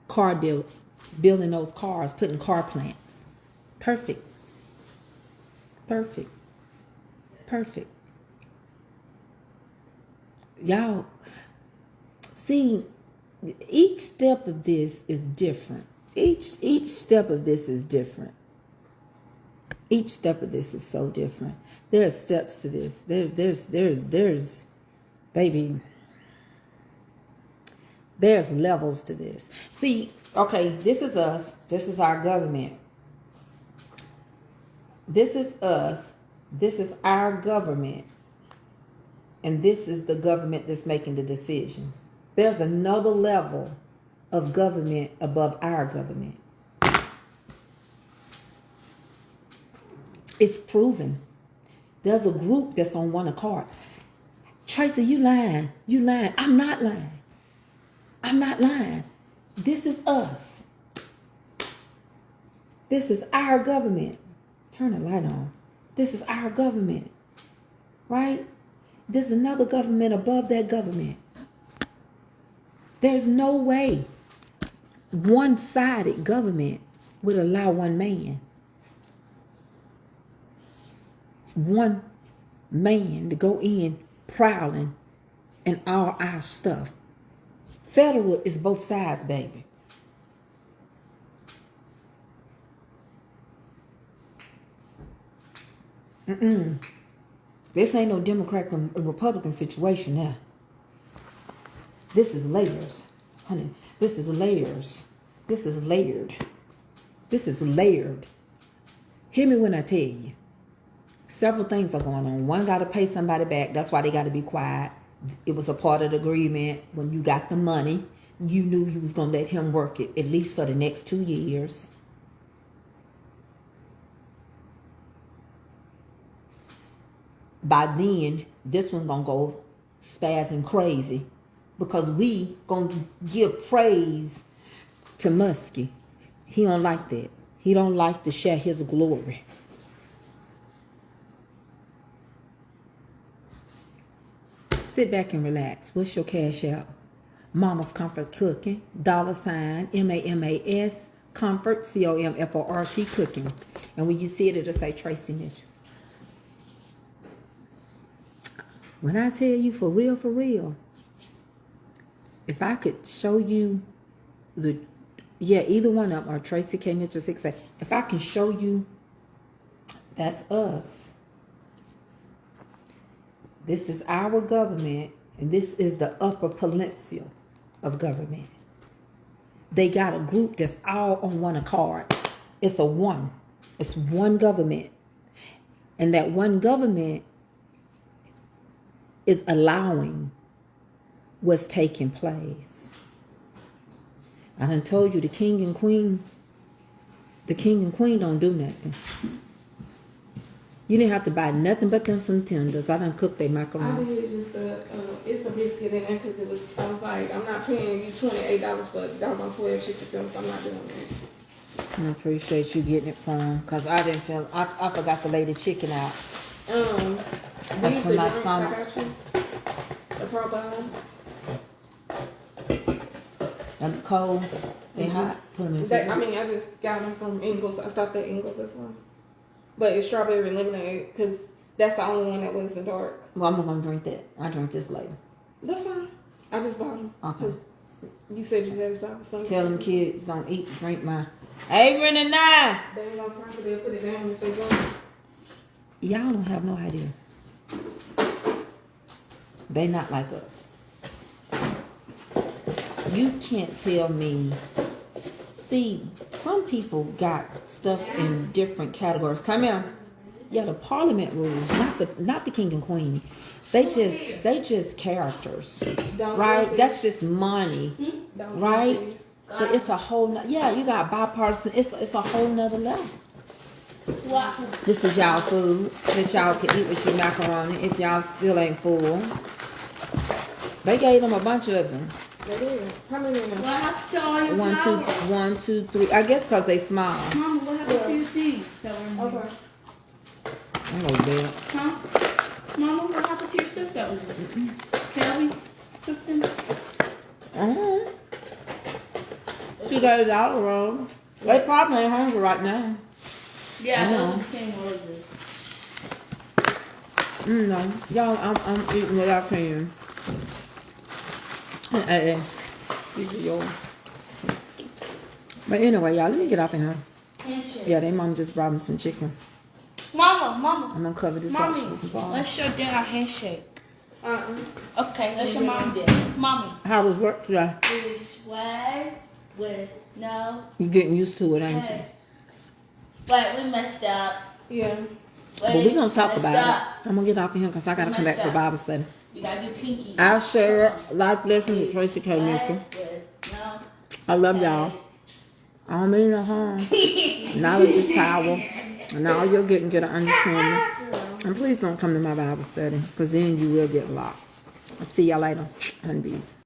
Car building those cars, putting car plants. Perfect. Perfect. Perfect. Y'all, see, each step of this is different. Each step of this is different. Each step of this is so different. There are steps to this. There's, baby, there's levels to this. See, okay, this is us. This is our government. This is us. This is our government. And this is the government that's making the decisions. There's another level of government above our government. It's proven. There's a group that's on one accord. Tracey, you lying. You lying. I'm not lying. I'm not lying. This is us. This is our government. Turn the light on. This is our government. Right? There's another government above that government. There's no way one-sided government would allow one man to go in prowling and all our stuff. Federal is both sides, baby. This ain't no Democrat and Republican situation now. This is layers, honey. This is layers. This is layered. This is layered. Hear me when I tell you. Several things are going on. One got to pay somebody back. That's why they got to be quiet. It was a part of the agreement. When you got the money, you knew you was going to let him work it, at least for the next 2 years. By then, this one going to go spazzing crazy because we going to give praise to Muskie. He don't like that. He don't like to share his glory. Sit back and relax. What's your cash out? Mama's Comfort Cooking. $, MAMAS, Comfort, COMFORT Cooking. And when you see it, it'll say Tracey Mitchell. When I tell you for real, if I could show you either one of them, or Tracey K Mitchell 6A, if I can show you, that's us. This is our government, and this is the upper peninsula of government. They got a group that's all on one accord. It's one government. And that one government is allowing what's taking place. I done told you the king and queen don't do nothing. You didn't have to buy nothing but them some tenders. I done cooked their macaroni. I did just it's a biscuit in there because I was like, I'm not paying you $28 for $1.12 chicken tenders. I'm not doing that. I appreciate you getting it for them because I didn't feel, I forgot to lay the chicken out. That's for my stomach. I got you. The propane. Them cold, they hot. Put them in. I just got them from Ingles. I stopped at Ingles this one. But it's strawberry lemonade because that's the only one that wasn't dark. Well, I'm not going to drink that. I'll drink this later. That's fine. I just bought them. Okay. You said you had something. Tell them kids don't eat, drink my. Abram and I. They ain't gonna drink it. They'll put it down if they go. Y'all don't have no idea. They not like us. You can't tell me. See, some people got stuff in different categories. Come here. Yeah, the parliament rules, not the king and queen. They just characters, right? That's just money, right? But it's a whole. You got bipartisan. It's a whole nother level. Wow. This is y'all food that y'all can eat with your macaroni if y'all still ain't full. They gave them a bunch of them. They did. How many of them? What happened to all your flowers? 1, 2, 3. I guess because they small. Mama, what happened to your seeds that were in there? Okay. I know that. Huh? Mama, what happened to your stuff that was in there? Kelby took them? She got it out of the road. They probably ain't hungry right now. Yeah, I know. know the same order. No, y'all, I'm eating what I can. These are yours. But anyway, y'all, let me get off of here. Handshake. Yeah, they mom just brought me some chicken. Mama. I'm gonna cover this up Mommy, with some balls. Let's show Dad our handshake. Okay, let's show Mom then. Mommy. How was work today? Which way? With no. You getting used to it, ain't you? Hey. Wait, we messed up. Yeah. But we gonna talk messed about up. it. I'm gonna get off of here because I gotta come back Messed for up. Bible study. You gotta do pinky. I'll share life lessons with Tracey K Mitchell. No. I love y'all. I don't mean no harm. Knowledge is power. And all you're getting get an understanding. And please don't come to my Bible study because then you will get locked. I'll see y'all later, honeybees.